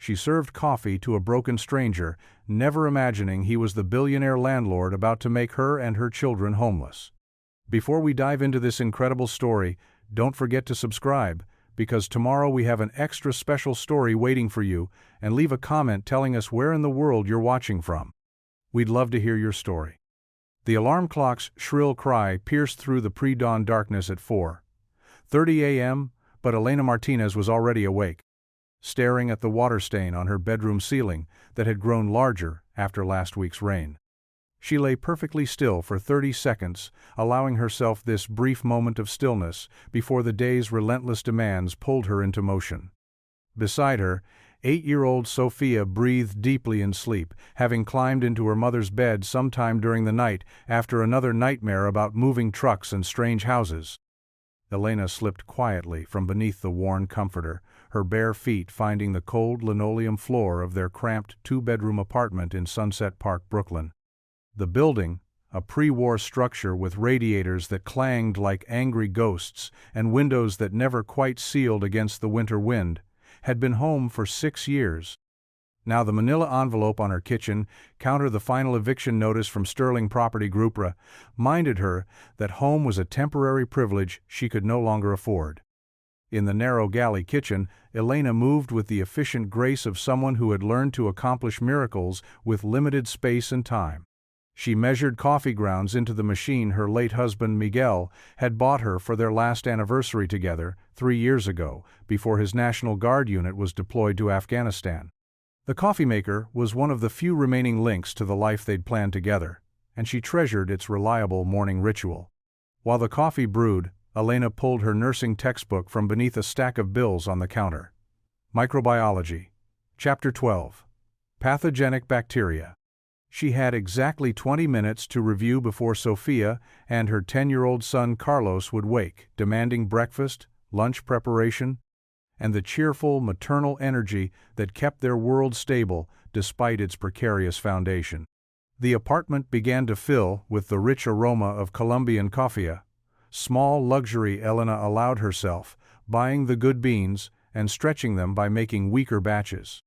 She served coffee to a broken stranger, never imagining he was the billionaire landlord about to make her and her children homeless. Before we dive into this incredible story, don't forget to subscribe, because tomorrow we have an extra special story waiting for you, and leave a comment telling us where in the world you're watching from. We'd love to hear your story. The alarm clock's shrill cry pierced through the pre-dawn darkness at 4:30 a.m., but Elena Martinez was already awake, staring at the water stain on her bedroom ceiling that had grown larger after last week's rain. She lay perfectly still for 30 seconds, allowing herself this brief moment of stillness before the day's relentless demands pulled her into motion. Beside her, 8-year-old Sophia breathed deeply in sleep, having climbed into her mother's bed sometime during the night after another nightmare about moving trucks and strange houses. Elena slipped quietly from beneath the worn comforter, her bare feet finding the cold linoleum floor of their cramped two-bedroom apartment in Sunset Park, Brooklyn. The building, a pre-war structure with radiators that clanged like angry ghosts and windows that never quite sealed against the winter wind, had been home for 6 years. Now the manila envelope on her kitchen counter, the final eviction notice from Sterling Property Group, reminded her that home was a temporary privilege she could no longer afford. In the narrow galley kitchen, Elena moved with the efficient grace of someone who had learned to accomplish miracles with limited space and time. She measured coffee grounds into the machine her late husband Miguel had bought her for their last anniversary together 3 years ago, before his National Guard unit was deployed to Afghanistan. The coffee maker was one of the few remaining links to the life they'd planned together, and she treasured its reliable morning ritual. While the coffee brewed, Elena pulled her nursing textbook from beneath a stack of bills on the counter. Microbiology. Chapter 12. Pathogenic Bacteria. She had exactly 20 minutes to review before Sophia and her 10-year-old son Carlos would wake, demanding breakfast, lunch preparation, and the cheerful maternal energy that kept their world stable despite its precarious foundation. The apartment began to fill with the rich aroma of Colombian coffee, small luxury Elena allowed herself, buying the good beans and stretching them by making weaker batches.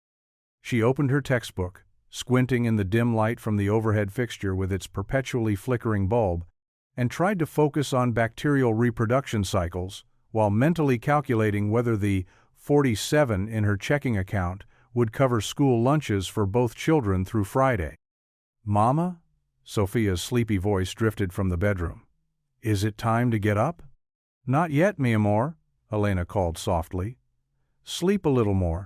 She opened her textbook, squinting in the dim light from the overhead fixture with its perpetually flickering bulb, and tried to focus on bacterial reproduction cycles, while mentally calculating whether the 47 in her checking account would cover school lunches for both children through Friday. "Mama?" Sophia's sleepy voice drifted from the bedroom. "Is it time to get up?" "Not yet, mi amor," Elena called softly. "Sleep a little more."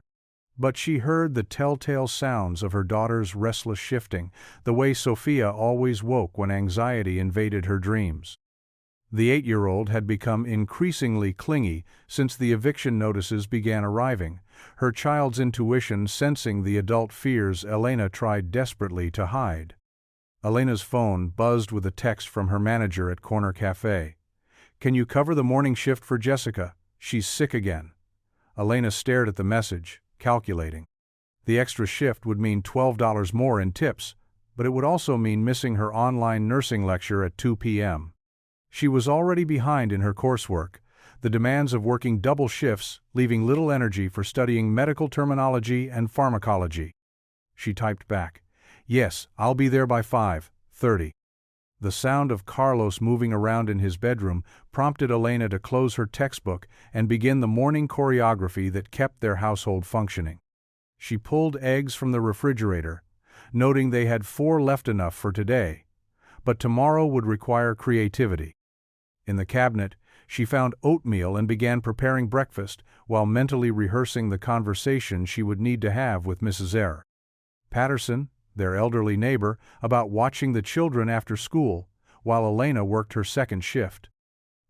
But she heard the telltale sounds of her daughter's restless shifting, the way Sophia always woke when anxiety invaded her dreams. The 8-year-old had become increasingly clingy since the eviction notices began arriving, her child's intuition sensing the adult fears Elena tried desperately to hide. Elena's phone buzzed with a text from her manager at Corner Café. "Can you cover the morning shift for Jessica? She's sick again." Elena stared at the message, calculating. The extra shift would mean $12 more in tips, but it would also mean missing her online nursing lecture at 2 p.m. She was already behind in her coursework, the demands of working double shifts leaving little energy for studying medical terminology and pharmacology. She typed back, "Yes, I'll be there by 5:30. The sound of Carlos moving around in his bedroom prompted Elena to close her textbook and begin the morning choreography that kept their household functioning. She pulled eggs from the refrigerator, noting they had 4 left, enough for today, but tomorrow would require creativity. In the cabinet, she found oatmeal and began preparing breakfast while mentally rehearsing the conversation she would need to have with Mrs. Patterson, their elderly neighbor, about watching the children after school, while Elena worked her second shift.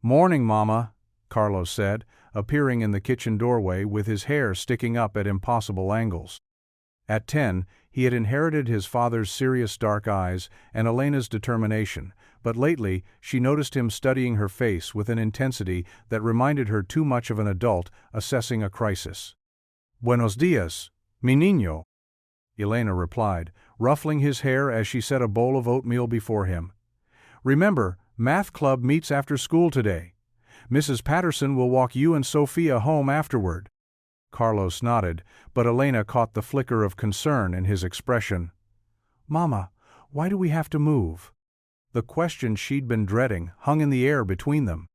"Morning, Mama," Carlos said, appearing in the kitchen doorway with his hair sticking up at impossible angles. At 10, he had inherited his father's serious dark eyes and Elena's determination, but lately she noticed him studying her face with an intensity that reminded her too much of an adult assessing a crisis. "Buenos dias, mi niño," Elena replied, ruffling his hair as she set a bowl of oatmeal before him. "Remember, math club meets after school today. Mrs. Patterson will walk you and Sophia home afterward." Carlos nodded, but Elena caught the flicker of concern in his expression. "Mama, why do we have to move?" The question she'd been dreading hung in the air between them.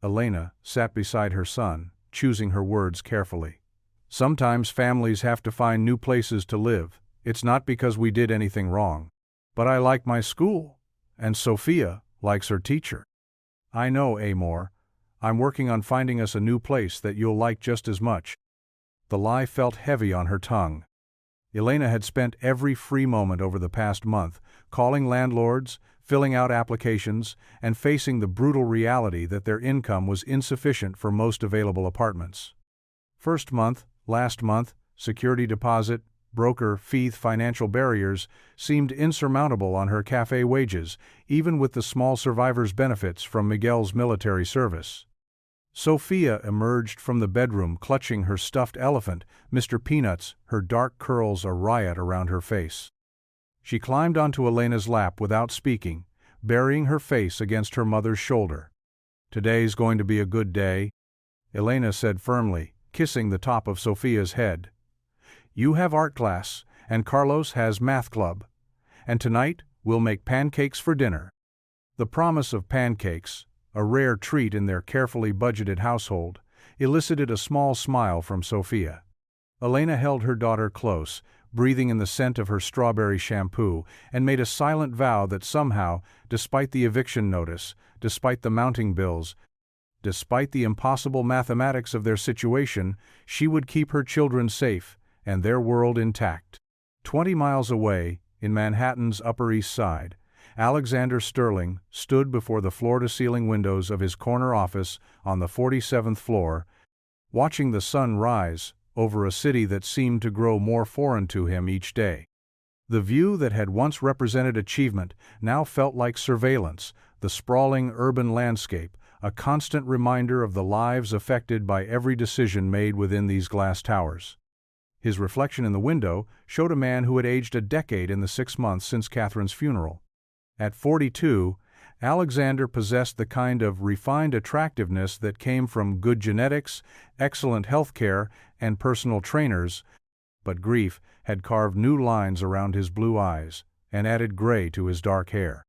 Elena sat beside her son, choosing her words carefully. "Sometimes families have to find new places to live. It's not because we did anything wrong. But I like my school, and Sophia likes her teacher." "I know, Amor. I'm working on finding us a new place that you'll like just as much." The lie felt heavy on her tongue. Elena had spent every free moment over the past month calling landlords, filling out applications, and facing the brutal reality that their income was insufficient for most available apartments. First month, last month, security deposit, broker fee, financial barriers seemed insurmountable on her Café wages, even with the small survivor's benefits from Miguel's military service. Sophia emerged from the bedroom clutching her stuffed elephant, Mr. Peanuts, her dark curls a riot around her face. She climbed onto Elena's lap without speaking, burying her face against her mother's shoulder. "Today's going to be a good day," Elena said firmly, kissing the top of Sophia's head. "You have art class, and Carlos has math club. And tonight we'll make pancakes for dinner." The promise of pancakes, a rare treat in their carefully budgeted household, elicited a small smile from Sophia. Elena held her daughter close, breathing in the scent of her strawberry shampoo, and made a silent vow that somehow, despite the eviction notice, despite the mounting bills, despite the impossible mathematics of their situation, she would keep her children safe and their world intact. 20 miles away, in Manhattan's Upper East Side, Alexander Sterling stood before the floor-to-ceiling windows of his corner office on the 47th floor, watching the sun rise over a city that seemed to grow more foreign to him each day. The view that had once represented achievement now felt like surveillance, the sprawling urban landscape, a constant reminder of the lives affected by every decision made within these glass towers. His reflection in the window showed a man who had aged a decade in the 6 months since Catherine's funeral. At 42, Alexander possessed the kind of refined attractiveness that came from good genetics, excellent health care, and personal trainers, but grief had carved new lines around his blue eyes and added gray to his dark hair.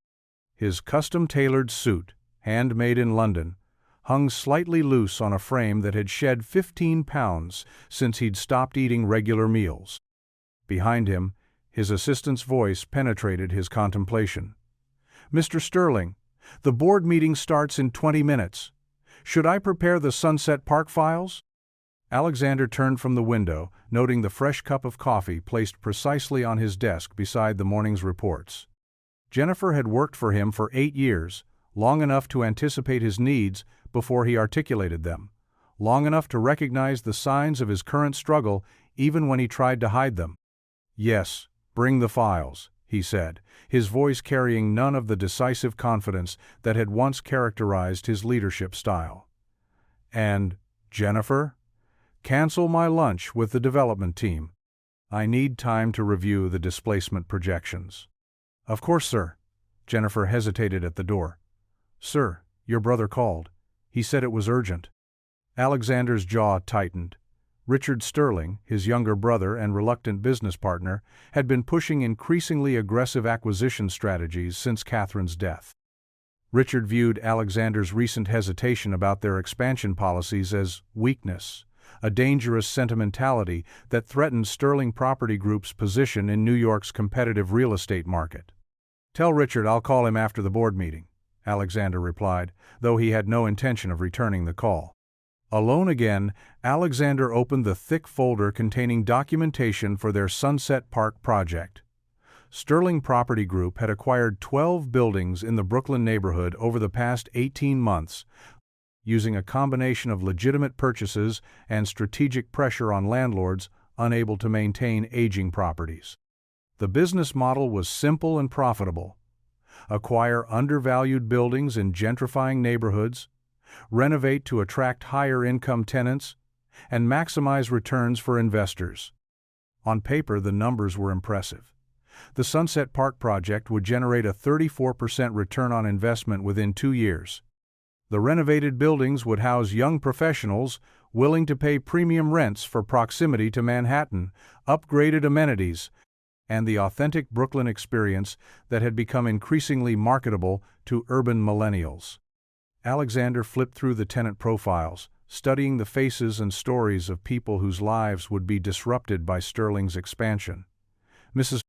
His custom-tailored suit, handmade in London, hung slightly loose on a frame that had shed 15 pounds since he'd stopped eating regular meals. Behind him, his assistant's voice penetrated his contemplation. "Mr. Sterling, the board meeting starts in 20 minutes. Should I prepare the Sunset Park files?" Alexander turned from the window, noting the fresh cup of coffee placed precisely on his desk beside the morning's reports. Jennifer had worked for him for 8 years, long enough to anticipate his needs before he articulated them, long enough to recognize the signs of his current struggle even when he tried to hide them. "Yes, bring the files," he said, his voice carrying none of the decisive confidence that had once characterized his leadership style. "And, Jennifer, cancel my lunch with the development team. I need time to review the displacement projections." "Of course, sir." Jennifer hesitated at the door. "Sir, your brother called. He said it was urgent." Alexander's jaw tightened. Richard Sterling, his younger brother and reluctant business partner, had been pushing increasingly aggressive acquisition strategies since Catherine's death. Richard viewed Alexander's recent hesitation about their expansion policies as weakness, a dangerous sentimentality that threatened Sterling Property Group's position in New York's competitive real estate market. "Tell Richard I'll call him after the board meeting," Alexander replied, though he had no intention of returning the call. Alone again, Alexander opened the thick folder containing documentation for their Sunset Park project. Sterling Property Group had acquired 12 buildings in the Brooklyn neighborhood over the past 18 months, using a combination of legitimate purchases and strategic pressure on landlords unable to maintain aging properties. The business model was simple and profitable. Acquire undervalued buildings in gentrifying neighborhoods, renovate to attract higher-income tenants, and maximize returns for investors. On paper, the numbers were impressive. The Sunset Park project would generate a 34% return on investment within 2 years. The renovated buildings would house young professionals willing to pay premium rents for proximity to Manhattan, upgraded amenities, and the authentic Brooklyn experience that had become increasingly marketable to urban millennials. Alexander flipped through the tenant profiles, studying the faces and stories of people whose lives would be disrupted by Sterling's expansion. Mrs.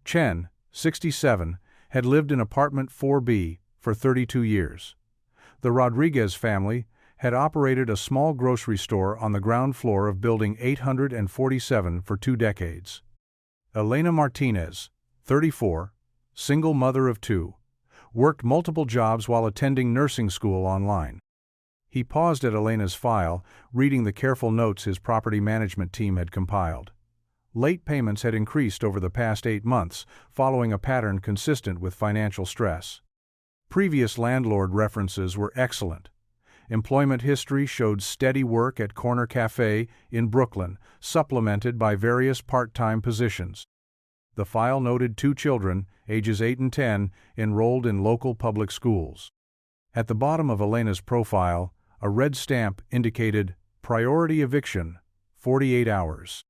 Chen, 67, had lived in apartment 4B for 32 years. The Rodriguez family had operated a small grocery store on the ground floor of Building 847 for 2 decades. Elena Martinez, 34, single mother of 2, worked multiple jobs while attending nursing school online. He paused at Elena's file, reading the careful notes his property management team had compiled. Late payments had increased over the past 8 months, following a pattern consistent with financial stress. Previous landlord references were excellent. Employment history showed steady work at Corner Café in Brooklyn, supplemented by various part-time positions. The file noted 2 children, ages 8 and 10, enrolled in local public schools. At the bottom of Elena's profile, a red stamp indicated priority eviction, 48 hours.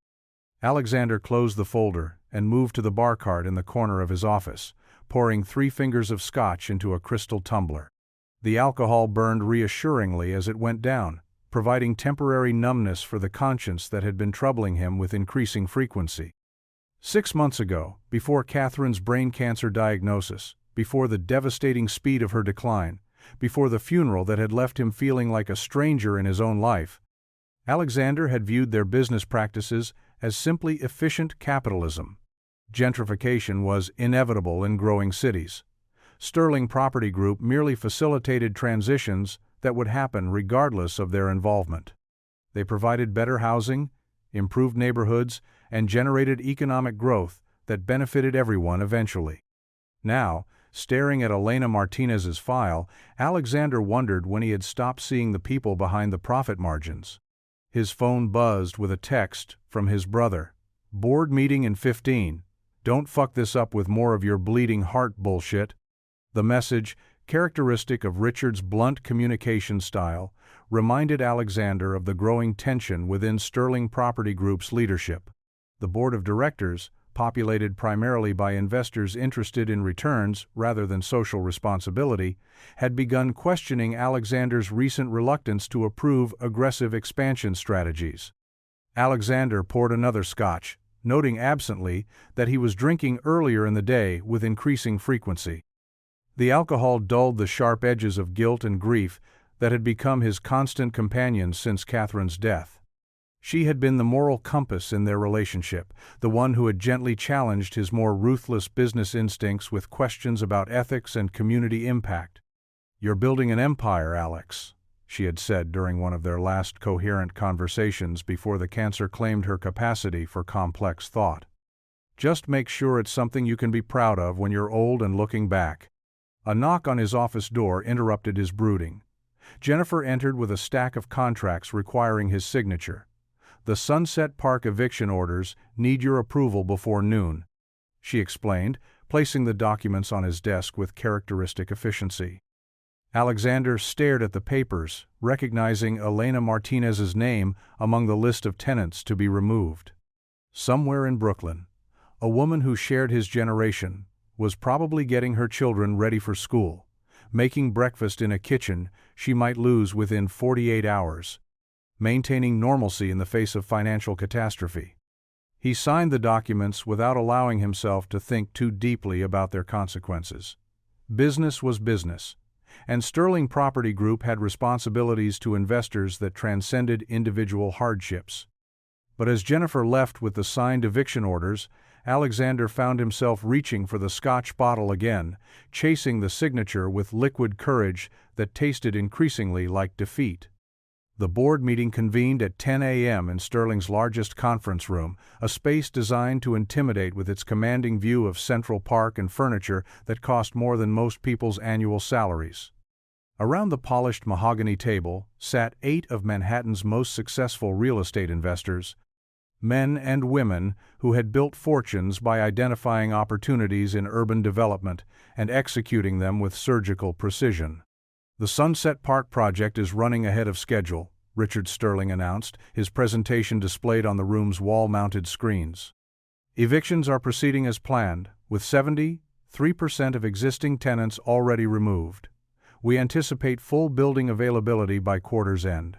Alexander closed the folder and moved to the bar cart in the corner of his office, pouring 3 fingers of scotch into a crystal tumbler. The alcohol burned reassuringly as it went down, providing temporary numbness for the conscience that had been troubling him with increasing frequency. 6 months ago, before Catherine's brain cancer diagnosis, before the devastating speed of her decline, before the funeral that had left him feeling like a stranger in his own life, Alexander had viewed their business practices as simply efficient capitalism. Gentrification was inevitable in growing cities. Sterling Property Group merely facilitated transitions that would happen regardless of their involvement. They provided better housing, improved neighborhoods, and generated economic growth that benefited everyone eventually. Now, staring at Elena Martinez's file, Alexander wondered when he had stopped seeing the people behind the profit margins. His phone buzzed with a text from his brother. "Board meeting in 15. Don't fuck this up with more of your bleeding heart bullshit." The message, characteristic of Richard's blunt communication style, reminded Alexander of the growing tension within Sterling Property Group's leadership. The board of directors, populated primarily by investors interested in returns rather than social responsibility, had begun questioning Alexander's recent reluctance to approve aggressive expansion strategies. Alexander poured another scotch, noting absently that he was drinking earlier in the day with increasing frequency. The alcohol dulled the sharp edges of guilt and grief that had become his constant companions since Catherine's death. She had been the moral compass in their relationship, the one who had gently challenged his more ruthless business instincts with questions about ethics and community impact. "You're building an empire, Alex," she had said during one of their last coherent conversations before the cancer claimed her capacity for complex thought. "Just make sure it's something you can be proud of when you're old and looking back." A knock on his office door interrupted his brooding. Jennifer entered with a stack of contracts requiring his signature. "The Sunset Park eviction orders need your approval before noon," she explained, placing the documents on his desk with characteristic efficiency. Alexander stared at the papers, recognizing Elena Martinez's name among the list of tenants to be removed. Somewhere in Brooklyn, a woman who shared his generation was probably getting her children ready for school, making breakfast in a kitchen she might lose within 48 hours, maintaining normalcy in the face of financial catastrophe. He signed the documents without allowing himself to think too deeply about their consequences. Business was business, and Sterling Property Group had responsibilities to investors that transcended individual hardships. But as Jennifer left with the signed eviction orders, Alexander found himself reaching for the scotch bottle again, chasing the signature with liquid courage that tasted increasingly like defeat. The board meeting convened at 10 a.m. in Sterling's largest conference room, a space designed to intimidate with its commanding view of Central Park and furniture that cost more than most people's annual salaries. Around the polished mahogany table sat 8 of Manhattan's most successful real estate investors, men and women who had built fortunes by identifying opportunities in urban development and executing them with surgical precision. "The Sunset Park project is running ahead of schedule," Richard Sterling announced, his presentation displayed on the room's wall-mounted screens. Evictions are proceeding as planned, with 73% of existing tenants already removed. We anticipate full building availability by quarter's end.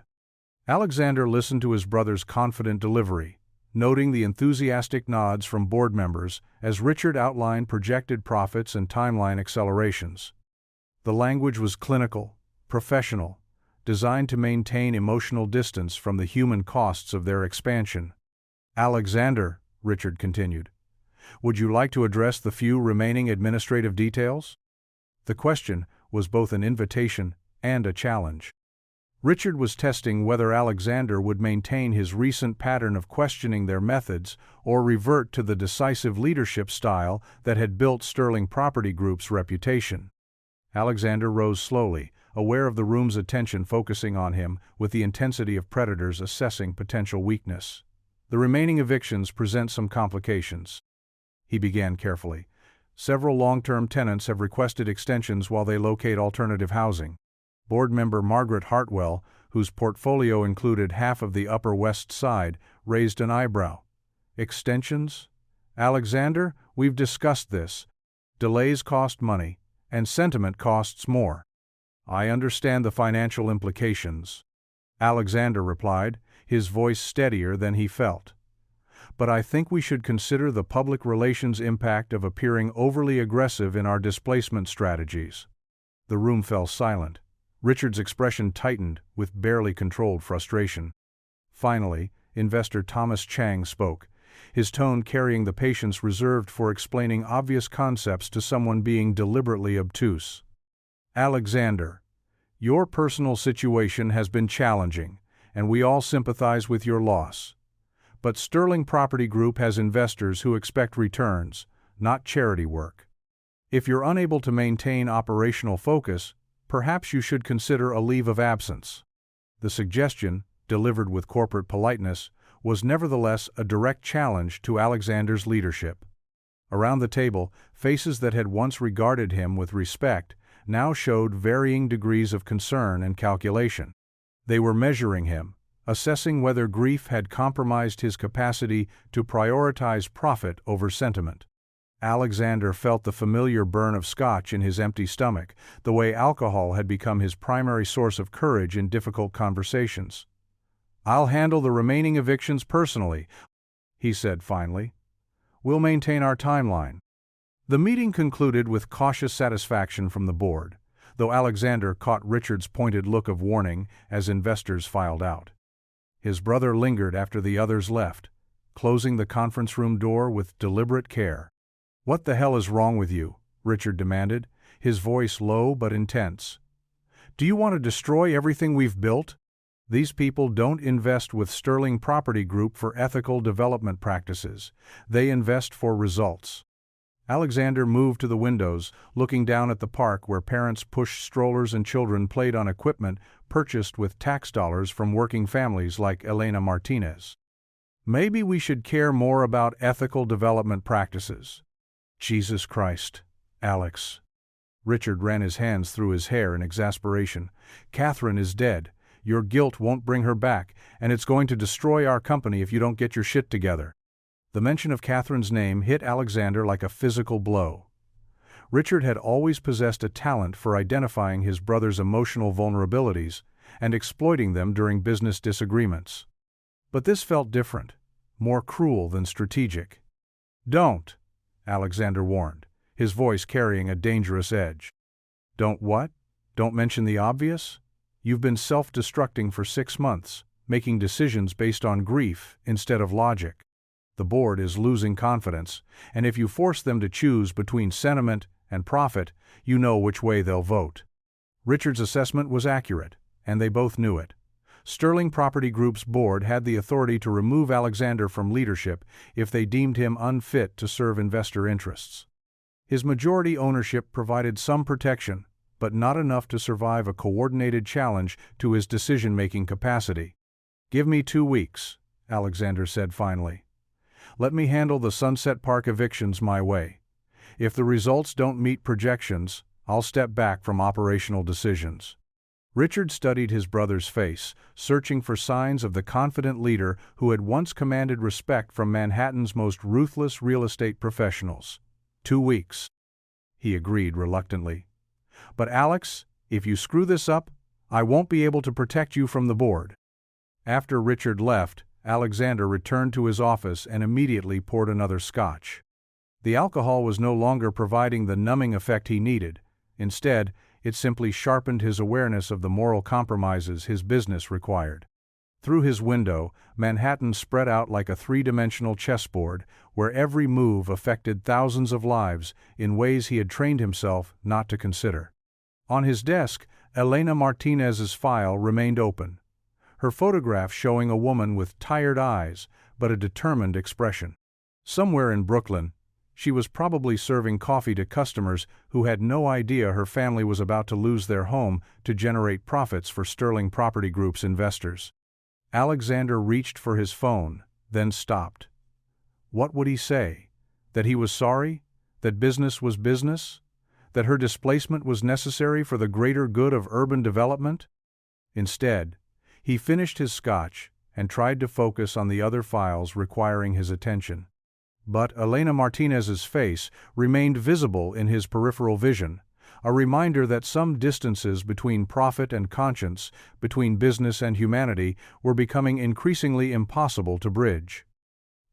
Alexander listened to his brother's confident delivery, noting the enthusiastic nods from board members as Richard outlined projected profits and timeline accelerations. The language was clinical, professional, designed to maintain emotional distance from the human costs of their expansion. Alexander, Richard continued, would you like to address the few remaining administrative details? The question was both an invitation and a challenge. Richard was testing whether Alexander would maintain his recent pattern of questioning their methods or revert to the decisive leadership style that had built Sterling Property Group's reputation. Alexander rose slowly, aware of the room's attention focusing on him with the intensity of predators assessing potential weakness. The remaining evictions present some complications. He began carefully. Several long-term tenants have requested extensions while they locate alternative housing. Board member Margaret Hartwell, whose portfolio included half of the Upper West Side, raised an eyebrow. Extensions? Alexander, we've discussed this. Delays cost money, and sentiment costs more. I understand the financial implications. Alexander replied, his voice steadier than he felt. But I think we should consider the public relations impact of appearing overly aggressive in our displacement strategies. The room fell silent. Richard's expression tightened with barely controlled frustration. Finally, investor Thomas Chang spoke, his tone carrying the patience reserved for explaining obvious concepts to someone being deliberately obtuse. Alexander, your personal situation has been challenging, and we all sympathize with your loss. But Sterling Property Group has investors who expect returns, not charity work. If you're unable to maintain operational focus, perhaps you should consider a leave of absence. The suggestion, delivered with corporate politeness, was nevertheless a direct challenge to Alexander's leadership. Around the table, faces that had once regarded him with respect now showed varying degrees of concern and calculation. They were measuring him, assessing whether grief had compromised his capacity to prioritize profit over sentiment. Alexander felt the familiar burn of scotch in his empty stomach, the way alcohol had become his primary source of courage in difficult conversations. I'll handle the remaining evictions personally, he said finally. We'll maintain our timeline. The meeting concluded with cautious satisfaction from the board, though Alexander caught Richard's pointed look of warning as investors filed out. His brother lingered after the others left, closing the conference room door with deliberate care. What the hell is wrong with you? Richard demanded, his voice low but intense. Do you want to destroy everything we've built? These people don't invest with Sterling Property Group for ethical development practices. They invest for results. Alexander moved to the windows, looking down at the park where parents pushed strollers and children played on equipment purchased with tax dollars from working families like Elena Martinez. Maybe we should care more about ethical development practices. Jesus Christ, Alex. Richard ran his hands through his hair in exasperation. Catherine is dead. Your guilt won't bring her back, and it's going to destroy our company if you don't get your shit together. The mention of Catherine's name hit Alexander like a physical blow. Richard had always possessed a talent for identifying his brother's emotional vulnerabilities and exploiting them during business disagreements. But this felt different, more cruel than strategic. Don't, Alexander warned, his voice carrying a dangerous edge. Don't what? Don't mention the obvious? You've been self-destructing for 6 months, making decisions based on grief instead of logic. The board is losing confidence, and if you force them to choose between sentiment and profit, you know which way they'll vote. Richard's assessment was accurate, and they both knew it. Sterling Property Group's board had the authority to remove Alexander from leadership if they deemed him unfit to serve investor interests. His majority ownership provided some protection, but not enough to survive a coordinated challenge to his decision-making capacity. Give me 2 weeks, Alexander said finally. Let me handle the Sunset Park evictions my way. If the results don't meet projections, I'll step back from operational decisions. Richard studied his brother's face, searching for signs of the confident leader who had once commanded respect from Manhattan's most ruthless real estate professionals. 2 weeks. He agreed reluctantly. But Alex, if you screw this up, I won't be able to protect you from the board. After Richard left, Alexander returned to his office and immediately poured another scotch. The alcohol was no longer providing the numbing effect he needed. Instead, it simply sharpened his awareness of the moral compromises his business required. Through his window, Manhattan spread out like a three-dimensional chessboard, where every move affected thousands of lives in ways he had trained himself not to consider. On his desk, Elena Martinez's file remained open, her photograph showing a woman with tired eyes but a determined expression. Somewhere in Brooklyn, she was probably serving coffee to customers who had no idea her family was about to lose their home to generate profits for Sterling Property Group's investors. Alexander reached for his phone, then stopped. What would he say? That he was sorry? That business was business? That her displacement was necessary for the greater good of urban development? Instead, he finished his scotch and tried to focus on the other files requiring his attention. But Elena Martinez's face remained visible in his peripheral vision, a reminder that some distances between profit and conscience, between business and humanity, were becoming increasingly impossible to bridge.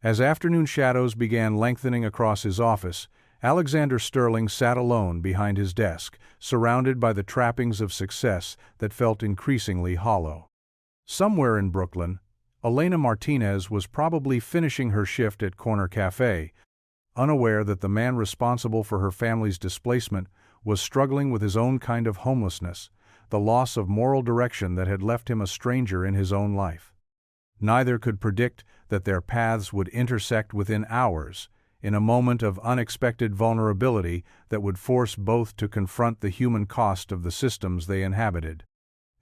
As afternoon shadows began lengthening across his office, Alexander Sterling sat alone behind his desk, surrounded by the trappings of success that felt increasingly hollow. Somewhere in Brooklyn, Elena Martinez was probably finishing her shift at Corner Café, unaware that the man responsible for her family's displacement was struggling with his own kind of homelessness, the loss of moral direction that had left him a stranger in his own life. Neither could predict that their paths would intersect within hours, in a moment of unexpected vulnerability that would force both to confront the human cost of the systems they inhabited.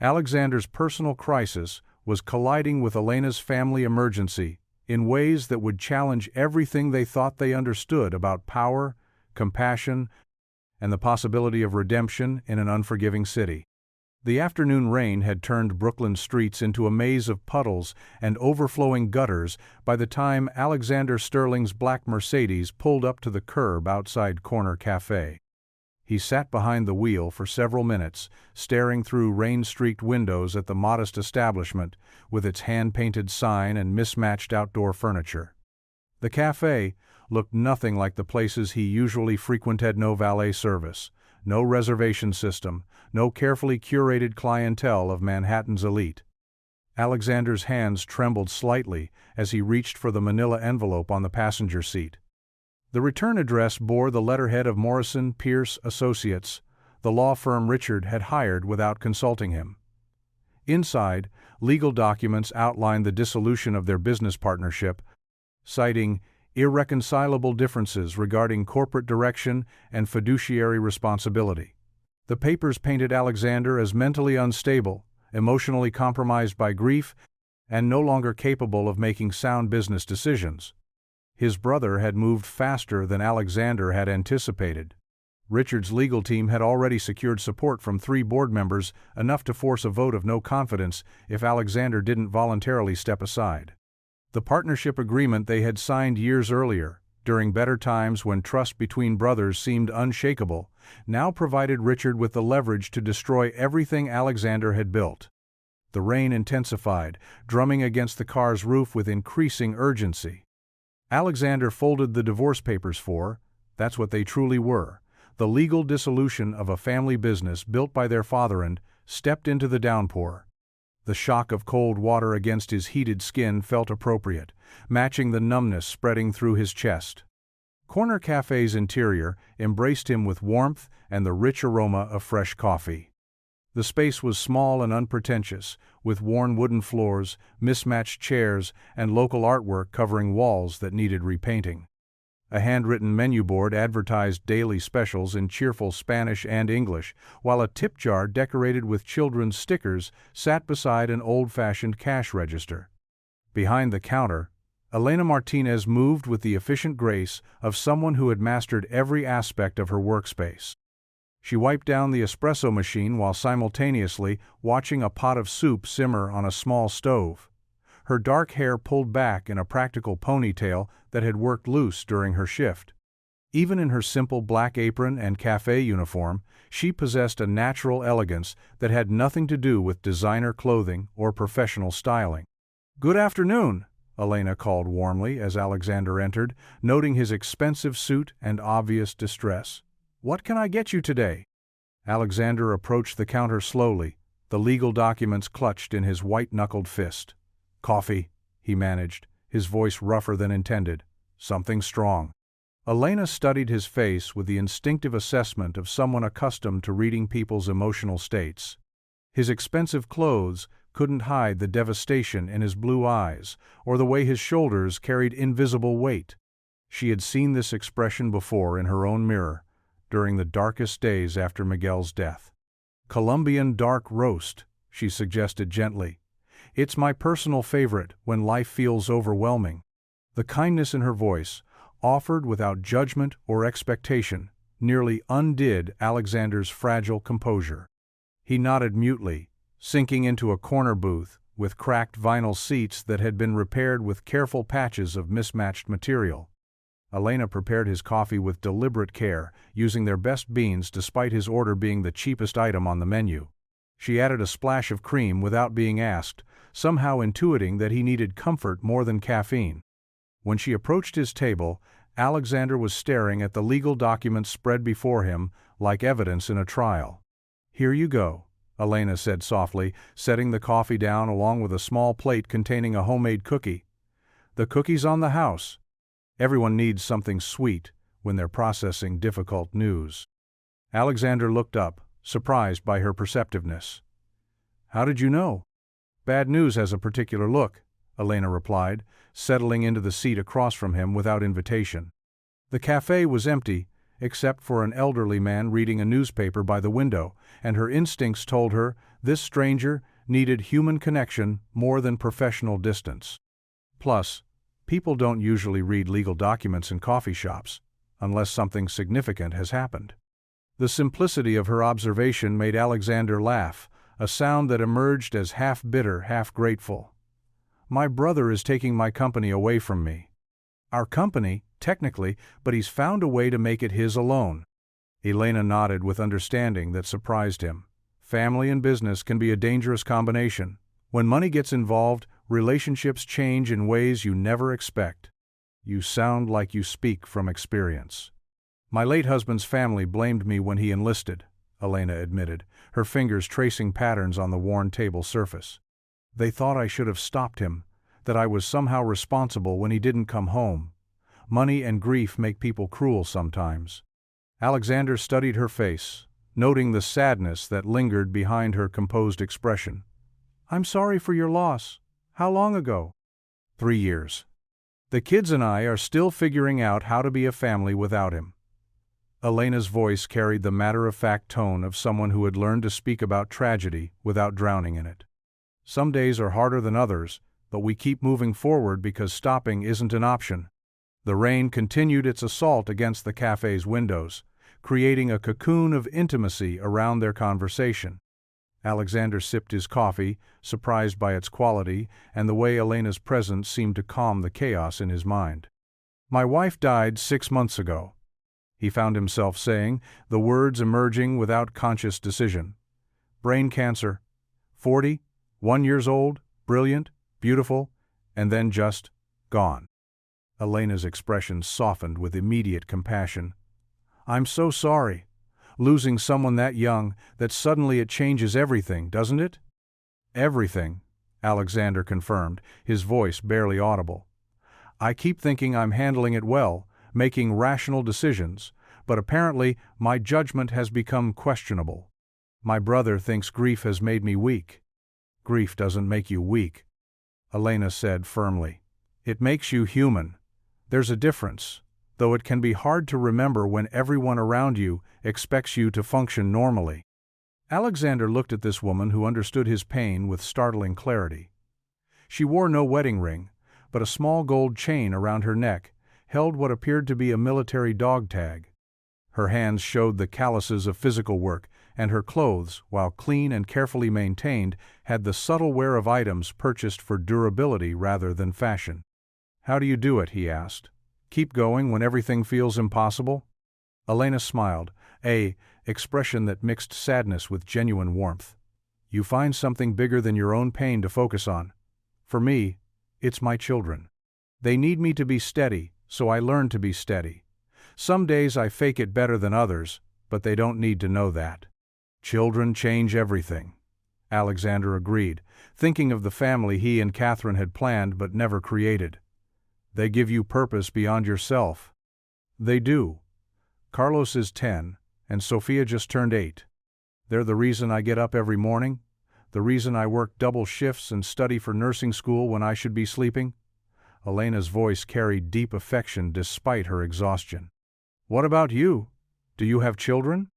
Alexander's personal crisis was colliding with Elena's family emergency in ways that would challenge everything they thought they understood about power, compassion, and the possibility of redemption in an unforgiving city. The afternoon rain had turned Brooklyn streets into a maze of puddles and overflowing gutters by the time Alexander Sterling's black Mercedes pulled up to the curb outside Corner Café. He sat behind the wheel for several minutes, staring through rain-streaked windows at the modest establishment, with its hand-painted sign and mismatched outdoor furniture. The café looked nothing like the places he usually frequented. No valet service, no reservation system, no carefully curated clientele of Manhattan's elite. Alexander's hands trembled slightly as he reached for the manila envelope on the passenger seat. The return address bore the letterhead of Morrison, Pierce, Associates, the law firm Richard had hired without consulting him. Inside, legal documents outlined the dissolution of their business partnership, citing irreconcilable differences regarding corporate direction and fiduciary responsibility. The papers painted Alexander as mentally unstable, emotionally compromised by grief, and no longer capable of making sound business decisions. His brother had moved faster than Alexander had anticipated. Richard's legal team had already secured support from 3 board members, enough to force a vote of no confidence if Alexander didn't voluntarily step aside. The partnership agreement they had signed years earlier, during better times when trust between brothers seemed unshakable, now provided Richard with the leverage to destroy everything Alexander had built. The rain intensified, drumming against the car's roof with increasing urgency. Alexander folded the divorce papers that's what they truly were, the legal dissolution of a family business built by their father, and stepped into the downpour. The shock of cold water against his heated skin felt appropriate, matching the numbness spreading through his chest. Corner Café's interior embraced him with warmth and the rich aroma of fresh coffee. The space was small and unpretentious, with worn wooden floors, mismatched chairs, and local artwork covering walls that needed repainting. A handwritten menu board advertised daily specials in cheerful Spanish and English, while a tip jar decorated with children's stickers sat beside an old-fashioned cash register. Behind the counter, Elena Martinez moved with the efficient grace of someone who had mastered every aspect of her workspace. She wiped down the espresso machine while simultaneously watching a pot of soup simmer on a small stove. Her dark hair pulled back in a practical ponytail that had worked loose during her shift. Even in her simple black apron and café uniform, she possessed a natural elegance that had nothing to do with designer clothing or professional styling. "Good afternoon," Elena called warmly as Alexander entered, noting his expensive suit and obvious distress. "What can I get you today?" Alexander approached the counter slowly, the legal documents clutched in his white-knuckled fist. "Coffee," he managed, his voice rougher than intended. "Something strong." Elena studied his face with the instinctive assessment of someone accustomed to reading people's emotional states. His expensive clothes couldn't hide the devastation in his blue eyes, or the way his shoulders carried invisible weight. She had seen this expression before in her own mirror, during the darkest days after Miguel's death. "Colombian dark roast," she suggested gently. "It's my personal favorite when life feels overwhelming." The kindness in her voice, offered without judgment or expectation, nearly undid Alexander's fragile composure. He nodded mutely, sinking into a corner booth with cracked vinyl seats that had been repaired with careful patches of mismatched material. Elena prepared his coffee with deliberate care, using their best beans despite his order being the cheapest item on the menu. She added a splash of cream without being asked, somehow intuiting that he needed comfort more than caffeine. When she approached his table, Alexander was staring at the legal documents spread before him like evidence in a trial. "Here you go," Elena said softly, setting the coffee down along with a small plate containing a homemade cookie. "The cookie's on the house." Everyone needs something sweet when they're processing difficult news. Alexander looked up, surprised by her perceptiveness. "How did you know?" "Bad news has a particular look," Elena replied, settling into the seat across from him without invitation. The café was empty, except for an elderly man reading a newspaper by the window, and her instincts told her this stranger needed human connection more than professional distance. Plus, people don't usually read legal documents in coffee shops, unless something significant has happened. The simplicity of her observation made Alexander laugh, a sound that emerged as half bitter, half grateful. "My brother is taking my company away from me." "Our company, technically, but he's found a way to make it his alone." Elena nodded with understanding that surprised him. Family and business can be a dangerous combination. When money gets involved, relationships change in ways you never expect. "You sound like you speak from experience." "My late husband's family blamed me when he enlisted," Elena admitted, her fingers tracing patterns on the worn table surface. "They thought I should have stopped him, that I was somehow responsible when he didn't come home. Money and grief make people cruel sometimes." Alexander studied her face, noting the sadness that lingered behind her composed expression. "I'm sorry for your loss. How long ago?" 3 years. "The kids and I are still figuring out how to be a family without him." Elena's voice carried the matter-of-fact tone of someone who had learned to speak about tragedy without drowning in it. "Some days are harder than others, but we keep moving forward because stopping isn't an option." The rain continued its assault against the café's windows, creating a cocoon of intimacy around their conversation. Alexander sipped his coffee, surprised by its quality and the way Elena's presence seemed to calm the chaos in his mind. "My wife died 6 months ago," he found himself saying, the words emerging without conscious decision. "Brain cancer. 40, 1 year old, brilliant, beautiful, and then just gone." Elena's expression softened with immediate compassion. "I'm so sorry. Losing someone that young, that suddenly it changes everything, doesn't it?" "Everything," Alexander confirmed, his voice barely audible. "I keep thinking I'm handling it well, making rational decisions, but apparently my judgment has become questionable. My brother thinks grief has made me weak." "Grief doesn't make you weak," Elena said firmly. "It makes you human. There's a difference, though it can be hard to remember when everyone around you expects you to function normally." Alexander looked at this woman who understood his pain with startling clarity. She wore no wedding ring, but a small gold chain around her neck held what appeared to be a military dog tag. Her hands showed the calluses of physical work, and her clothes, while clean and carefully maintained, had the subtle wear of items purchased for durability rather than fashion. "How do you do it?" he asked. "Keep going when everything feels impossible?" Elena smiled, a expression that mixed sadness with genuine warmth. "You find something bigger than your own pain to focus on. For me, it's my children. They need me to be steady, so I learn to be steady. Some days I fake it better than others, but they don't need to know that." "Children change everything," Alexander agreed, thinking of the family he and Catherine had planned but never created. "They give you purpose beyond yourself." "They do. Carlos is 10, and Sophia just turned 8. They're the reason I get up every morning, the reason I work double shifts and study for nursing school when I should be sleeping." Elena's voice carried deep affection despite her exhaustion. "What about you? Do you have children?"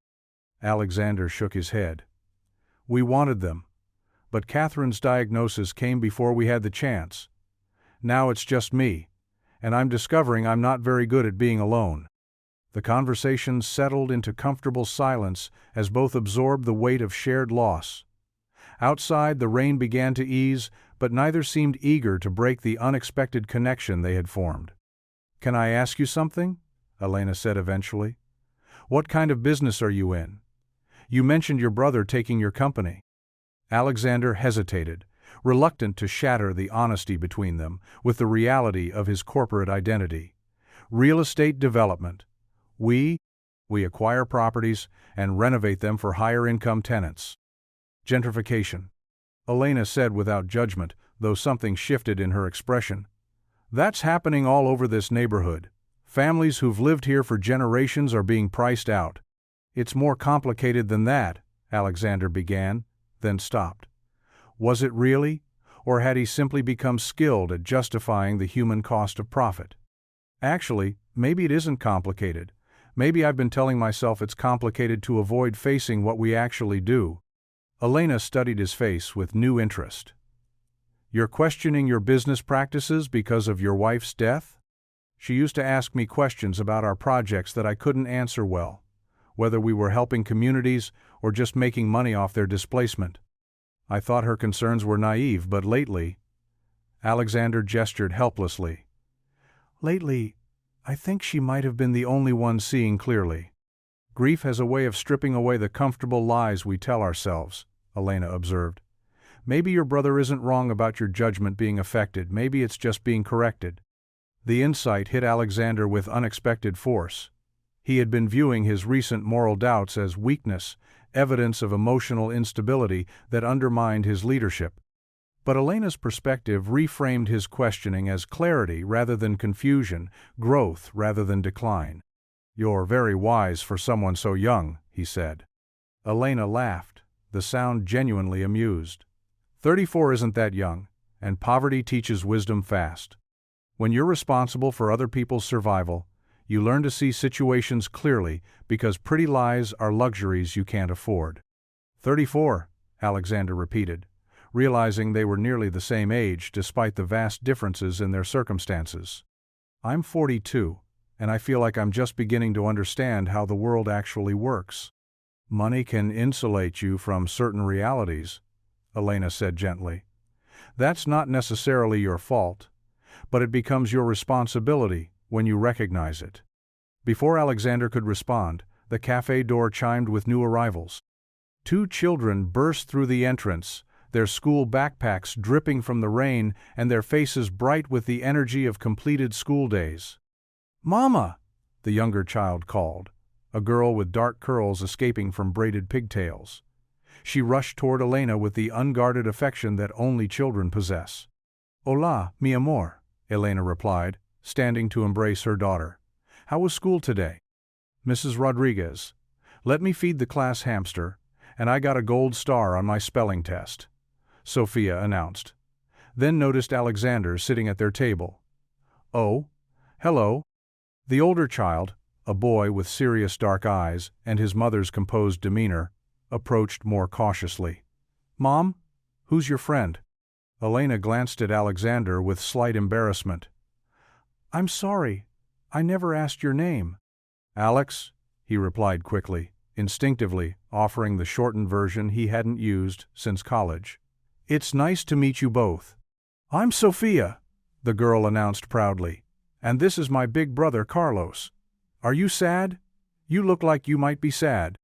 Alexander shook his head. "We wanted them, but Catherine's diagnosis came before we had the chance. Now it's just me, and I'm discovering I'm not very good at being alone." The conversation settled into comfortable silence as both absorbed the weight of shared loss. Outside, the rain began to ease, but neither seemed eager to break the unexpected connection they had formed. "Can I ask you something?" Elena said eventually. "What kind of business are you in? You mentioned your brother taking your company." Alexander hesitated, reluctant to shatter the honesty between them with the reality of his corporate identity. "Real estate development. We acquire properties and renovate them for higher-income tenants." "Gentrification," Elena said without judgment, though something shifted in her expression. "That's happening all over this neighborhood. Families who've lived here for generations are being priced out." "It's more complicated than that," Alexander began, then stopped. Was it really, or had he simply become skilled at justifying the human cost of profit? "Actually, maybe it isn't complicated. Maybe I've been telling myself it's complicated to avoid facing what we actually do." Elena studied his face with new interest. "You're questioning your business practices because of your wife's death?" "She used to ask me questions about our projects that I couldn't answer well, whether we were helping communities or just making money off their displacement. I thought her concerns were naive, but lately—" Alexander gestured helplessly. "Lately, I think she might have been the only one seeing clearly." "Grief has a way of stripping away the comfortable lies we tell ourselves," Elena observed. "Maybe your brother isn't wrong about your judgment being affected, maybe it's just being corrected." The insight hit Alexander with unexpected force. He had been viewing his recent moral doubts as weakness, evidence of emotional instability that undermined his leadership. But Elena's perspective reframed his questioning as clarity rather than confusion, growth rather than decline. "You're very wise for someone so young," he said. Elena laughed, the sound genuinely amused. 34 isn't that young, and poverty teaches wisdom fast. When you're responsible for other people's survival, you learn to see situations clearly because pretty lies are luxuries you can't afford." 34, Alexander repeated, realizing they were nearly the same age despite the vast differences in their circumstances. "I'm 42, and I feel like I'm just beginning to understand how the world actually works." "Money can insulate you from certain realities," Elena said gently. "That's not necessarily your fault, but it becomes your responsibility when you recognize it." Before Alexander could respond, the cafe door chimed with new arrivals. 2 children burst through the entrance, their school backpacks dripping from the rain and their faces bright with the energy of completed school days. "Mama!" the younger child called, a girl with dark curls escaping from braided pigtails. She rushed toward Elena with the unguarded affection that only children possess. "Hola, mi amor," Elena replied, standing to embrace her daughter. "How was school today?" "Mrs. Rodriguez, let me feed the class hamster, and I got a gold star on my spelling test," Sophia announced. Then noticed Alexander sitting at their table. "Oh, hello." The older child, a boy with serious dark eyes and his mother's composed demeanor, approached more cautiously. "Mom, who's your friend?" Elena glanced at Alexander with slight embarrassment. "I'm sorry, I never asked your name." "Alex," he replied quickly, instinctively offering the shortened version he hadn't used since college. "It's nice to meet you both." "I'm Sophia," the girl announced proudly. "And this is my big brother Carlos. Are you sad? You look like you might be sad."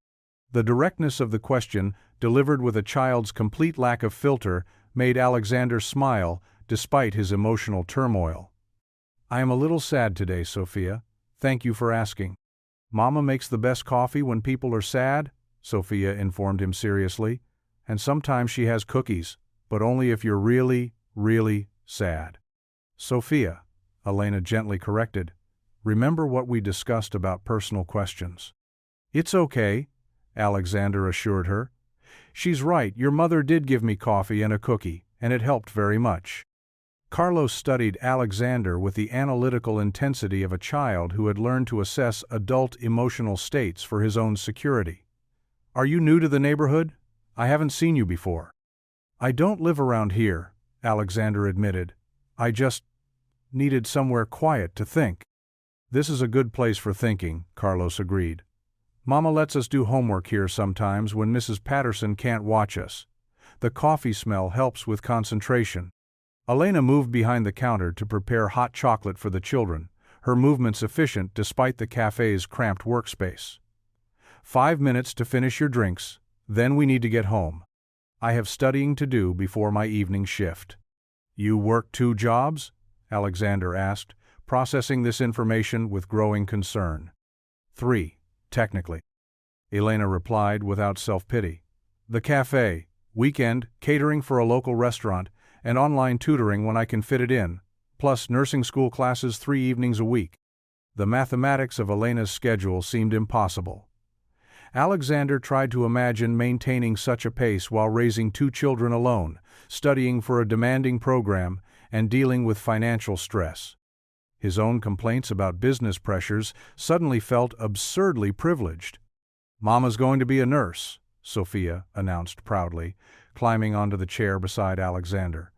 The directness of the question, delivered with a child's complete lack of filter, made Alexander smile despite his emotional turmoil. "I am a little sad today, Sophia. Thank you for asking." "Mama makes the best coffee when people are sad," Sophia informed him seriously. "And sometimes she has cookies, but only if you're really, really sad." "Sophia," Elena gently corrected, "remember what we discussed about personal questions." "It's okay," Alexander assured her. "She's right, your mother did give me coffee and a cookie, and it helped very much." Carlos studied Alexander with the analytical intensity of a child who had learned to assess adult emotional states for his own security. "Are you new to the neighborhood? I haven't seen you before." "I don't live around here," Alexander admitted. "I just needed somewhere quiet to think." "This is a good place for thinking," Carlos agreed. "Mama lets us do homework here sometimes when Mrs. Patterson can't watch us. The coffee smell helps with concentration." Elena moved behind the counter to prepare hot chocolate for the children, her movements efficient despite the cafe's cramped workspace. "5 minutes to finish your drinks, then we need to get home. I have studying to do before my evening shift." "You work 2 jobs?" Alexander asked, processing this information with growing concern. "3, technically," Elena replied without self-pity. "The cafe, weekend, catering for a local restaurant, and online tutoring when I can fit it in, plus nursing school classes 3 evenings a week." The mathematics of Elena's schedule seemed impossible. Alexander tried to imagine maintaining such a pace while raising 2 children alone, studying for a demanding program, and dealing with financial stress. His own complaints about business pressures suddenly felt absurdly privileged. "Mama's going to be a nurse," Sophia announced proudly, climbing onto the chair beside Alexander.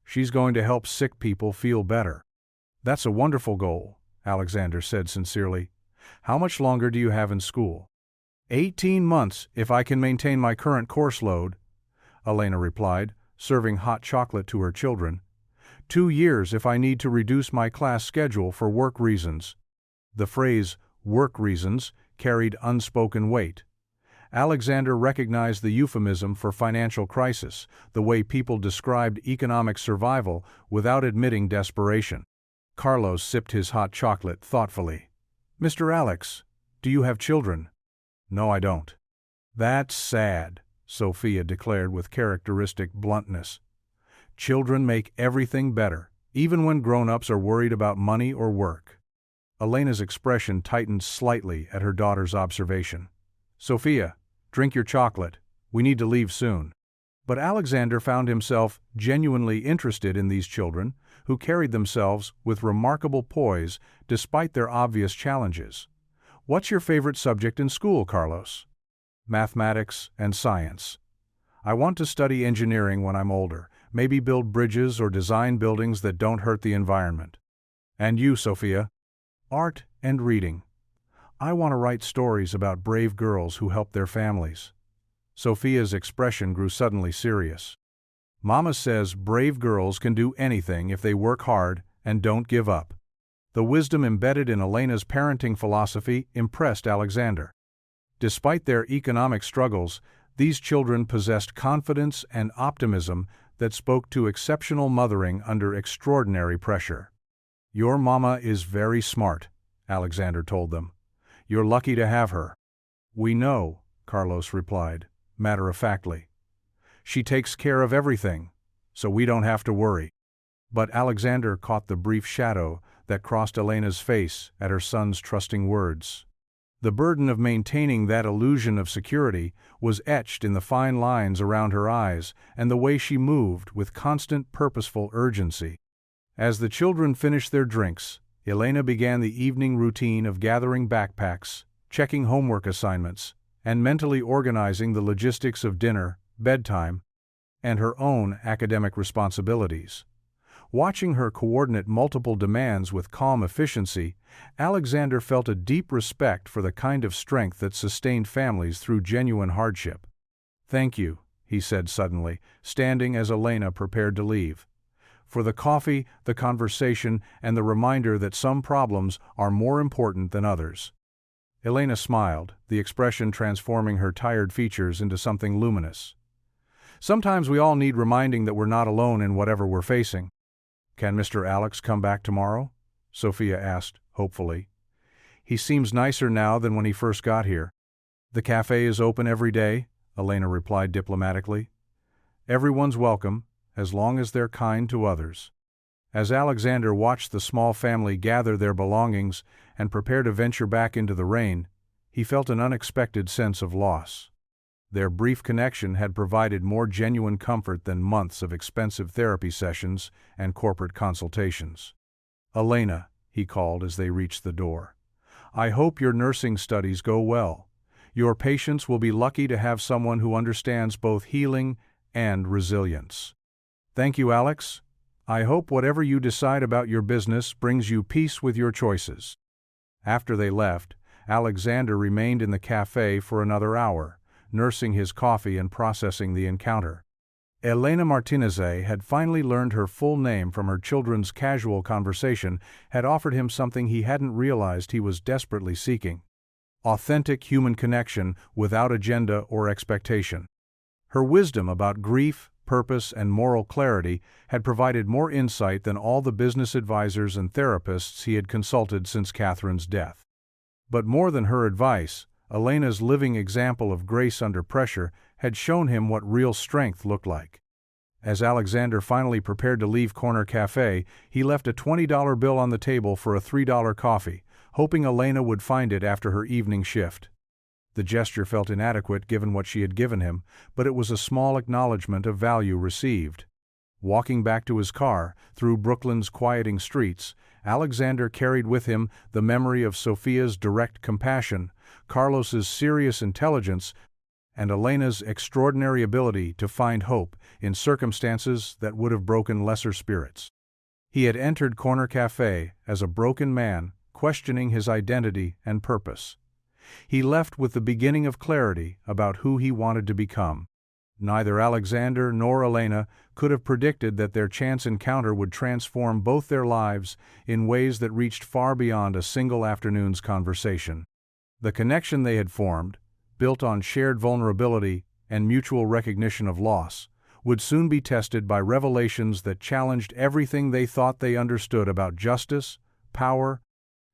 "She's going to help sick people feel better." "That's a wonderful goal," Alexander said sincerely. "How much longer do you have in school?" 18 months if I can maintain my current course load," Elena replied, serving hot chocolate to her children. 2 years if I need to reduce my class schedule for work reasons." The phrase, "work reasons," carried unspoken weight. Alexander recognized the euphemism for financial crisis, the way people described economic survival without admitting desperation. Carlos sipped his hot chocolate thoughtfully. "Mr. Alex, do you have children?" "No, I don't." "That's sad," Sophia declared with characteristic bluntness. "Children make everything better, even when grown-ups are worried about money or work." Elena's expression tightened slightly at her daughter's observation. "Sophia, drink your chocolate. We need to leave soon." But Alexander found himself genuinely interested in these children, who carried themselves with remarkable poise despite their obvious challenges. "What's your favorite subject in school, Carlos?" "Mathematics and science. I want to study engineering when I'm older, maybe build bridges or design buildings that don't hurt the environment." "And you, Sophia?" "Art and reading. I want to write stories about brave girls who help their families." Sophia's expression grew suddenly serious. "Mama says brave girls can do anything if they work hard and don't give up." The wisdom embedded in Elena's parenting philosophy impressed Alexander. Despite their economic struggles, these children possessed confidence and optimism that spoke to exceptional mothering under extraordinary pressure. "Your mama is very smart," Alexander told them. "You're lucky to have her." "We know," Carlos replied, matter-of-factly. "She takes care of everything, so we don't have to worry." But Alexander caught the brief shadow that crossed Elena's face at her son's trusting words. The burden of maintaining that illusion of security was etched in the fine lines around her eyes and the way she moved with constant purposeful urgency. As the children finished their drinks, Elena began the evening routine of gathering backpacks, checking homework assignments, and mentally organizing the logistics of dinner, bedtime, and her own academic responsibilities. Watching her coordinate multiple demands with calm efficiency, Alexander felt a deep respect for the kind of strength that sustained families through genuine hardship. "Thank you," he said suddenly, standing as Elena prepared to leave. "For the coffee, the conversation, and the reminder that some problems are more important than others." Elena smiled, the expression transforming her tired features into something luminous. "Sometimes we all need reminding that we're not alone in whatever we're facing." "Can Mr. Alex come back tomorrow?" Sophia asked, hopefully. "He seems nicer now than when he first got here." "The cafe is open every day," Elena replied diplomatically. "Everyone's welcome, as long as they're kind to others." As Alexander watched the small family gather their belongings and prepare to venture back into the rain, he felt an unexpected sense of loss. Their brief connection had provided more genuine comfort than months of expensive therapy sessions and corporate consultations. "Elena," he called as they reached the door, "I hope your nursing studies go well. Your patients will be lucky to have someone who understands both healing and resilience." "Thank you, Alex. I hope whatever you decide about your business brings you peace with your choices." After they left, Alexander remained in the cafe for another hour, nursing his coffee and processing the encounter. Elena Martinez had finally learned her full name from her children's casual conversation, had offered him something he hadn't realized he was desperately seeking: authentic human connection without agenda or expectation. Her wisdom about grief, purpose, and moral clarity had provided more insight than all the business advisors and therapists he had consulted since Catherine's death. But more than her advice, Elena's living example of grace under pressure had shown him what real strength looked like. As Alexander finally prepared to leave Corner Café, he left a $20 bill on the table for a $3 coffee, hoping Elena would find it after her evening shift. The gesture felt inadequate given what she had given him, but it was a small acknowledgement of value received. Walking back to his car, through Brooklyn's quieting streets, Alexander carried with him the memory of Sophia's direct compassion, Carlos's serious intelligence, and Elena's extraordinary ability to find hope in circumstances that would have broken lesser spirits. He had entered Corner Café as a broken man, questioning his identity and purpose. He left with the beginning of clarity about who he wanted to become. Neither Alexander nor Elena could have predicted that their chance encounter would transform both their lives in ways that reached far beyond a single afternoon's conversation. The connection they had formed, built on shared vulnerability and mutual recognition of loss, would soon be tested by revelations that challenged everything they thought they understood about justice, power,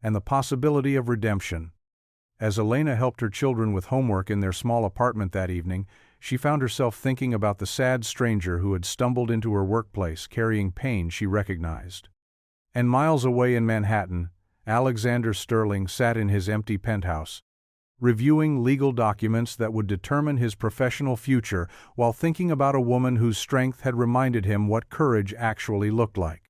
and the possibility of redemption. As Elena helped her children with homework in their small apartment that evening, she found herself thinking about the sad stranger who had stumbled into her workplace carrying pain she recognized. And miles away in Manhattan, Alexander Sterling sat in his empty penthouse, reviewing legal documents that would determine his professional future while thinking about a woman whose strength had reminded him what courage actually looked like.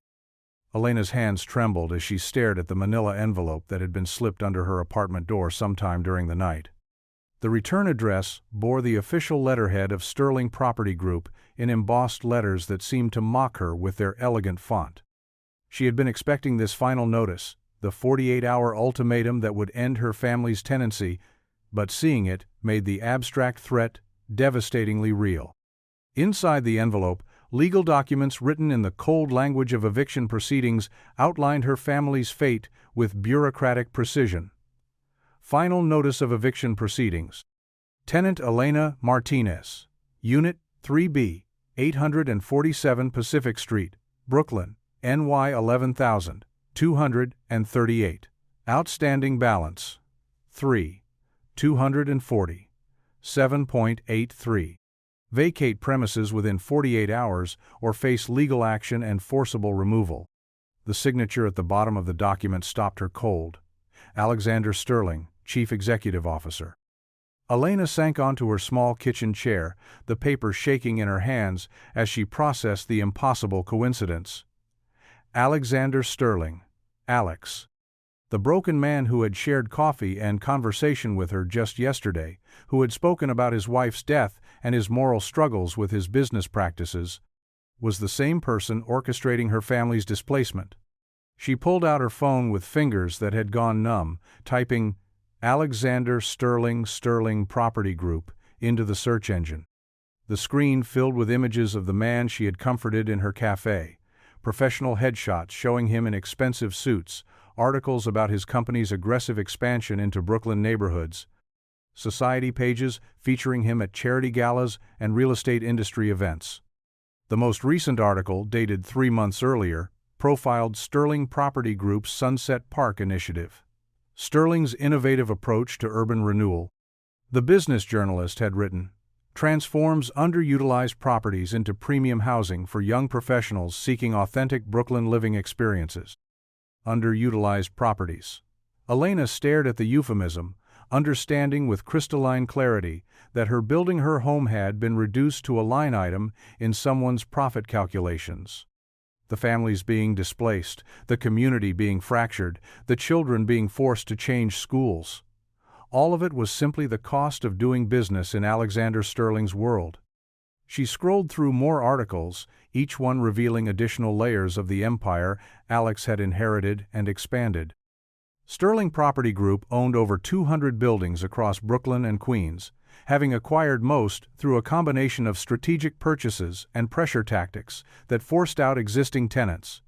Elena's hands trembled as she stared at the manila envelope that had been slipped under her apartment door sometime during the night. The return address bore the official letterhead of Sterling Property Group in embossed letters that seemed to mock her with their elegant font. She had been expecting this final notice, the 48-hour ultimatum that would end her family's tenancy, but seeing it made the abstract threat devastatingly real. Inside the envelope, legal documents written in the cold language of eviction proceedings outlined her family's fate with bureaucratic precision. Final notice of eviction proceedings. Tenant Elena Martinez, Unit 3B, 847 Pacific Street, Brooklyn, NY 11238. Outstanding balance: $3,240. 7.83. Vacate premises within 48 hours or face legal action and forcible removal. The signature at the bottom of the document stopped her cold. Alexander Sterling, Chief Executive Officer. Elena sank onto her small kitchen chair, the paper shaking in her hands as she processed the impossible coincidence. Alexander Sterling, Alex. The broken man who had shared coffee and conversation with her just yesterday, who had spoken about his wife's death and his moral struggles with his business practices. was the same person orchestrating her family's displacement. She pulled out her phone with fingers that had gone numb, typing Alexander Sterling Property Group into the search engine. The screen filled with images of the man she had comforted in her cafe, professional headshots showing him in expensive suits, articles about his company's aggressive expansion into Brooklyn neighborhoods, society pages featuring him at charity galas and real estate industry events. The most recent article, dated 3 months earlier, profiled Sterling Property Group's Sunset Park initiative. Sterling's innovative approach to urban renewal, the business journalist had written, transforms underutilized properties into premium housing for young professionals seeking authentic Brooklyn living experiences. Underutilized properties. Elena stared at the euphemism, understanding with crystalline clarity that her building her home had been reduced to a line item in someone's profit calculations. The families being displaced, the community being fractured, the children being forced to change schools. All of it was simply the cost of doing business in Alexander Sterling's world. She scrolled through more articles, each one revealing additional layers of the empire Alex had inherited and expanded. Sterling Property Group owned over 200 buildings across Brooklyn and Queens, having acquired most through a combination of strategic purchases and pressure tactics that forced out existing tenants.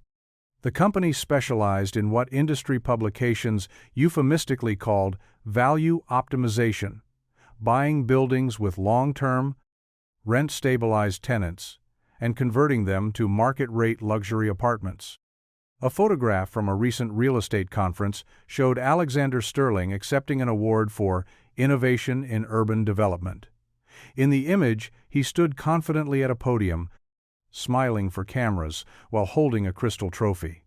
The company specialized in what industry publications euphemistically called value optimization, buying buildings with long-term, rent-stabilized tenants and converting them to market-rate luxury apartments. A photograph from a recent real estate conference showed Alexander Sterling accepting an award for Innovation in Urban Development. In the image, he stood confidently at a podium, smiling for cameras while holding a crystal trophy.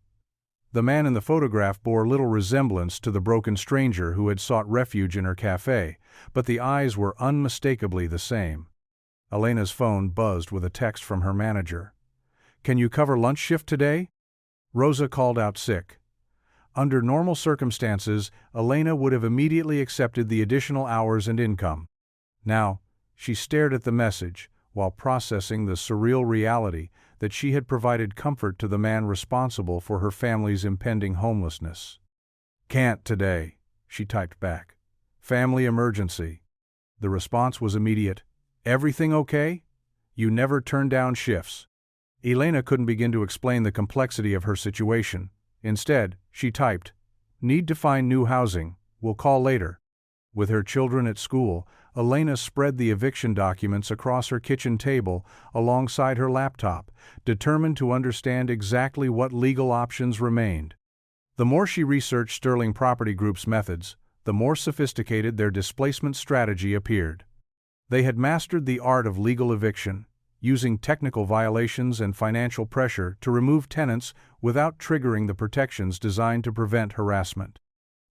The man in the photograph bore little resemblance to the broken stranger who had sought refuge in her cafe, but the eyes were unmistakably the same. Elena's phone buzzed with a text from her manager. "Can you cover lunch shift today?" Rosa called out sick. Under normal circumstances, Elena would have immediately accepted the additional hours and income. Now, she stared at the message, while processing the surreal reality that she had provided comfort to the man responsible for her family's impending homelessness. "Can't today," she typed back. "Family emergency." The response was immediate. "Everything okay? You never turn down shifts." Elena couldn't begin to explain the complexity of her situation. Instead, she typed, "Need to find new housing, we'll call later." With her children at school, Elena spread the eviction documents across her kitchen table alongside her laptop, determined to understand exactly what legal options remained. The more she researched Sterling Property Group's methods, the more sophisticated their displacement strategy appeared. They had mastered the art of legal eviction, using technical violations and financial pressure to remove tenants without triggering the protections designed to prevent harassment.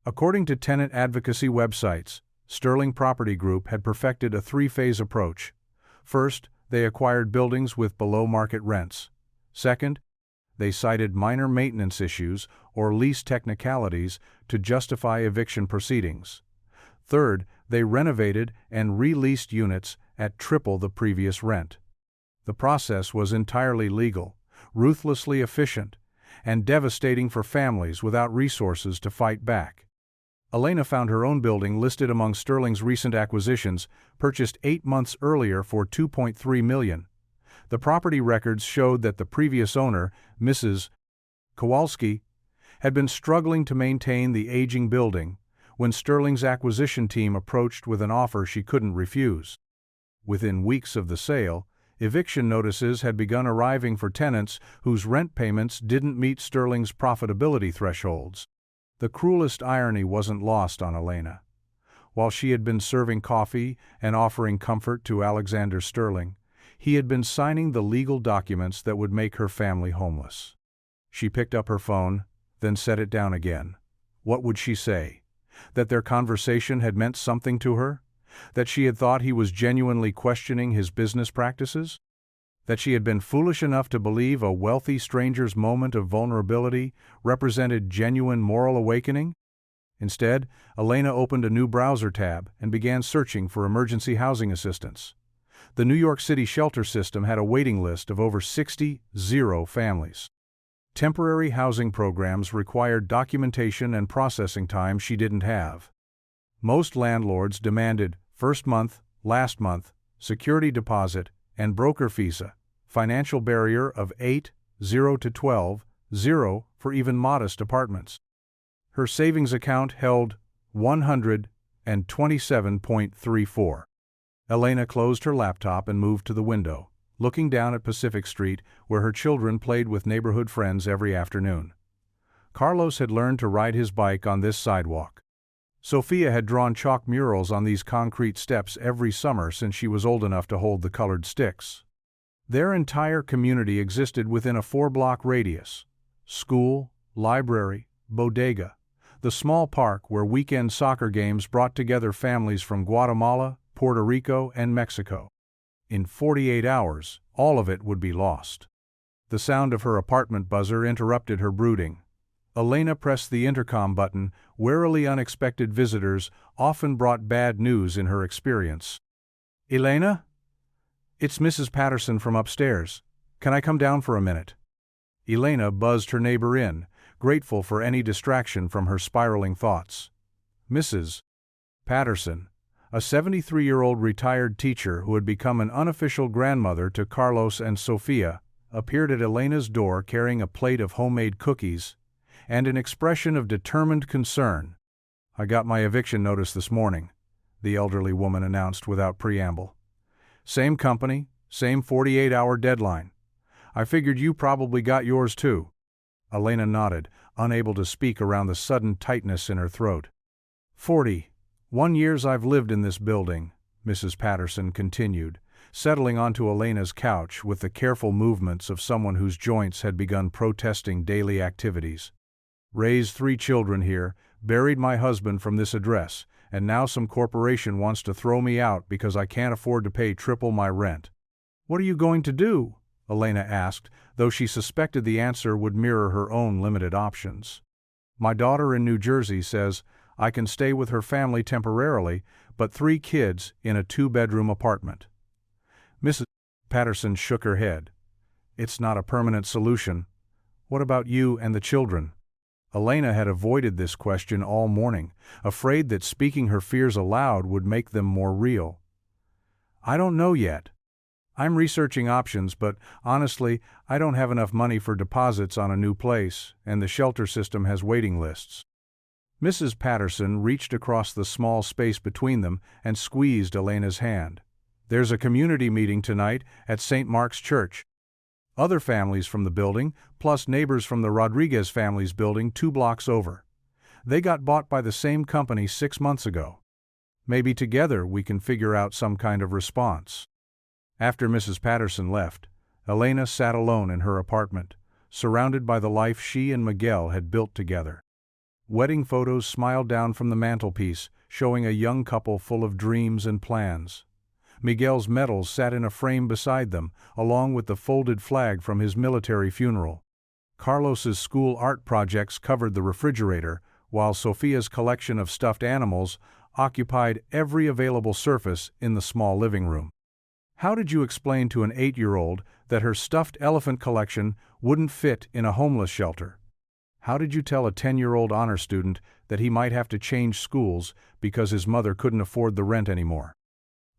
According to tenant advocacy websites, Sterling Property Group had perfected a 3-phase approach. First, they acquired buildings with below-market rents. Second, they cited minor maintenance issues or lease technicalities to justify eviction proceedings. Third, they renovated and re-leased units at triple the previous rent. The process was entirely legal, ruthlessly efficient, and devastating for families without resources to fight back. Elena found her own building listed among Sterling's recent acquisitions, purchased 8 months earlier for $2.3 million. The property records showed that the previous owner, Mrs. Kowalski, had been struggling to maintain the aging building when Sterling's acquisition team approached with an offer she couldn't refuse. Within weeks of the sale, eviction notices had begun arriving for tenants whose rent payments didn't meet Sterling's profitability thresholds. The cruelest irony wasn't lost on Elena. While she had been serving coffee and offering comfort to Alexander Sterling, he had been signing the legal documents that would make her family homeless. She picked up her phone, then set it down again. What would she say? That their conversation had meant something to her? That she had thought he was genuinely questioning his business practices? That she had been foolish enough to believe a wealthy stranger's moment of vulnerability represented genuine moral awakening? Instead, Elena opened a new browser tab and began searching for emergency housing assistance. The New York City shelter system had a waiting list of over 60 families. Temporary housing programs required documentation and processing time she didn't have. Most landlords demanded first month, last month, security deposit, and broker fees, financial barrier of 8,000 to 12,000 for even modest apartments. Her savings account held $127.34. Elena closed her laptop and moved to the window, looking down at Pacific Street, where her children played with neighborhood friends every afternoon. Carlos had learned to ride his bike on this sidewalk. Sophia had drawn chalk murals on these concrete steps every summer since she was old enough to hold the colored sticks. Their entire community existed within a 4-block radius: school, library, bodega, the small park where weekend soccer games brought together families from Guatemala, Puerto Rico, and Mexico. In 48 hours, all of it would be lost. The sound of her apartment buzzer interrupted her brooding. Elena pressed the intercom button. Warily unexpected visitors often brought bad news in her experience. "Elena? It's Mrs. Patterson from upstairs. Can I come down for a minute?" Elena buzzed her neighbor in, grateful for any distraction from her spiraling thoughts. Mrs. Patterson, a 73-year-old retired teacher who had become an unofficial grandmother to Carlos and Sophia, appeared at Elena's door carrying a plate of homemade cookies and an expression of determined concern. "I got my eviction notice this morning," the elderly woman announced without preamble. "Same company, same 48-hour deadline. I figured you probably got yours too." Elena nodded, unable to speak around the sudden tightness in her throat. 41 years I've lived in this building," Mrs. Patterson continued, settling onto Elena's couch with the careful movements of someone whose joints had begun protesting daily activities. "Raised 3 children here, buried my husband from this address, and now some corporation wants to throw me out because I can't afford to pay triple my rent." "What are you going to do?" Elena asked, though she suspected the answer would mirror her own limited options. "My daughter in New Jersey says I can stay with her family temporarily, but 3 kids in a 2-bedroom apartment." Mrs. Patterson shook her head. "It's not a permanent solution. What about you and the children?" Elena had avoided this question all morning, afraid that speaking her fears aloud would make them more real. "I don't know yet. I'm researching options, but honestly, I don't have enough money for deposits on a new place, and the shelter system has waiting lists." Mrs. Patterson reached across the small space between them and squeezed Elena's hand. "There's a community meeting tonight at St. Mark's Church. Other families from the building, plus neighbors from the Rodriguez family's building 2 blocks over. They got bought by the same company 6 months ago. Maybe together we can figure out some kind of response." After Mrs. Patterson left, Elena sat alone in her apartment, surrounded by the life she and Miguel had built together. Wedding photos smiled down from the mantelpiece, showing a young couple full of dreams and plans. Miguel's medals sat in a frame beside them, along with the folded flag from his military funeral. Carlos's school art projects covered the refrigerator, while Sophia's collection of stuffed animals occupied every available surface in the small living room. How did you explain to an 8-year-old that her stuffed elephant collection wouldn't fit in a homeless shelter? How did you tell a 10-year-old honor student that he might have to change schools because his mother couldn't afford the rent anymore?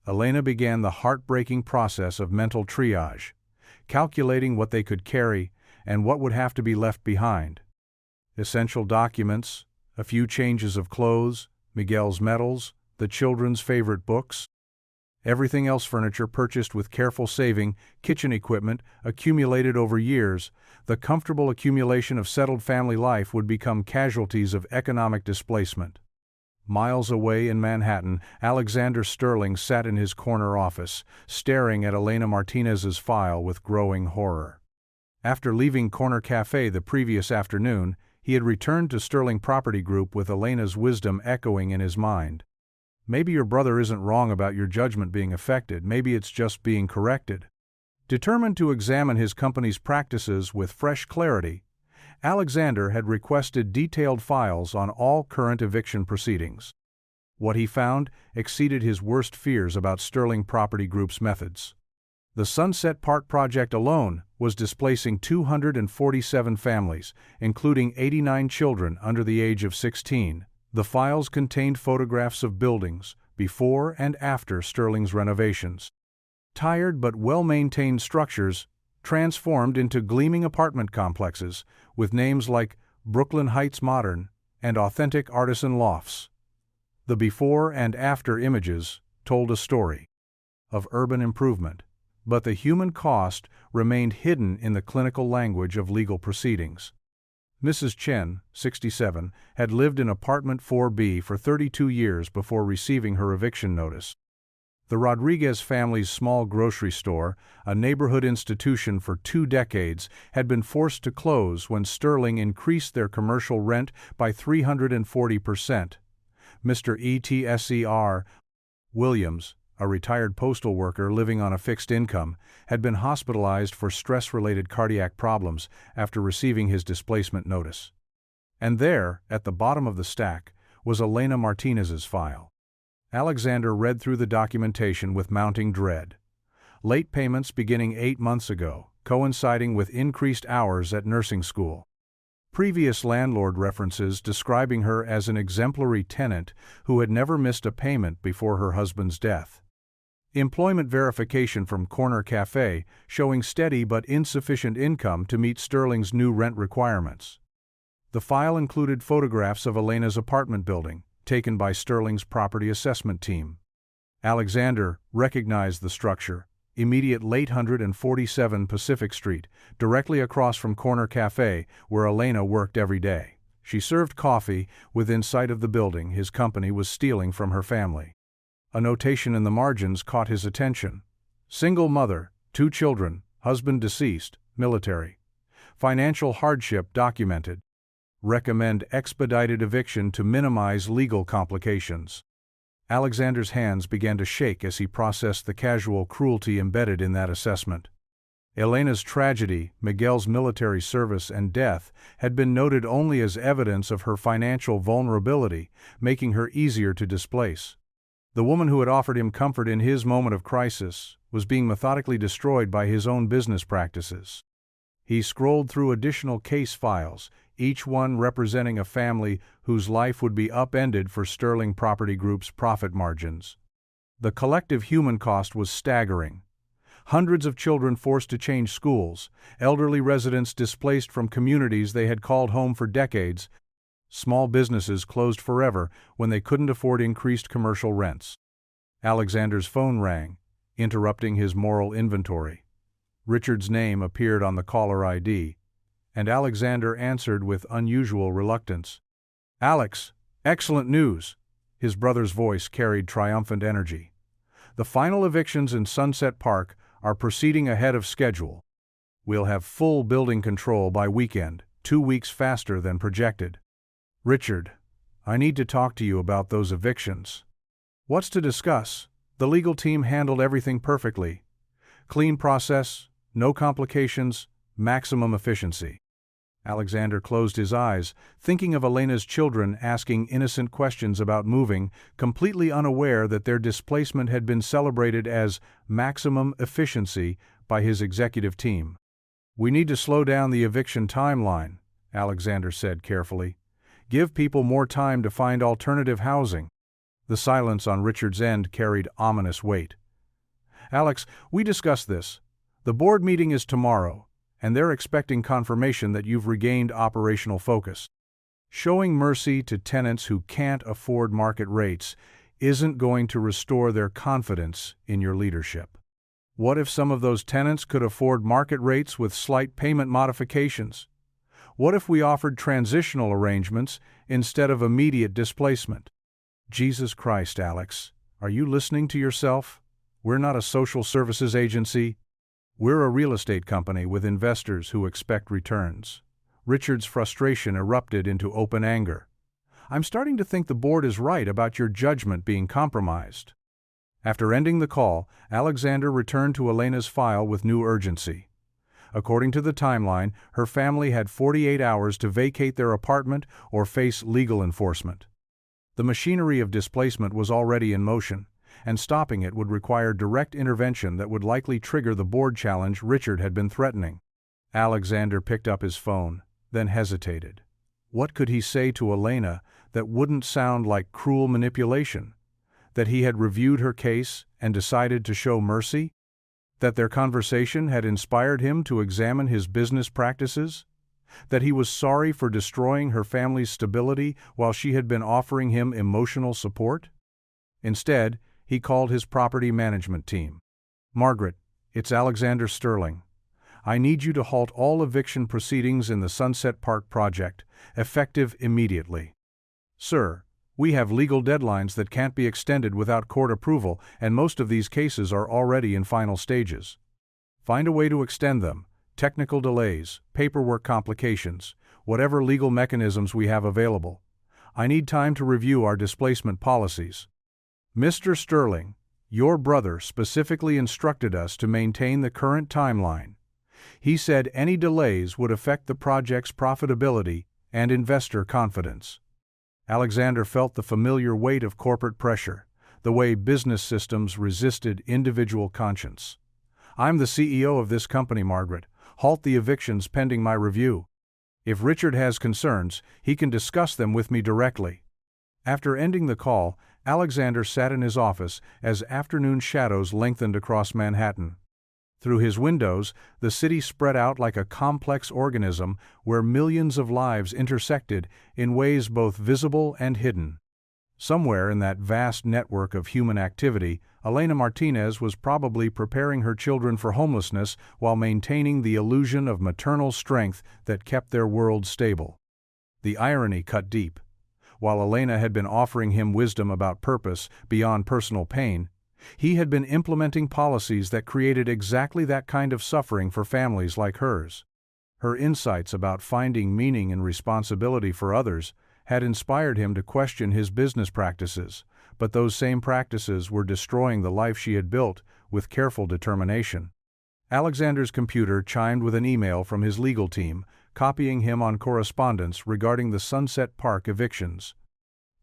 Elena began the heartbreaking process of mental triage, calculating what they could carry and what would have to be left behind. Essential documents, a few changes of clothes, Miguel's medals, the children's favorite books. Everything else furniture purchased with careful saving, kitchen equipment accumulated over years. The comfortable accumulation of settled family life would become casualties of economic displacement. Miles away in Manhattan, Alexander Sterling sat in his corner office, staring at Elena Martinez's file with growing horror. After leaving Corner Café the previous afternoon, he had returned to Sterling Property Group with Elena's wisdom echoing in his mind. Maybe your brother isn't wrong about your judgment being affected, maybe it's just being corrected. Determined to examine his company's practices with fresh clarity, Alexander had requested detailed files on all current eviction proceedings. What he found exceeded his worst fears about Sterling Property Group's methods. The Sunset Park project alone was displacing 247 families, including 89 children under the age of 16. The files contained photographs of buildings before and after Sterling's renovations. Tired but well-maintained structures transformed into gleaming apartment complexes with names like Brooklyn Heights Modern and Authentic Artisan Lofts. The before and after images told a story of urban improvement, but the human cost remained hidden in the clinical language of legal proceedings. Mrs. Chen, 67, had lived in apartment 4B for 32 years before receiving her eviction notice. The Rodriguez family's small grocery store, a neighborhood institution for 2 decades, had been forced to close when Sterling increased their commercial rent by 340%. Mr. Etser Williams, a retired postal worker living on a fixed income, had been hospitalized for stress-related cardiac problems after receiving his displacement notice. And there, at the bottom of the stack, was Elena Martinez's file. Alexander read through the documentation with mounting dread. Late payments beginning 8 months ago, coinciding with increased hours at nursing school. Previous landlord references describing her as an exemplary tenant who had never missed a payment before her husband's death. Employment verification from Corner Café showing steady but insufficient income to meet Sterling's new rent requirements. The file included photographs of Elena's apartment building, taken by Sterling's property assessment team. Alexander recognized the structure, immediate 847 Pacific Street, directly across from Corner Café, where Elena worked every day. She served coffee within sight of the building his company was stealing from her family. A notation in the margins caught his attention. Single mother, 2 children, husband deceased, military. Financial hardship documented. Recommend expedited eviction to minimize legal complications. Alexander's hands began to shake as he processed the casual cruelty embedded in that assessment. Elena's tragedy, Miguel's military service and death, had been noted only as evidence of her financial vulnerability, making her easier to displace. The woman who had offered him comfort in his moment of crisis was being methodically destroyed by his own business practices. He scrolled through additional case files, each one representing a family whose life would be upended for Sterling Property Group's profit margins. The collective human cost was staggering. Hundreds of children forced to change schools, elderly residents displaced from communities they had called home for decades, small businesses closed forever when they couldn't afford increased commercial rents. Alexander's phone rang, interrupting his moral inventory. Richard's name appeared on the caller ID, and Alexander answered with unusual reluctance. "Alex, excellent news!" His brother's voice carried triumphant energy. "The final evictions in Sunset Park are proceeding ahead of schedule. We'll have full building control by weekend, 2 weeks faster than projected." "Richard, I need to talk to you about those evictions." "What's to discuss? The legal team handled everything perfectly. Clean process, no complications, maximum efficiency." Alexander closed his eyes, thinking of Elena's children asking innocent questions about moving, completely unaware that their displacement had been celebrated as maximum efficiency by his executive team. "We need to slow down the eviction timeline," Alexander said carefully. "Give people more time to find alternative housing." The silence on Richard's end carried ominous weight. "Alex, we discussed this. The board meeting is tomorrow, and they're expecting confirmation that you've regained operational focus. Showing mercy to tenants who can't afford market rates isn't going to restore their confidence in your leadership. What if some of those tenants could afford market rates with slight payment modifications? What if we offered transitional arrangements instead of immediate displacement?" Jesus Christ, Alex, are you listening to yourself? We're not a social services agency. We're a real estate company with investors who expect returns. Richard's frustration erupted into open anger. "I'm starting to think the board is right about your judgment being compromised." After ending the call, Alexander returned to Elena's file with new urgency. According to the timeline, her family had 48 hours to vacate their apartment or face legal enforcement. The machinery of displacement was already in motion, and stopping it would require direct intervention that would likely trigger the board challenge Richard had been threatening. Alexander picked up his phone, then hesitated. What could he say to Elena that wouldn't sound like cruel manipulation? That he had reviewed her case and decided to show mercy? That their conversation had inspired him to examine his business practices? That he was sorry for destroying her family's stability while she had been offering him emotional support? Instead, he called his property management team. "Margaret, it's Alexander Sterling. I need you to halt all eviction proceedings in the Sunset Park project, effective immediately. Sir, we have legal deadlines that can't be extended without court approval, and most of these cases are already in final stages. Find a way to extend them, technical delays, paperwork complications, whatever legal mechanisms we have available. I need time to review our displacement policies. Mr. Sterling, your brother specifically instructed us to maintain the current timeline. He said any delays would affect the project's profitability and investor confidence." Alexander felt the familiar weight of corporate pressure, the way business systems resisted individual conscience. "I'm the CEO of this company, Margaret. Halt the evictions pending my review. If Richard has concerns, he can discuss them with me directly." After ending the call, Alexander sat in his office as afternoon shadows lengthened across Manhattan. Through his windows, the city spread out like a complex organism where millions of lives intersected in ways both visible and hidden. Somewhere in that vast network of human activity, Elena Martinez was probably preparing her children for homelessness while maintaining the illusion of maternal strength that kept their world stable. The irony cut deep. While Elena had been offering him wisdom about purpose beyond personal pain, he had been implementing policies that created exactly that kind of suffering for families like hers. Her insights about finding meaning and responsibility for others had inspired him to question his business practices, but those same practices were destroying the life she had built with careful determination. Alexander's computer chimed with an email from his legal team, copying him on correspondence regarding the Sunset Park evictions.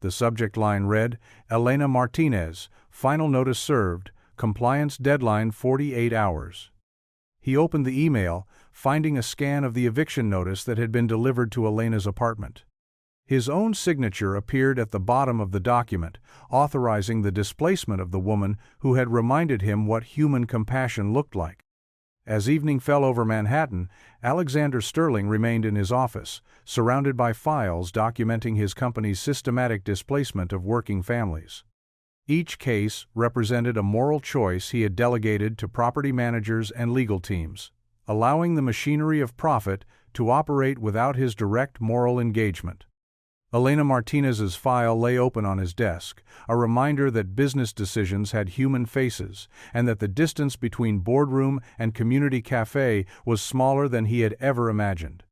The subject line read, "Elena Martinez, final notice served, compliance deadline 48 hours." He opened the email, finding a scan of the eviction notice that had been delivered to Elena's apartment. His own signature appeared at the bottom of the document, authorizing the displacement of the woman who had reminded him what human compassion looked like. As evening fell over Manhattan, Alexander Sterling remained in his office, surrounded by files documenting his company's systematic displacement of working families. Each case represented a moral choice he had delegated to property managers and legal teams, allowing the machinery of profit to operate without his direct moral engagement. Elena Martinez's file lay open on his desk, a reminder that business decisions had human faces and that the distance between boardroom and community cafe was smaller than he had ever imagined.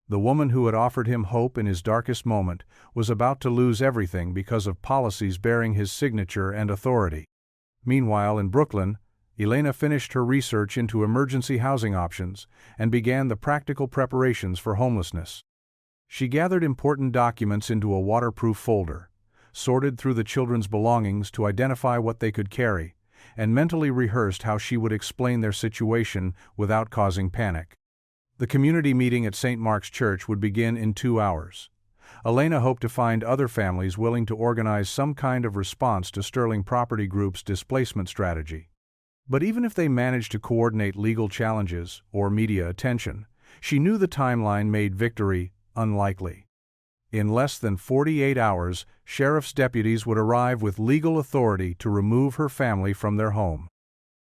The woman who had offered him hope in his darkest moment was about to lose everything because of policies bearing his signature and authority. Meanwhile, in Brooklyn, Elena finished her research into emergency housing options and began the practical preparations for homelessness. She gathered important documents into a waterproof folder, sorted through the children's belongings to identify what they could carry, and mentally rehearsed how she would explain their situation without causing panic. The community meeting at St. Mark's Church would begin in 2 hours. Elena hoped to find other families willing to organize some kind of response to Sterling Property Group's displacement strategy. But even if they managed to coordinate legal challenges or media attention, she knew the timeline made victory unlikely. In less than 48 hours, sheriff's deputies would arrive with legal authority to remove her family from their home.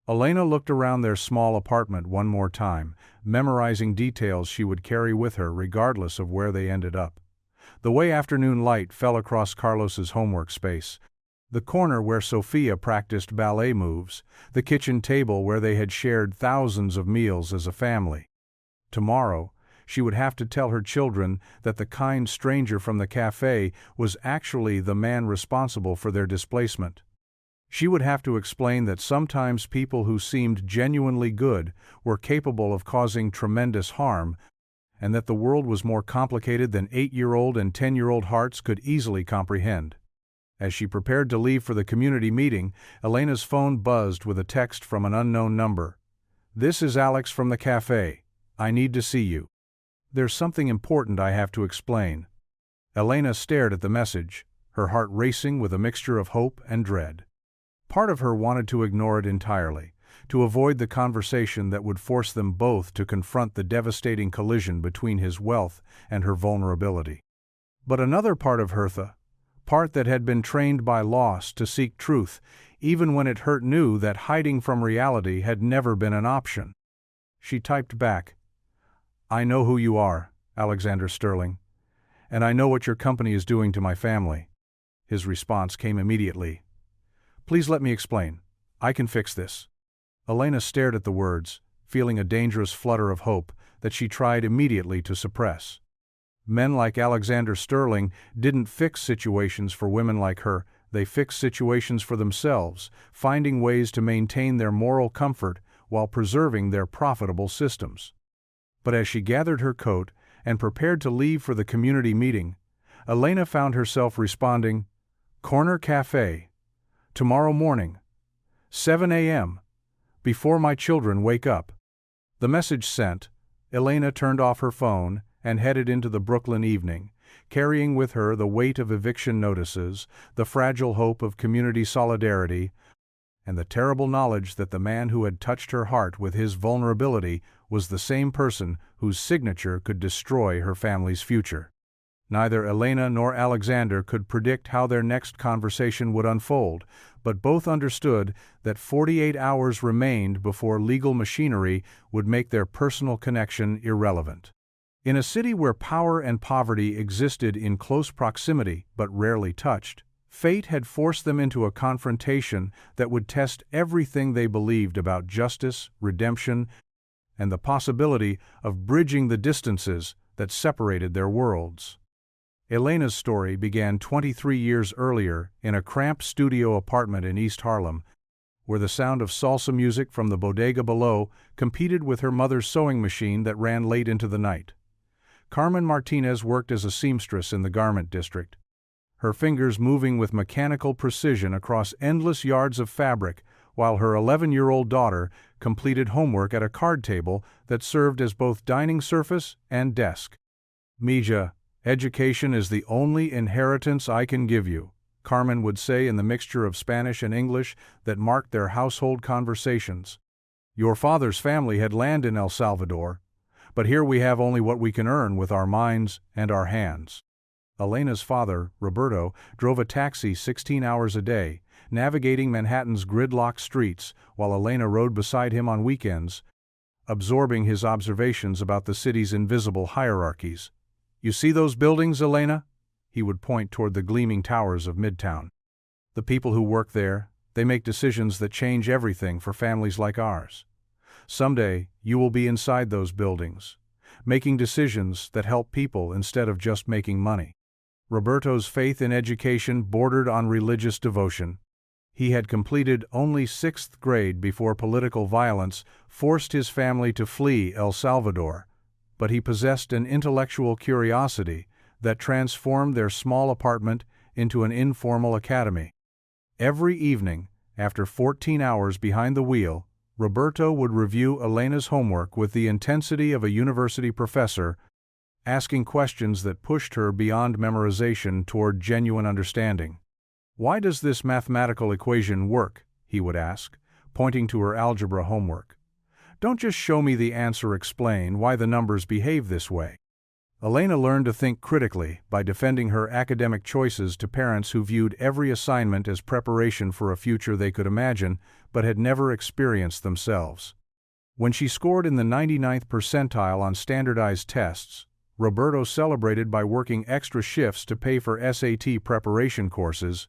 Elena looked around their small apartment one more time, memorizing details she would carry with her regardless of where they ended up. The way afternoon light fell across Carlos's homework space, the corner where Sophia practiced ballet moves, the kitchen table where they had shared thousands of meals as a family. Tomorrow, she would have to tell her children that the kind stranger from the cafe was actually the man responsible for their displacement. She would have to explain that sometimes people who seemed genuinely good were capable of causing tremendous harm, and that the world was more complicated than 8-year-old and 10-year-old hearts could easily comprehend. As she prepared to leave for the community meeting, Elena's phone buzzed with a text from an unknown number. "This is Alex from the Café. I need to see you. There's something important I have to explain." Elena stared at the message, her heart racing with a mixture of hope and dread. Part of her wanted to ignore it entirely, to avoid the conversation that would force them both to confront the devastating collision between his wealth and her vulnerability. But another part of Hertha, part that had been trained by loss to seek truth, even when it hurt, knew that hiding from reality had never been an option. She typed back, "I know who you are, Alexander Sterling, and I know what your company is doing to my family." His response came immediately. "Please let me explain. I can fix this." Elena stared at the words, feeling a dangerous flutter of hope that she tried immediately to suppress. Men like Alexander Sterling didn't fix situations for women like her, they fixed situations for themselves, finding ways to maintain their moral comfort while preserving their profitable systems. But as she gathered her coat and prepared to leave for the community meeting, Elena found herself responding, "Corner Café. Tomorrow morning. 7 a.m. Before my children wake up." The message sent, Elena turned off her phone and headed into the Brooklyn evening, carrying with her the weight of eviction notices, the fragile hope of community solidarity, and the terrible knowledge that the man who had touched her heart with his vulnerability was the same person whose signature could destroy her family's future. Neither Elena nor Alexander could predict how their next conversation would unfold, but both understood that 48 hours remained before legal machinery would make their personal connection irrelevant. In a city where power and poverty existed in close proximity but rarely touched, fate had forced them into a confrontation that would test everything they believed about justice, redemption, and the possibility of bridging the distances that separated their worlds. Elena's story began 23 years earlier in a cramped studio apartment in East Harlem, where the sound of salsa music from the bodega below competed with her mother's sewing machine that ran late into the night. Carmen Martinez worked as a seamstress in the garment district, her fingers moving with mechanical precision across endless yards of fabric, while her 11-year-old daughter completed homework at a card table that served as both dining surface and desk. "Mija, education is the only inheritance I can give you," Carmen would say in the mixture of Spanish and English that marked their household conversations. "Your father's family had land in El Salvador, but here we have only what we can earn with our minds and our hands." Elena's father, Roberto, drove a taxi 16 hours a day, navigating Manhattan's gridlocked streets while Elena rode beside him on weekends, absorbing his observations about the city's invisible hierarchies. "You see those buildings, Elena?" He would point toward the gleaming towers of Midtown. "The people who work there, they make decisions that change everything for families like ours. Someday, you will be inside those buildings, making decisions that help people instead of just making money." Roberto's faith in education bordered on religious devotion. He had completed only 6th grade before political violence forced his family to flee El Salvador, but he possessed an intellectual curiosity that transformed their small apartment into an informal academy. Every evening, after 14 hours behind the wheel, Roberto would review Elena's homework with the intensity of a university professor, asking questions that pushed her beyond memorization toward genuine understanding. "Why does this mathematical equation work?" he would ask, pointing to her algebra homework. "Don't just show me the answer, explain why the numbers behave this way." Elena learned to think critically by defending her academic choices to parents who viewed every assignment as preparation for a future they could imagine but had never experienced themselves. When she scored in the 99th percentile on standardized tests, Roberto celebrated by working extra shifts to pay for SAT preparation courses,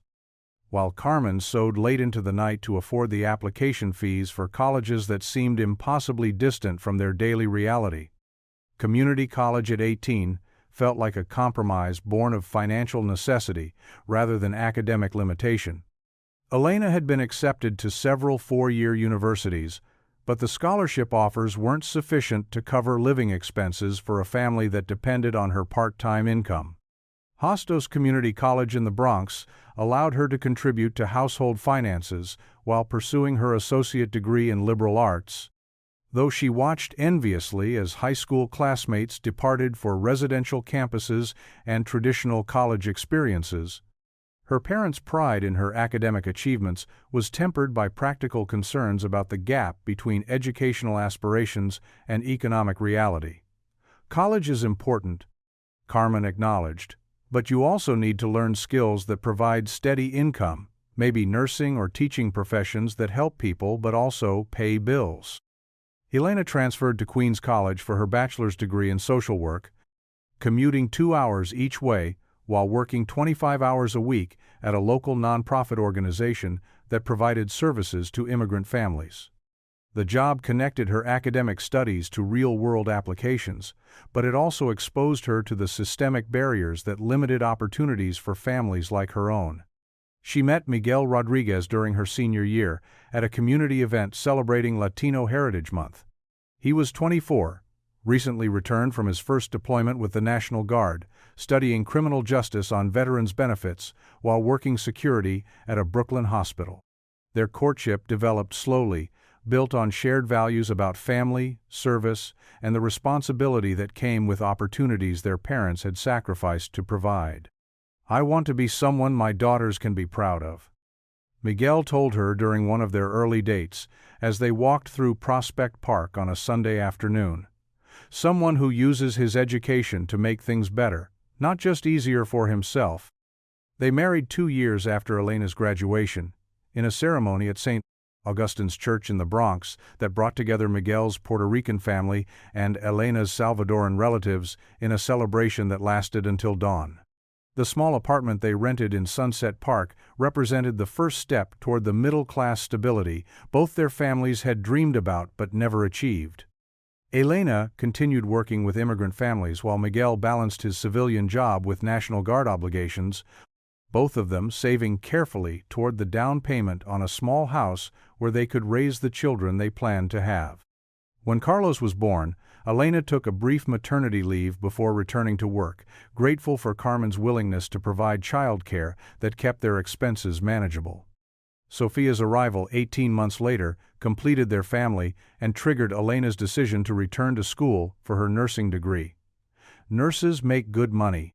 while Carmen sewed late into the night to afford the application fees for colleges that seemed impossibly distant from their daily reality. Community college at 18 felt like a compromise born of financial necessity rather than academic limitation. Elena had been accepted to several four-year universities, but the scholarship offers weren't sufficient to cover living expenses for a family that depended on her part-time income. Hostos Community College in the Bronx, allowed her to contribute to household finances while pursuing her associate degree in liberal arts. Though she watched enviously as high school classmates departed for residential campuses and traditional college experiences, her parents' pride in her academic achievements was tempered by practical concerns about the gap between educational aspirations and economic reality. "College is important," Carmen acknowledged, "but you also need to learn skills that provide steady income, maybe nursing or teaching professions that help people but also pay bills." Elena transferred to Queens College for her bachelor's degree in social work, commuting 2 hours each way while working 25 hours a week at a local nonprofit organization that provided services to immigrant families. The job connected her academic studies to real-world applications, but it also exposed her to the systemic barriers that limited opportunities for families like her own. She met Miguel Rodriguez during her senior year at a community event celebrating Latino Heritage Month. He was 24, recently returned from his first deployment with the National Guard, studying criminal justice on veterans' benefits while working security at a Brooklyn hospital. Their courtship developed slowly, built on shared values about family, service, and the responsibility that came with opportunities their parents had sacrificed to provide. "I want to be someone my daughters can be proud of," Miguel told her during one of their early dates as they walked through Prospect Park on a Sunday afternoon. "Someone who uses his education to make things better, not just easier for himself." They married 2 years after Elena's graduation, in a ceremony at St. Augustine's Church in the Bronx that brought together Miguel's Puerto Rican family and Elena's Salvadoran relatives in a celebration that lasted until dawn. The small apartment they rented in Sunset Park represented the first step toward the middle-class stability both their families had dreamed about but never achieved. Elena continued working with immigrant families while Miguel balanced his civilian job with National Guard obligations, both of them saving carefully toward the down payment on a small house where they could raise the children they planned to have. When Carlos was born, Elena took a brief maternity leave before returning to work, grateful for Carmen's willingness to provide childcare that kept their expenses manageable. Sophia's arrival 18 months later completed their family and triggered Elena's decision to return to school for her nursing degree. "Nurses make good money,"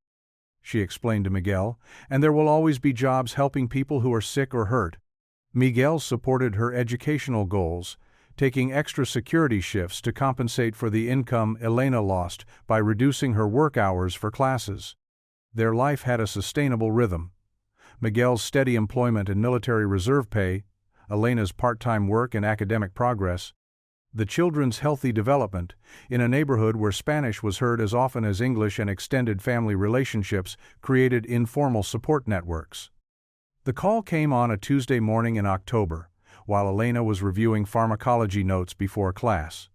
she explained to Miguel, "and there will always be jobs helping people who are sick or hurt." Miguel supported her educational goals, taking extra security shifts to compensate for the income Elena lost by reducing her work hours for classes. Their life had a sustainable rhythm. Miguel's steady employment and military reserve pay, Elena's part-time work and academic progress, the children's healthy development, in a neighborhood where Spanish was heard as often as English, and extended family relationships created informal support networks. The call came on a Tuesday morning in October, while Elena was reviewing pharmacology notes before class.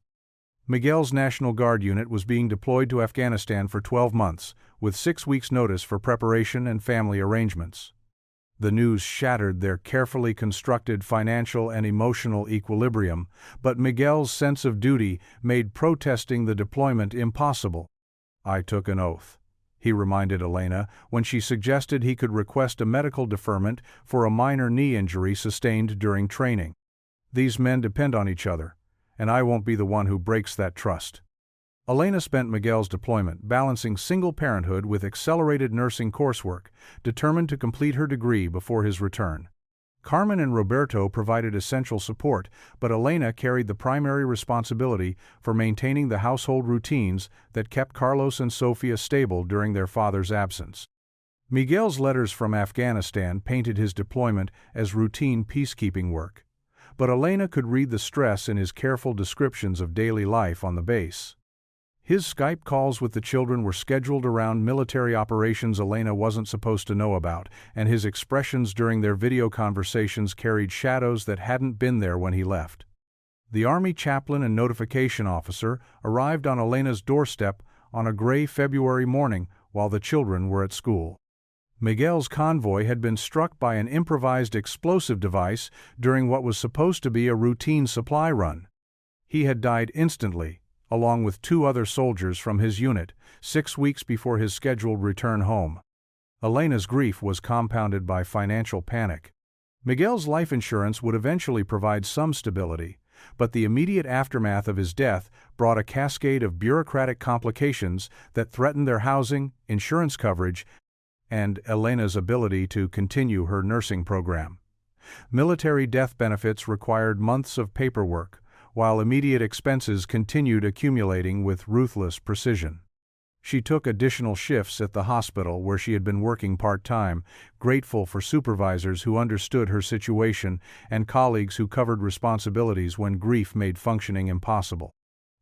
Miguel's National Guard unit was being deployed to Afghanistan for 12 months, with 6 weeks' notice for preparation and family arrangements. The news shattered their carefully constructed financial and emotional equilibrium, but Miguel's sense of duty made protesting the deployment impossible. "I took an oath," he reminded Elena when she suggested he could request a medical deferment for a minor knee injury sustained during training. "These men depend on each other, and I won't be the one who breaks that trust." Elena spent Miguel's deployment balancing single parenthood with accelerated nursing coursework, determined to complete her degree before his return. Carmen and Roberto provided essential support, but Elena carried the primary responsibility for maintaining the household routines that kept Carlos and Sofia stable during their father's absence. Miguel's letters from Afghanistan painted his deployment as routine peacekeeping work, but Elena could read the stress in his careful descriptions of daily life on the base. His Skype calls with the children were scheduled around military operations Elena wasn't supposed to know about, and his expressions during their video conversations carried shadows that hadn't been there when he left. The Army chaplain and notification officer arrived on Elena's doorstep on a gray February morning while the children were at school. Miguel's convoy had been struck by an improvised explosive device during what was supposed to be a routine supply run. He had died instantly, along with 2 other soldiers from his unit, 6 weeks before his scheduled return home. Elena's grief was compounded by financial panic. Miguel's life insurance would eventually provide some stability, but the immediate aftermath of his death brought a cascade of bureaucratic complications that threatened their housing, insurance coverage, and Elena's ability to continue her nursing program. Military death benefits required months of paperwork, while immediate expenses continued accumulating with ruthless precision. She took additional shifts at the hospital where she had been working part-time, grateful for supervisors who understood her situation and colleagues who covered responsibilities when grief made functioning impossible.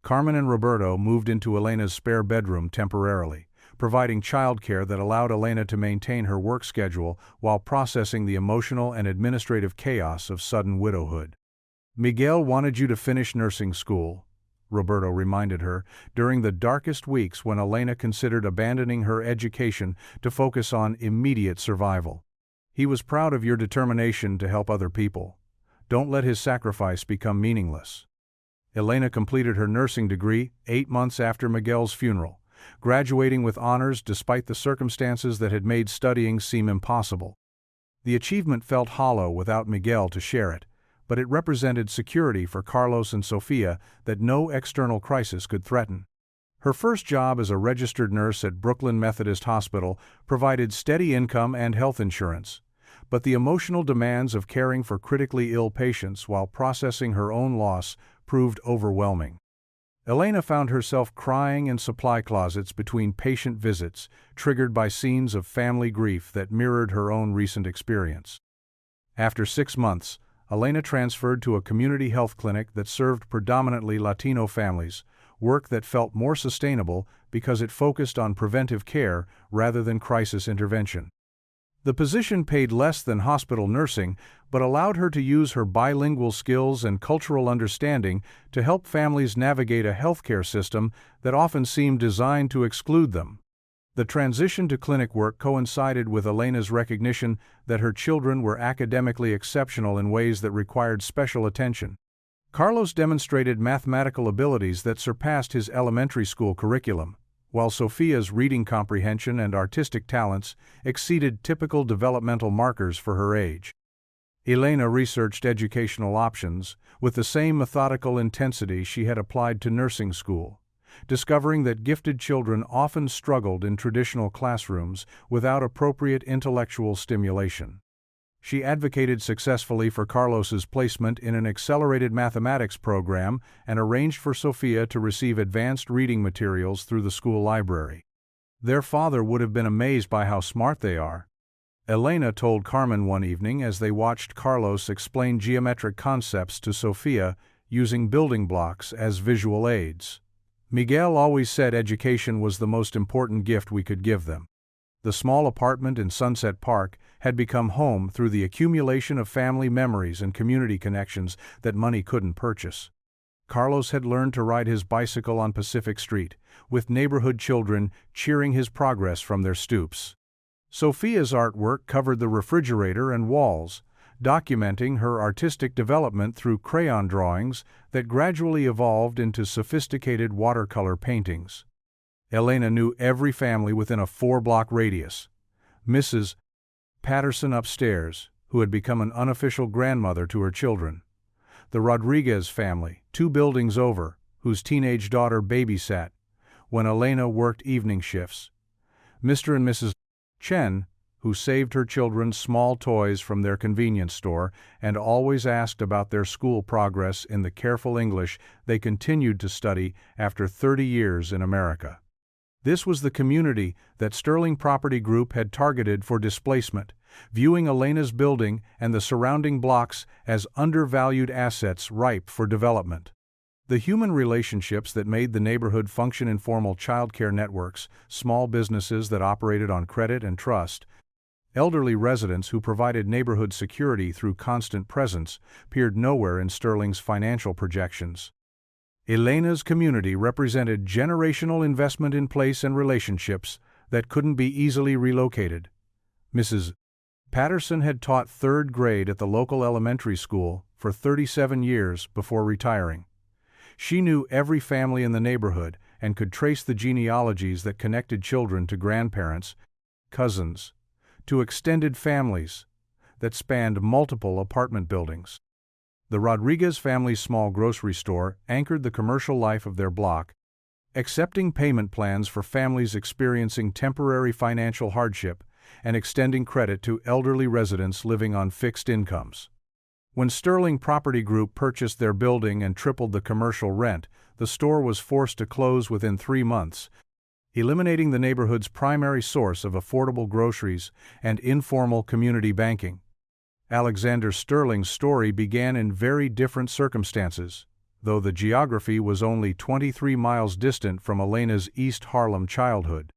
Carmen and Roberto moved into Elena's spare bedroom temporarily, providing childcare that allowed Elena to maintain her work schedule while processing the emotional and administrative chaos of sudden widowhood. "Miguel wanted you to finish nursing school," Roberto reminded her, during the darkest weeks when Elena considered abandoning her education to focus on immediate survival. "He was proud of your determination to help other people. Don't let his sacrifice become meaningless." Elena completed her nursing degree 8 months after Miguel's funeral, graduating with honors despite the circumstances that had made studying seem impossible. The achievement felt hollow without Miguel to share it, but it represented security for Carlos and Sofia that no external crisis could threaten. Her first job as a registered nurse at Brooklyn Methodist Hospital provided steady income and health insurance, but the emotional demands of caring for critically ill patients while processing her own loss proved overwhelming. Elena found herself crying in supply closets between patient visits, triggered by scenes of family grief that mirrored her own recent experience. After 6 months, Elena transferred to a community health clinic that served predominantly Latino families, work that felt more sustainable because it focused on preventive care rather than crisis intervention. The position paid less than hospital nursing, but allowed her to use her bilingual skills and cultural understanding to help families navigate a healthcare system that often seemed designed to exclude them. The transition to clinic work coincided with Elena's recognition that her children were academically exceptional in ways that required special attention. Carlos demonstrated mathematical abilities that surpassed his elementary school curriculum, while Sofia's reading comprehension and artistic talents exceeded typical developmental markers for her age. Elena researched educational options with the same methodical intensity she had applied to nursing school, discovering that gifted children often struggled in traditional classrooms without appropriate intellectual stimulation. She advocated successfully for Carlos's placement in an accelerated mathematics program and arranged for Sofia to receive advanced reading materials through the school library. "Their father would have been amazed by how smart they are," Elena told Carmen one evening as they watched Carlos explain geometric concepts to Sofia using building blocks as visual aids. "Miguel always said education was the most important gift we could give them." The small apartment in Sunset Park had become home through the accumulation of family memories and community connections that money couldn't purchase. Carlos had learned to ride his bicycle on Pacific Street, with neighborhood children cheering his progress from their stoops. Sofia's artwork covered the refrigerator and walls, documenting her artistic development through crayon drawings that gradually evolved into sophisticated watercolor paintings. Elena knew every family within a 4-block radius. Mrs. Patterson upstairs, who had become an unofficial grandmother to her children. The Rodriguez family, 2 buildings over, whose teenage daughter babysat when Elena worked evening shifts. Mr. and Mrs. Chen, who saved her children small toys from their convenience store and always asked about their school progress in the careful English they continued to study after 30 years in America. This was the community that Sterling Property Group had targeted for displacement, viewing Elena's building and the surrounding blocks as undervalued assets ripe for development. The human relationships that made the neighborhood function: informal childcare networks, small businesses that operated on credit and trust, elderly residents who provided neighborhood security through constant presence, appeared nowhere in Sterling's financial projections. Elena's community represented generational investment in place and relationships that couldn't be easily relocated. Mrs. Patterson had taught 3rd grade at the local elementary school for 37 years before retiring. She knew every family in the neighborhood and could trace the genealogies that connected children to grandparents, cousins, to extended families that spanned multiple apartment buildings. The Rodriguez family's small grocery store anchored the commercial life of their block, accepting payment plans for families experiencing temporary financial hardship and extending credit to elderly residents living on fixed incomes. When Sterling Property Group purchased their building and tripled the commercial rent, the store was forced to close within 3 months, eliminating the neighborhood's primary source of affordable groceries and informal community banking. Alexander Sterling's story began in very different circumstances, though the geography was only 23 miles distant from Elena's East Harlem childhood.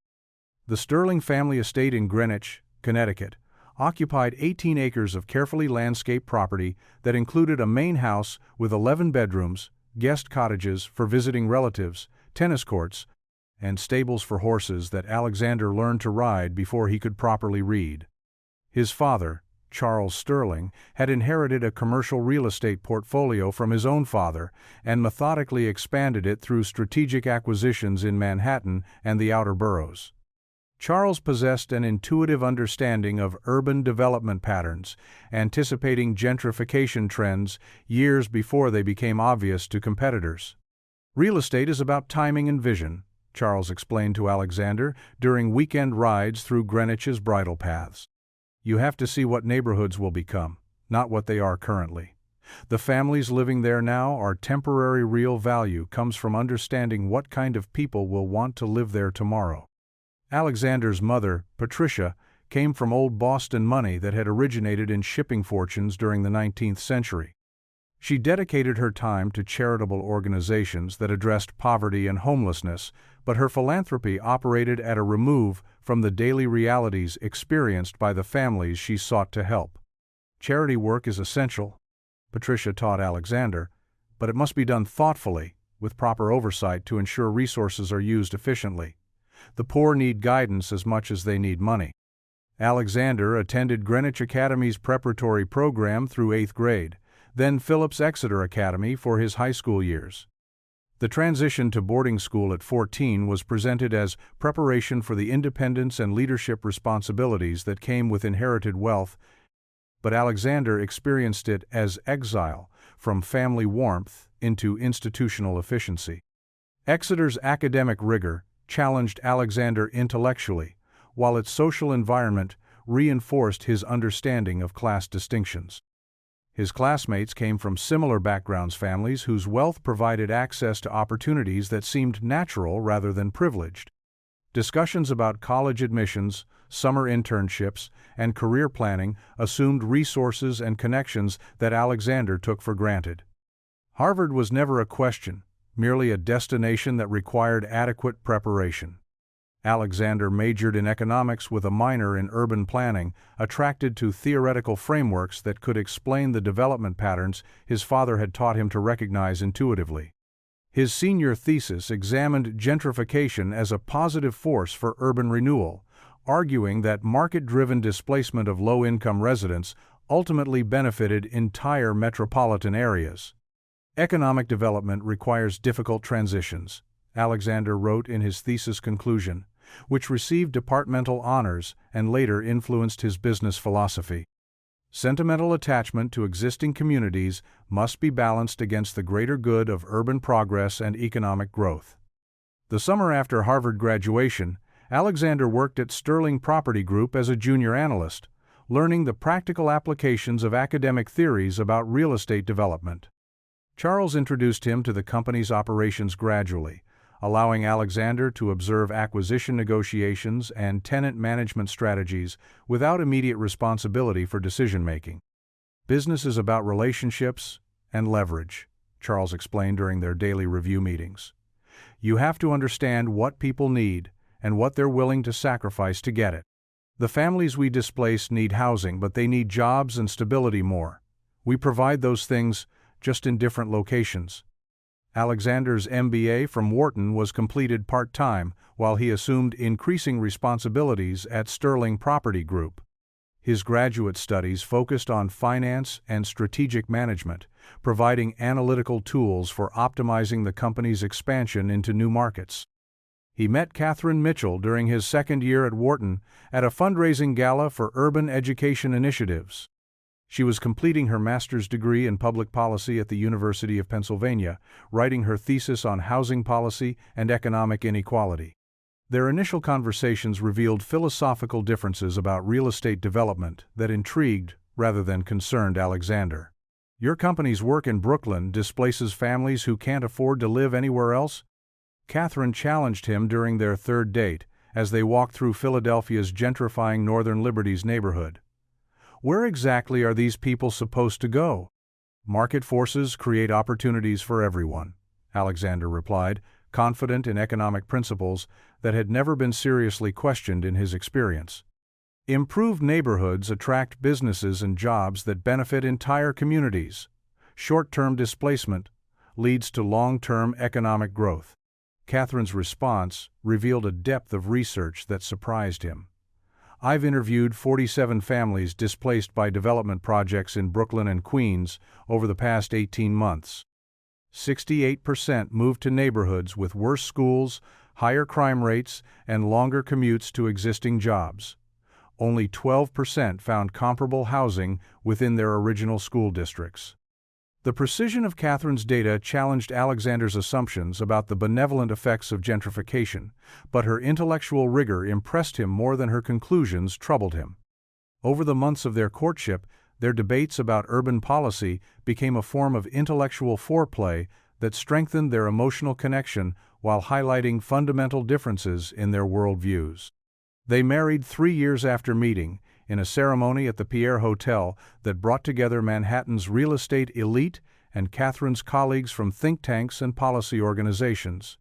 The Sterling family estate in Greenwich, Connecticut, occupied 18 acres of carefully landscaped property that included a main house with 11 bedrooms, guest cottages for visiting relatives, tennis courts, and stables for horses that Alexander learned to ride before he could properly read. His father, Charles Sterling, had inherited a commercial real estate portfolio from his own father and methodically expanded it through strategic acquisitions in Manhattan and the outer boroughs. Charles possessed an intuitive understanding of urban development patterns, anticipating gentrification trends years before they became obvious to competitors. "Real estate is about timing and vision," Charles explained to Alexander during weekend rides through Greenwich's bridle paths. "You have to see what neighborhoods will become, not what they are currently. The families living there now are temporary. Real value comes from understanding what kind of people will want to live there tomorrow." Alexander's mother, Patricia, came from old Boston money that had originated in shipping fortunes during the 19th century. She dedicated her time to charitable organizations that addressed poverty and homelessness, but her philanthropy operated at a remove from the daily realities experienced by the families she sought to help. "Charity work is essential," Patricia taught Alexander, "but it must be done thoughtfully, with proper oversight to ensure resources are used efficiently. The poor need guidance as much as they need money." Alexander attended Greenwich Academy's preparatory program through 8th grade, then Phillips Exeter Academy for his high school years. The transition to boarding school at 14 was presented as preparation for the independence and leadership responsibilities that came with inherited wealth, but Alexander experienced it as exile from family warmth into institutional efficiency. Exeter's academic rigor challenged Alexander intellectually, while its social environment reinforced his understanding of class distinctions. His classmates came from similar backgrounds, families whose wealth provided access to opportunities that seemed natural rather than privileged. Discussions about college admissions, summer internships, and career planning assumed resources and connections that Alexander took for granted. Harvard was never a question, merely a destination that required adequate preparation. Alexander majored in economics with a minor in urban planning, attracted to theoretical frameworks that could explain the development patterns his father had taught him to recognize intuitively. His senior thesis examined gentrification as a positive force for urban renewal, arguing that market-driven displacement of low-income residents ultimately benefited entire metropolitan areas. "Economic development requires difficult transitions," Alexander wrote in his thesis conclusion, which received departmental honors and later influenced his business philosophy. "Sentimental attachment to existing communities must be balanced against the greater good of urban progress and economic growth." The summer after Harvard graduation, Alexander worked at Sterling Property Group as a junior analyst, learning the practical applications of academic theories about real estate development. Charles introduced him to the company's operations gradually, allowing Alexander to observe acquisition negotiations and tenant management strategies without immediate responsibility for decision-making. "Business is about relationships and leverage," Charles explained during their daily review meetings. "You have to understand what people need and what they're willing to sacrifice to get it. The families we displace need housing, but they need jobs and stability more. We provide those things, just in different locations." Alexander's MBA from Wharton was completed part-time while he assumed increasing responsibilities at Sterling Property Group. His graduate studies focused on finance and strategic management, providing analytical tools for optimizing the company's expansion into new markets. He met Catherine Mitchell during his second year at Wharton at a fundraising gala for urban education initiatives. She was completing her master's degree in public policy at the University of Pennsylvania, writing her thesis on housing policy and economic inequality. Their initial conversations revealed philosophical differences about real estate development that intrigued rather than concerned Alexander. "Your company's work in Brooklyn displaces families who can't afford to live anywhere else?" Catherine challenged him during their third date as they walked through Philadelphia's gentrifying Northern Liberties neighborhood. "Where exactly are these people supposed to go?" "Market forces create opportunities for everyone," Alexander replied, confident in economic principles that had never been seriously questioned in his experience. "Improved neighborhoods attract businesses and jobs that benefit entire communities. Short-term displacement leads to long-term economic growth." Catherine's response revealed a depth of research that surprised him. "I've interviewed 47 families displaced by development projects in Brooklyn and Queens over the past 18 months. 68% moved to neighborhoods with worse schools, higher crime rates, and longer commutes to existing jobs. Only 12% found comparable housing within their original school districts." The precision of Catherine's data challenged Alexander's assumptions about the benevolent effects of gentrification, but her intellectual rigor impressed him more than her conclusions troubled him. Over the months of their courtship, their debates about urban policy became a form of intellectual foreplay that strengthened their emotional connection while highlighting fundamental differences in their worldviews. They married 3 years after meeting, in a ceremony at the Pierre Hotel that brought together Manhattan's real estate elite and Catherine's colleagues from think tanks and policy organizations.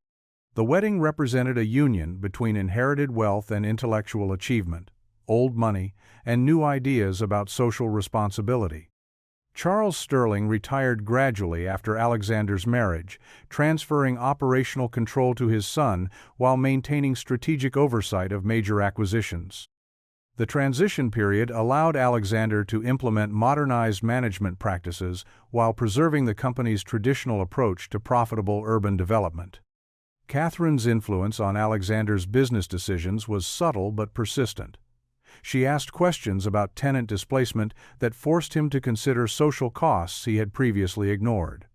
The wedding represented a union between inherited wealth and intellectual achievement, old money, and new ideas about social responsibility. Charles Sterling retired gradually after Alexander's marriage, transferring operational control to his son while maintaining strategic oversight of major acquisitions. The transition period allowed Alexander to implement modernized management practices while preserving the company's traditional approach to profitable urban development. Catherine's influence on Alexander's business decisions was subtle but persistent. She asked questions about tenant displacement that forced him to consider social costs he had previously ignored.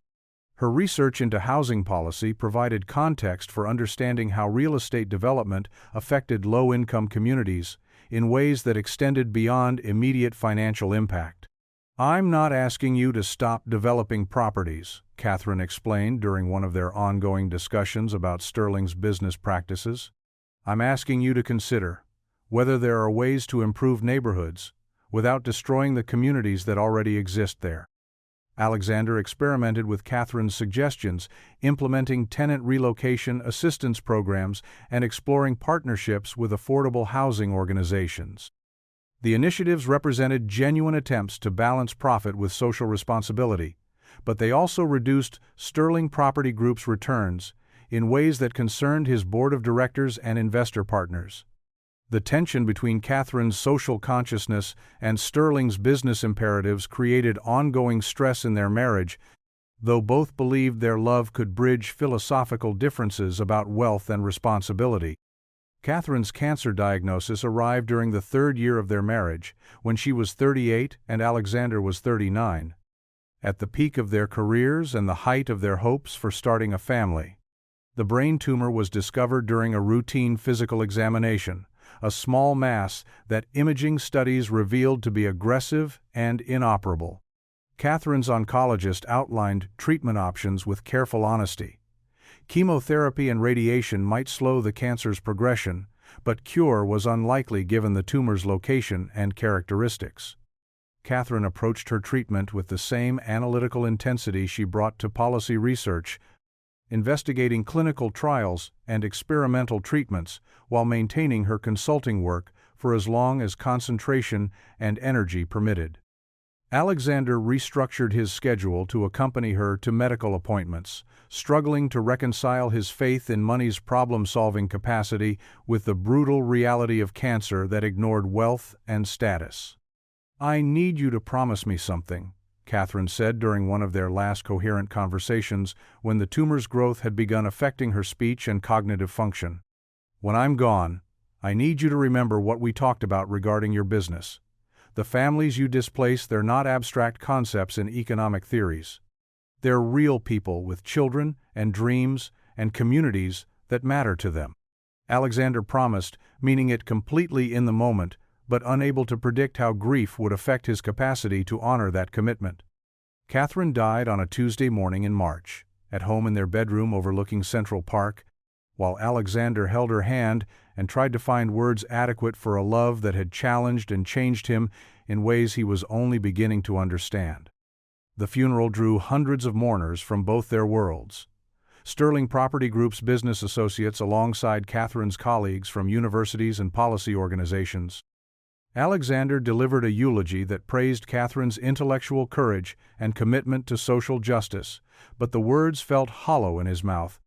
Her research into housing policy provided context for understanding how real estate development affected low-income communities in ways that extended beyond immediate financial impact. "I'm not asking you to stop developing properties," Catherine explained during one of their ongoing discussions about Sterling's business practices. "I'm asking you to consider whether there are ways to improve neighborhoods without destroying the communities that already exist there." Alexander experimented with Catherine's suggestions, implementing tenant relocation assistance programs and exploring partnerships with affordable housing organizations. The initiatives represented genuine attempts to balance profit with social responsibility, but they also reduced Sterling Property Group's returns in ways that concerned his board of directors and investor partners. The tension between Catherine's social consciousness and Sterling's business imperatives created ongoing stress in their marriage, though both believed their love could bridge philosophical differences about wealth and responsibility. Catherine's cancer diagnosis arrived during the third year of their marriage, when she was 38 and Alexander was 39. At the peak of their careers and the height of their hopes for starting a family. The brain tumor was discovered during a routine physical examination, a small mass that imaging studies revealed to be aggressive and inoperable. Catherine's oncologist outlined treatment options with careful honesty. Chemotherapy and radiation might slow the cancer's progression, but cure was unlikely given the tumor's location and characteristics. Catherine approached her treatment with the same analytical intensity she brought to policy research, investigating clinical trials and experimental treatments while maintaining her consulting work for as long as concentration and energy permitted. Alexander restructured his schedule to accompany her to medical appointments, struggling to reconcile his faith in money's problem-solving capacity with the brutal reality of cancer that ignored wealth and status. "I need you to promise me something," Catherine said during one of their last coherent conversations when the tumor's growth had begun affecting her speech and cognitive function. When I'm gone, I need you to remember what we talked about regarding your business. The families you displace, they're not abstract concepts in economic theories. They're real people with children and dreams and communities that matter to them." Alexander promised, meaning it completely in the moment, but unable to predict how grief would affect his capacity to honor that commitment. Catherine died on a Tuesday morning in March, at home in their bedroom overlooking Central Park, while Alexander held her hand and tried to find words adequate for a love that had challenged and changed him in ways he was only beginning to understand. The funeral drew hundreds of mourners from both their worlds. Sterling Property Group's business associates alongside Catherine's colleagues from universities and policy organizations. Alexander delivered a eulogy that praised Catherine's intellectual courage and commitment to social justice, but the words felt hollow in his mouth,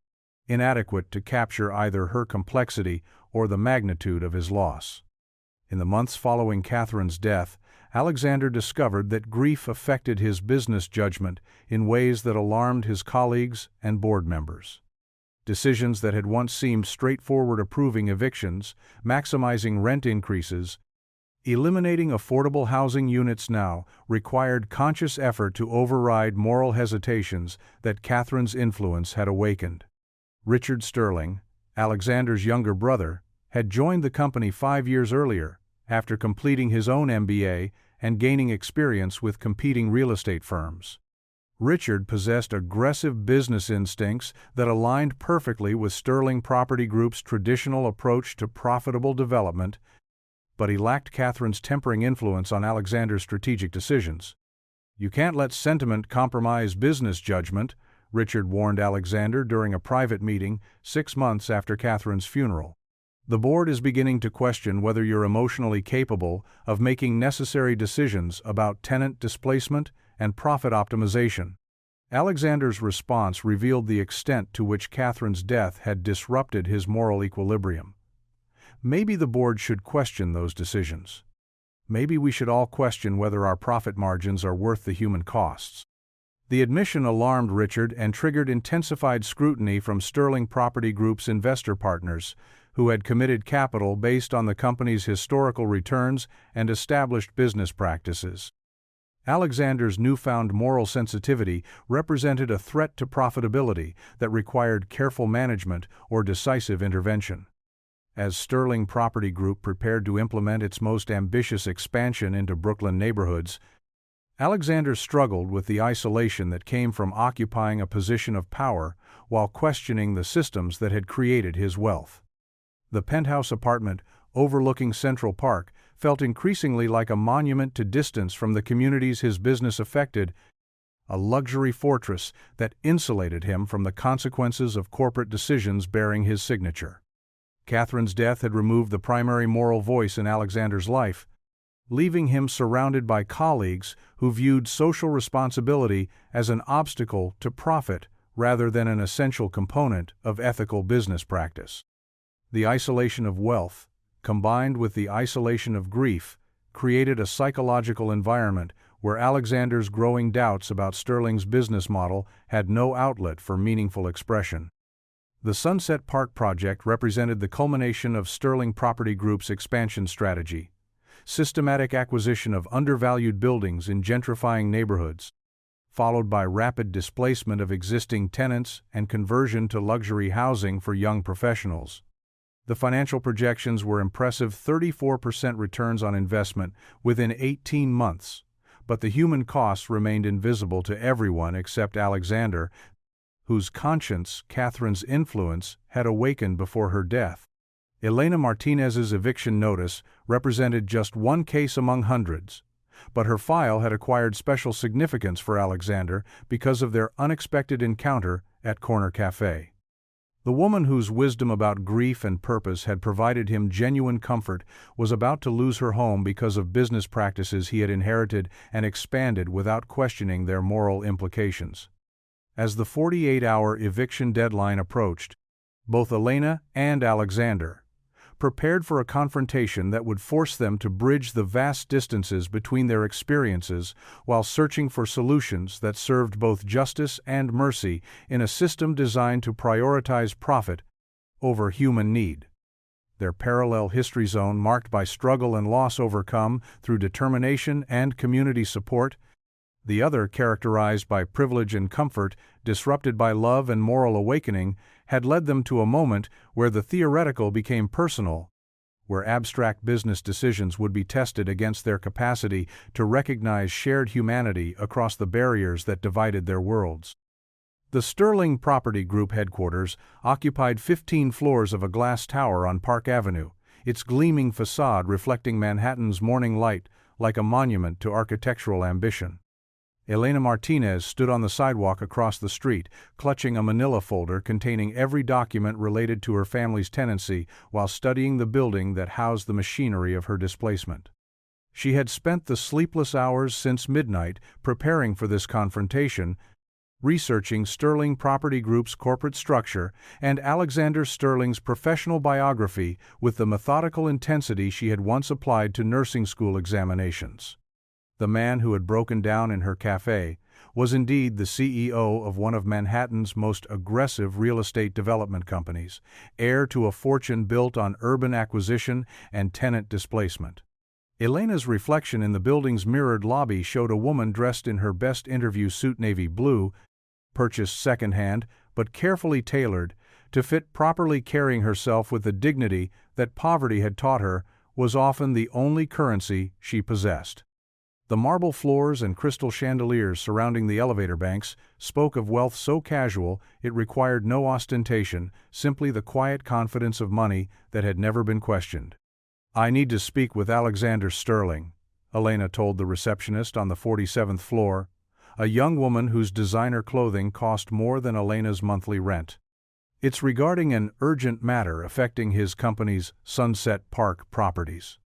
inadequate to capture either her complexity or the magnitude of his loss. In the months following Catherine's death, Alexander discovered that grief affected his business judgment in ways that alarmed his colleagues and board members. Decisions that had once seemed straightforward, approving evictions, maximizing rent increases, eliminating affordable housing units, now required conscious effort to override moral hesitations that Catherine's influence had awakened. Richard Sterling, Alexander's younger brother, had joined the company 5 years earlier, after completing his own MBA and gaining experience with competing real estate firms. Richard possessed aggressive business instincts that aligned perfectly with Sterling Property Group's traditional approach to profitable development, but he lacked Catherine's tempering influence on Alexander's strategic decisions. "You can't let sentiment compromise business judgment," Richard warned Alexander during a private meeting 6 months after Catherine's funeral. "The board is beginning to question whether you're emotionally capable of making necessary decisions about tenant displacement and profit optimization." Alexander's response revealed the extent to which Catherine's death had disrupted his moral equilibrium. "Maybe the board should question those decisions. Maybe we should all question whether our profit margins are worth the human costs." The admission alarmed Richard and triggered intensified scrutiny from Sterling Property Group's investor partners, who had committed capital based on the company's historical returns and established business practices. Alexander's newfound moral sensitivity represented a threat to profitability that required careful management or decisive intervention. As Sterling Property Group prepared to implement its most ambitious expansion into Brooklyn neighborhoods, Alexander struggled with the isolation that came from occupying a position of power while questioning the systems that had created his wealth. The penthouse apartment, overlooking Central Park, felt increasingly like a monument to distance from the communities his business affected, a luxury fortress that insulated him from the consequences of corporate decisions bearing his signature. Catherine's death had removed the primary moral voice in Alexander's life, leaving him surrounded by colleagues who viewed social responsibility as an obstacle to profit rather than an essential component of ethical business practice. The isolation of wealth, combined with the isolation of grief, created a psychological environment where Alexander's growing doubts about Sterling's business model had no outlet for meaningful expression. The Sunset Park project represented the culmination of Sterling Property Group's expansion strategy: systematic acquisition of undervalued buildings in gentrifying neighborhoods, followed by rapid displacement of existing tenants and conversion to luxury housing for young professionals. The financial projections were impressive: 34% returns on investment within 18 months, but the human costs remained invisible to everyone except Alexander, whose conscience Catherine's influence had awakened before her death. Elena Martinez's eviction notice represented just one case among hundreds, but her file had acquired special significance for Alexander because of their unexpected encounter at Corner Café. The woman whose wisdom about grief and purpose had provided him genuine comfort was about to lose her home because of business practices he had inherited and expanded without questioning their moral implications. As the 48-hour eviction deadline approached, both Elena and Alexander prepared for a confrontation that would force them to bridge the vast distances between their experiences while searching for solutions that served both justice and mercy in a system designed to prioritize profit over human need. their parallel history zone marked by struggle and loss overcome through determination and community support, the other characterized by privilege and comfort, disrupted by love and moral awakening, had led them to a moment where the theoretical became personal, where abstract business decisions would be tested against their capacity to recognize shared humanity across the barriers that divided their worlds. The Sterling Property Group headquarters occupied 15 floors of a glass tower on Park Avenue, its gleaming facade reflecting Manhattan's morning light like a monument to architectural ambition. Elena Martinez stood on the sidewalk across the street, clutching a manila folder containing every document related to her family's tenancy while studying the building that housed the machinery of her displacement. She had spent the sleepless hours since midnight preparing for this confrontation, researching Sterling Property Group's corporate structure and Alexander Sterling's professional biography with the methodical intensity she had once applied to nursing school examinations. The man who had broken down in her café was indeed the CEO of one of Manhattan's most aggressive real estate development companies, heir to a fortune built on urban acquisition and tenant displacement. Elena's reflection in the building's mirrored lobby showed a woman dressed in her best interview suit navy blue, purchased secondhand but carefully tailored to fit properly, carrying herself with the dignity that poverty had taught her was often the only currency she possessed. The marble floors and crystal chandeliers surrounding the elevator banks spoke of wealth so casual it required no ostentation, simply the quiet confidence of money that had never been questioned. "I need to speak with Alexander Sterling," Elena told the receptionist on the 47th floor, a young woman whose designer clothing cost more than Elena's monthly rent. "It's regarding an urgent matter affecting his company's Sunset Park properties."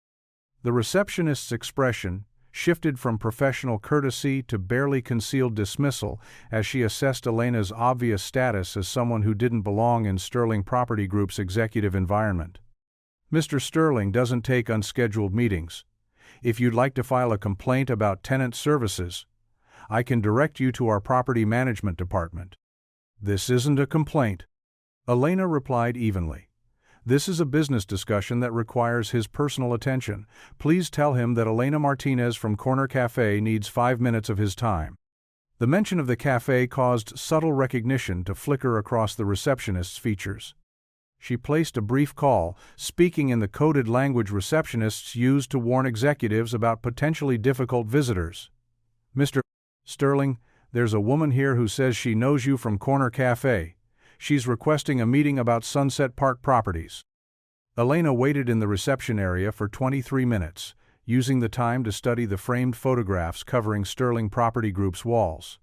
The receptionist's expression shifted from professional courtesy to barely concealed dismissal as she assessed Elena's obvious status as someone who didn't belong in Sterling Property Group's executive environment. "Mr. Sterling doesn't take unscheduled meetings. If you'd like to file a complaint about tenant services, I can direct you to our property management department." "This isn't a complaint," Elena replied evenly. "This is a business discussion that requires his personal attention. Please tell him that Elena Martinez from Corner Café needs 5 minutes of his time." The mention of the café caused subtle recognition to flicker across the receptionist's features. She placed a brief call, speaking in the coded language receptionists use to warn executives about potentially difficult visitors. "Mr. Sterling, there's a woman here who says she knows you from Corner Café. She's requesting a meeting about Sunset Park properties." Elena waited in the reception area for 23 minutes, using the time to study the framed photographs covering Sterling Property Group's walls.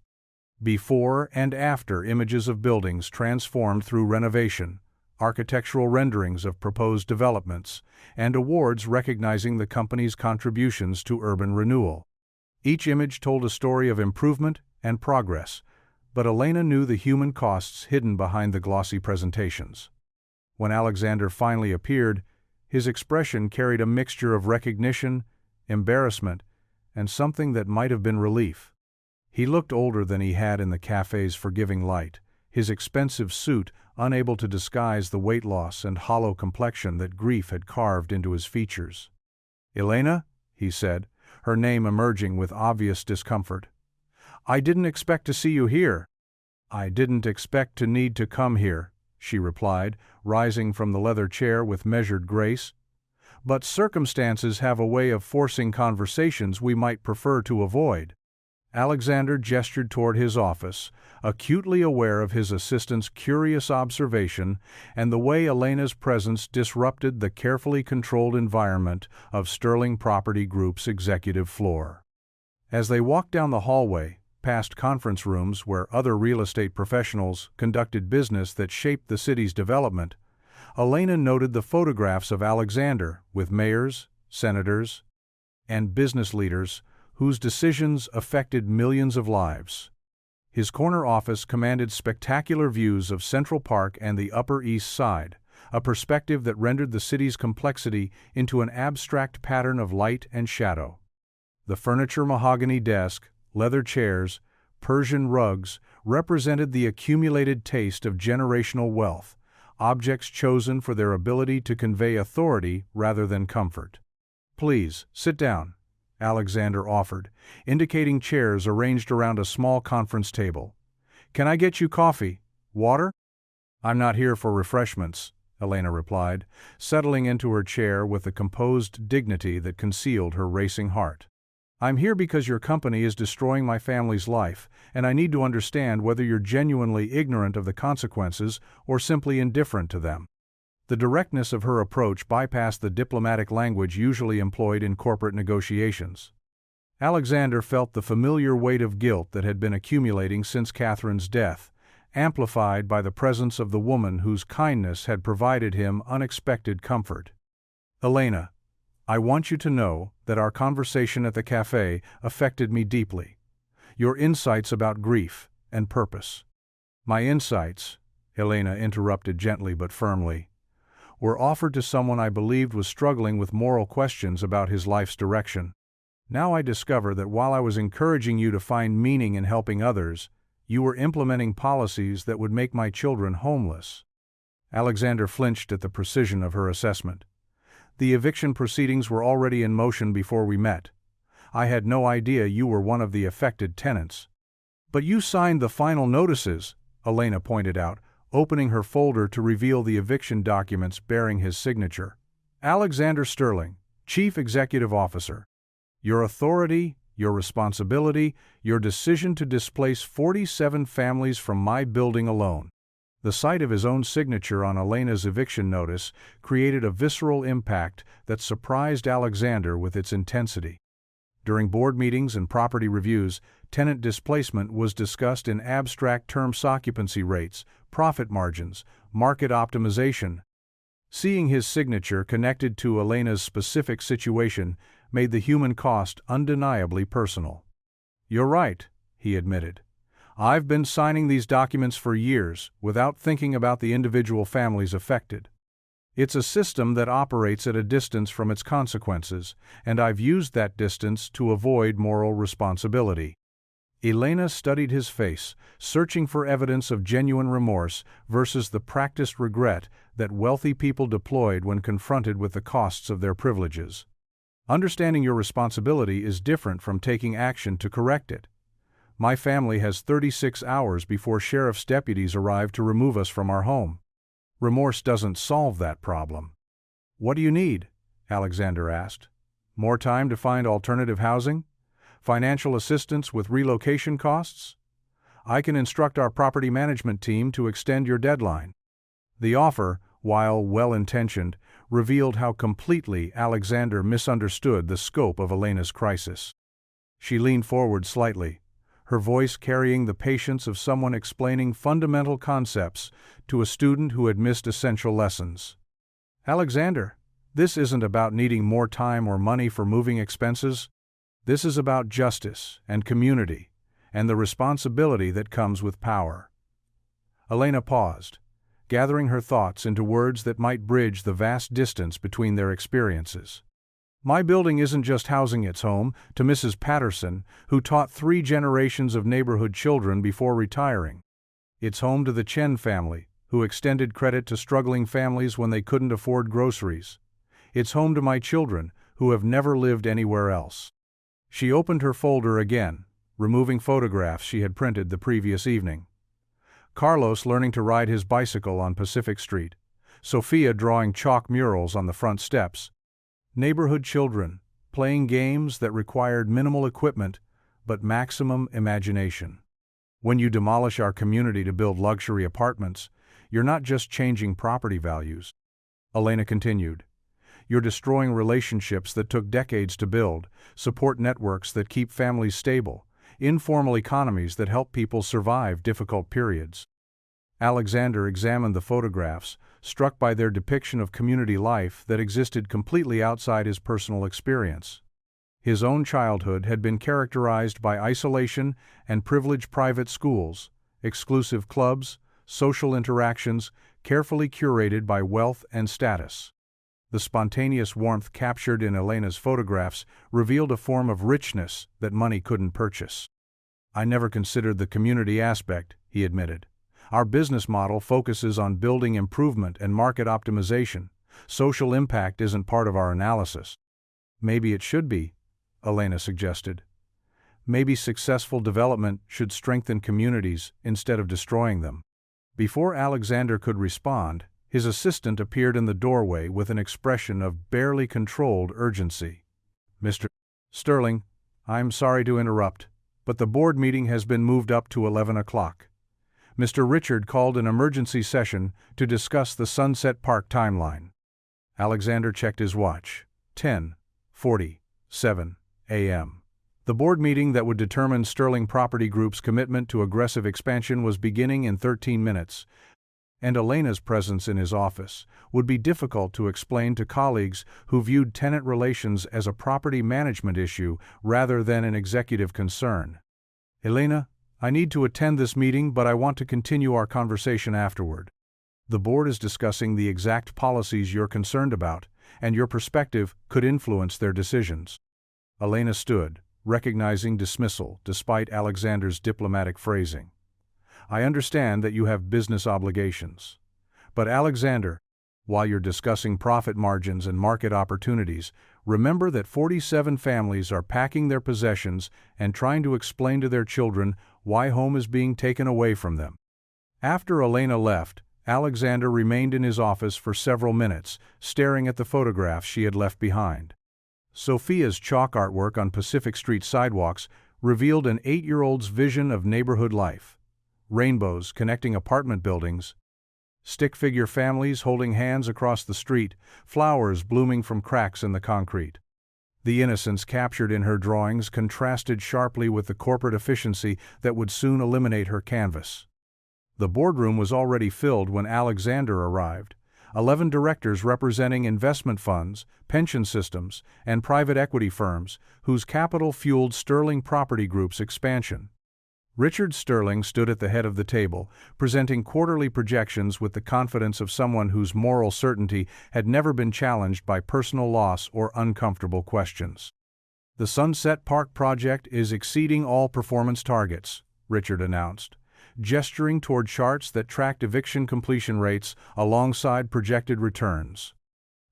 Before and after images of buildings transformed through renovation, architectural renderings of proposed developments, and awards recognizing the company's contributions to urban renewal. Each image told a story of improvement and progress, but Elena knew the human costs hidden behind the glossy presentations. When Alexander finally appeared, his expression carried a mixture of recognition, embarrassment, and something that might have been relief. He looked older than he had in the cafe's forgiving light, his expensive suit unable to disguise the weight loss and hollow complexion that grief had carved into his features. "Elena," he said, her name emerging with obvious discomfort. "I didn't expect to see you here." "I didn't expect to need to come here," she replied, rising from the leather chair with measured grace. "But circumstances have a way of forcing conversations we might prefer to avoid." Alexander gestured toward his office, acutely aware of his assistant's curious observation and the way Elena's presence disrupted the carefully controlled environment of Sterling Property Group's executive floor. As they walked down the hallway, past conference rooms where other real estate professionals conducted business that shaped the city's development, Elena noted the photographs of Alexander with mayors, senators, and business leaders whose decisions affected millions of lives. His corner office commanded spectacular views of Central Park and the Upper East Side, a perspective that rendered the city's complexity into an abstract pattern of light and shadow. The furniture mahogany desk, leather chairs, Persian rugs represented the accumulated taste of generational wealth, objects chosen for their ability to convey authority rather than comfort. "Please, sit down," Alexander offered, indicating chairs arranged around a small conference table. "Can I get you coffee? Water?" "I'm not here for refreshments," Elena replied, settling into her chair with the composed dignity that concealed her racing heart. "I'm here because your company is destroying my family's life, and I need to understand whether you're genuinely ignorant of the consequences or simply indifferent to them." The directness of her approach bypassed the diplomatic language usually employed in corporate negotiations. Alexander felt the familiar weight of guilt that had been accumulating since Catherine's death, amplified by the presence of the woman whose kindness had provided him unexpected comfort. "Elena, I want you to know that our conversation at the café affected me deeply. Your insights about grief and purpose." "My insights," Elena interrupted gently but firmly, "were offered to someone I believed was struggling with moral questions about his life's direction. Now I discover that while I was encouraging you to find meaning in helping others, you were implementing policies that would make my children homeless." Alexander flinched at the precision of her assessment. "The eviction proceedings were already in motion before we met. I had no idea you were one of the affected tenants." "But you signed the final notices," Elena pointed out, opening her folder to reveal the eviction documents bearing his signature. "Alexander Sterling, Chief Executive Officer. Your authority, your responsibility, your decision to displace 47 families from my building alone." The sight of his own signature on Elena's eviction notice created a visceral impact that surprised Alexander with its intensity. During board meetings and property reviews, tenant displacement was discussed in abstract terms: occupancy rates, profit margins, market optimization. Seeing his signature connected to Elena's specific situation made the human cost undeniably personal. "You're right," he admitted. "I've been signing these documents for years without thinking about the individual families affected. It's a system that operates at a distance from its consequences, and I've used that distance to avoid moral responsibility." Elena studied his face, searching for evidence of genuine remorse versus the practiced regret that wealthy people deployed when confronted with the costs of their privileges. "Understanding your responsibility is different from taking action to correct it. My family has 36 hours before sheriff's deputies arrive to remove us from our home. Remorse doesn't solve that problem." "What do you need?" Alexander asked. "More time to find alternative housing? Financial assistance with relocation costs? I can instruct our property management team to extend your deadline." The offer, while well-intentioned, revealed how completely Alexander misunderstood the scope of Elena's crisis. She leaned forward slightly, her voice carrying the patience of someone explaining fundamental concepts to a student who had missed essential lessons. "Alexander, this isn't about needing more time or money for moving expenses. This is about justice and community, and the responsibility that comes with power." Elena paused, gathering her thoughts into words that might bridge the vast distance between their experiences. "My building isn't just housing its home to Mrs. Patterson, who taught 3 generations of neighborhood children before retiring. It's home to the Chen family, who extended credit to struggling families when they couldn't afford groceries. It's home to my children, who have never lived anywhere else." She opened her folder again, removing photographs she had printed the previous evening. Carlos learning to ride his bicycle on Pacific Street, Sophia drawing chalk murals on the front steps. Neighborhood children, playing games that required minimal equipment but maximum imagination. When you demolish our community to build luxury apartments, you're not just changing property values. Elena continued. You're destroying relationships that took decades to build, support networks that keep families stable, informal economies that help people survive difficult periods. Alexander examined the photographs, struck by their depiction of community life that existed completely outside his personal experience. His own childhood had been characterized by isolation and privileged private schools, exclusive clubs, social interactions, carefully curated by wealth and status. The spontaneous warmth captured in Elena's photographs revealed a form of richness that money couldn't purchase. "I never considered the community aspect," he admitted. Our business model focuses on building improvement and market optimization. Social impact isn't part of our analysis." "Maybe it should be," Elena suggested. "Maybe successful development should strengthen communities instead of destroying them." Before Alexander could respond, his assistant appeared in the doorway with an expression of barely controlled urgency. "Mr. Sterling, I'm sorry to interrupt, but the board meeting has been moved up to 11 o'clock. Mr. Richard called an emergency session to discuss the Sunset Park timeline." Alexander checked his watch. 10:47 a.m. The board meeting that would determine Sterling Property Group's commitment to aggressive expansion was beginning in 13 minutes, and Elena's presence in his office would be difficult to explain to colleagues who viewed tenant relations as a property management issue rather than an executive concern. "Elena, I need to attend this meeting, but I want to continue our conversation afterward. The board is discussing the exact policies you're concerned about, and your perspective could influence their decisions." Elena stood, recognizing dismissal despite Alexander's diplomatic phrasing. "I understand that you have business obligations. But Alexander, while you're discussing profit margins and market opportunities, remember that 47 families are packing their possessions and trying to explain to their children why home is being taken away from them." After Elena left, Alexander remained in his office for several minutes, staring at the photographs she had left behind. Sophia's chalk artwork on Pacific Street sidewalks revealed an 8-year-old's vision of neighborhood life. Rainbows connecting apartment buildings, stick-figure families holding hands across the street, flowers blooming from cracks in the concrete. The innocence captured in her drawings contrasted sharply with the corporate efficiency that would soon eliminate her canvas. The boardroom was already filled when Alexander arrived. 11 directors representing investment funds, pension systems, and private equity firms, whose capital fueled Sterling Property Group's expansion. Richard Sterling stood at the head of the table, presenting quarterly projections with the confidence of someone whose moral certainty had never been challenged by personal loss or uncomfortable questions. "The Sunset Park project is exceeding all performance targets," Richard announced, gesturing toward charts that tracked eviction completion rates alongside projected returns.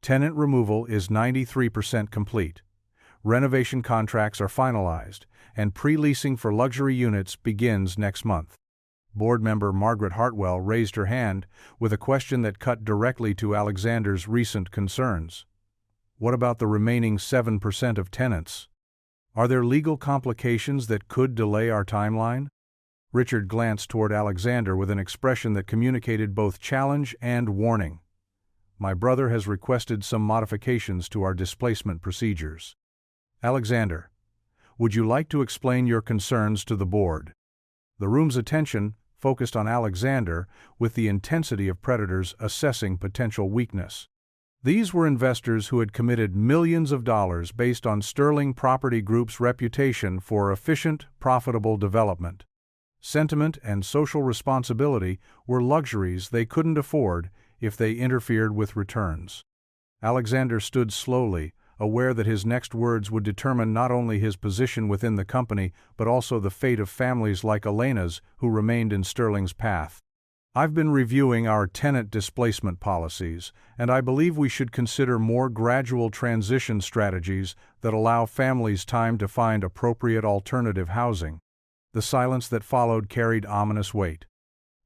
"Tenant removal is 93% complete. Renovation contracts are finalized, and pre-leasing for luxury units begins next month." Board member Margaret Hartwell raised her hand with a question that cut directly to Alexander's recent concerns. "What about the remaining 7% of tenants? Are there legal complications that could delay our timeline?" Richard glanced toward Alexander with an expression that communicated both challenge and warning. "My brother has requested some modifications to our displacement procedures. Alexander, would you like to explain your concerns to the board?" The room's attention focused on Alexander with the intensity of predators assessing potential weakness. These were investors who had committed millions of dollars based on Sterling Property Group's reputation for efficient, profitable development. Sentiment and social responsibility were luxuries they couldn't afford if they interfered with returns. Alexander stood slowly, aware that his next words would determine not only his position within the company but also the fate of families like Elena's who remained in Sterling's path. "I've been reviewing our tenant displacement policies, and I believe we should consider more gradual transition strategies that allow families time to find appropriate alternative housing." The silence that followed carried ominous weight.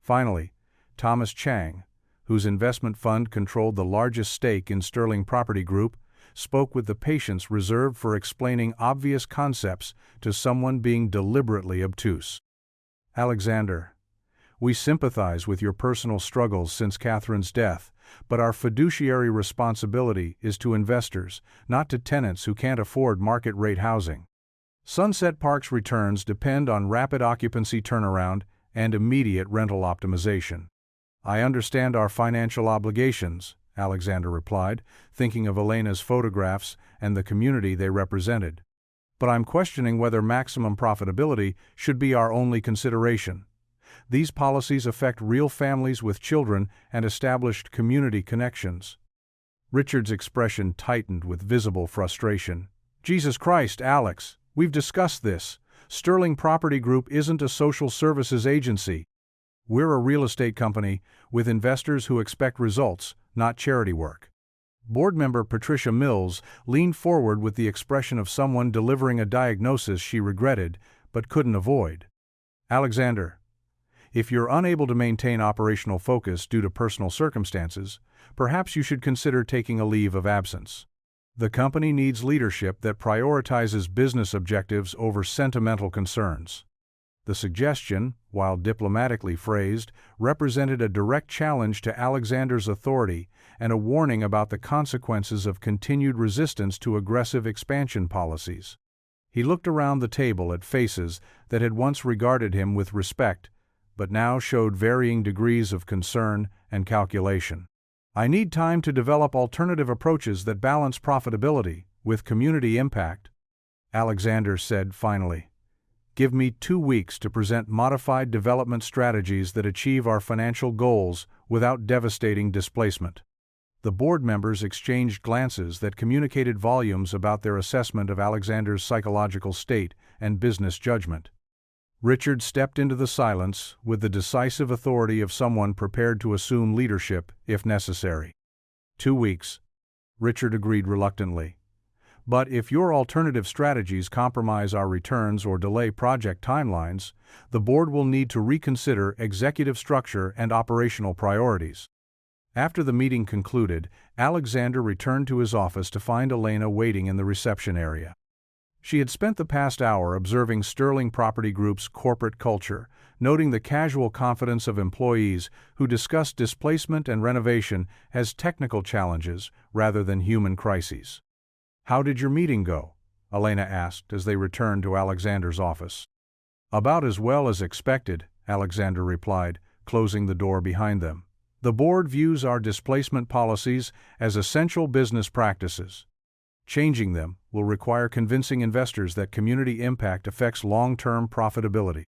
Finally, Thomas Chang, whose investment fund controlled the largest stake in Sterling Property Group, spoke with the patience reserved for explaining obvious concepts to someone being deliberately obtuse. "Alexander, we sympathize with your personal struggles since Catherine's death, but our fiduciary responsibility is to investors, not to tenants who can't afford market-rate housing. Sunset Park's returns depend on rapid occupancy turnaround and immediate rental optimization." "I understand our financial obligations," Alexander replied, thinking of Elena's photographs and the community they represented. "But I'm questioning whether maximum profitability should be our only consideration. These policies affect real families with children and established community connections." Richard's expression tightened with visible frustration. "Jesus Christ, Alex, we've discussed this. Sterling Property Group isn't a social services agency. We're a real estate company with investors who expect results, not charity work. Board member Patricia Mills leaned forward with the expression of someone delivering a diagnosis she regretted but couldn't avoid. Alexander, if you're unable to maintain operational focus due to personal circumstances, perhaps you should consider taking a leave of absence. The company needs leadership that prioritizes business objectives over sentimental concerns. The suggestion, while diplomatically phrased, represented a direct challenge to Alexander's authority and a warning about the consequences of continued resistance to aggressive expansion policies. He looked around the table at faces that had once regarded him with respect, but now showed varying degrees of concern and calculation. I need time to develop alternative approaches that balance profitability with community impact, Alexander said finally. Give me 2 weeks to present modified development strategies that achieve our financial goals without devastating displacement. The board members exchanged glances that communicated volumes about their assessment of Alexander's psychological state and business judgment. Richard stepped into the silence with the decisive authority of someone prepared to assume leadership if necessary. 2 weeks, Richard agreed reluctantly. But if your alternative strategies compromise our returns or delay project timelines, the board will need to reconsider executive structure and operational priorities. After the meeting concluded, Alexander returned to his office to find Elena waiting in the reception area. She had spent the past hour observing Sterling Property Group's corporate culture, noting the casual confidence of employees who discussed displacement and renovation as technical challenges rather than human crises. "How did your meeting go?" Elena asked as they returned to Alexander's office. "About as well as expected," Alexander replied, closing the door behind them. "The board views our displacement policies as essential business practices. Changing them will require convincing investors that community impact affects long-term profitability."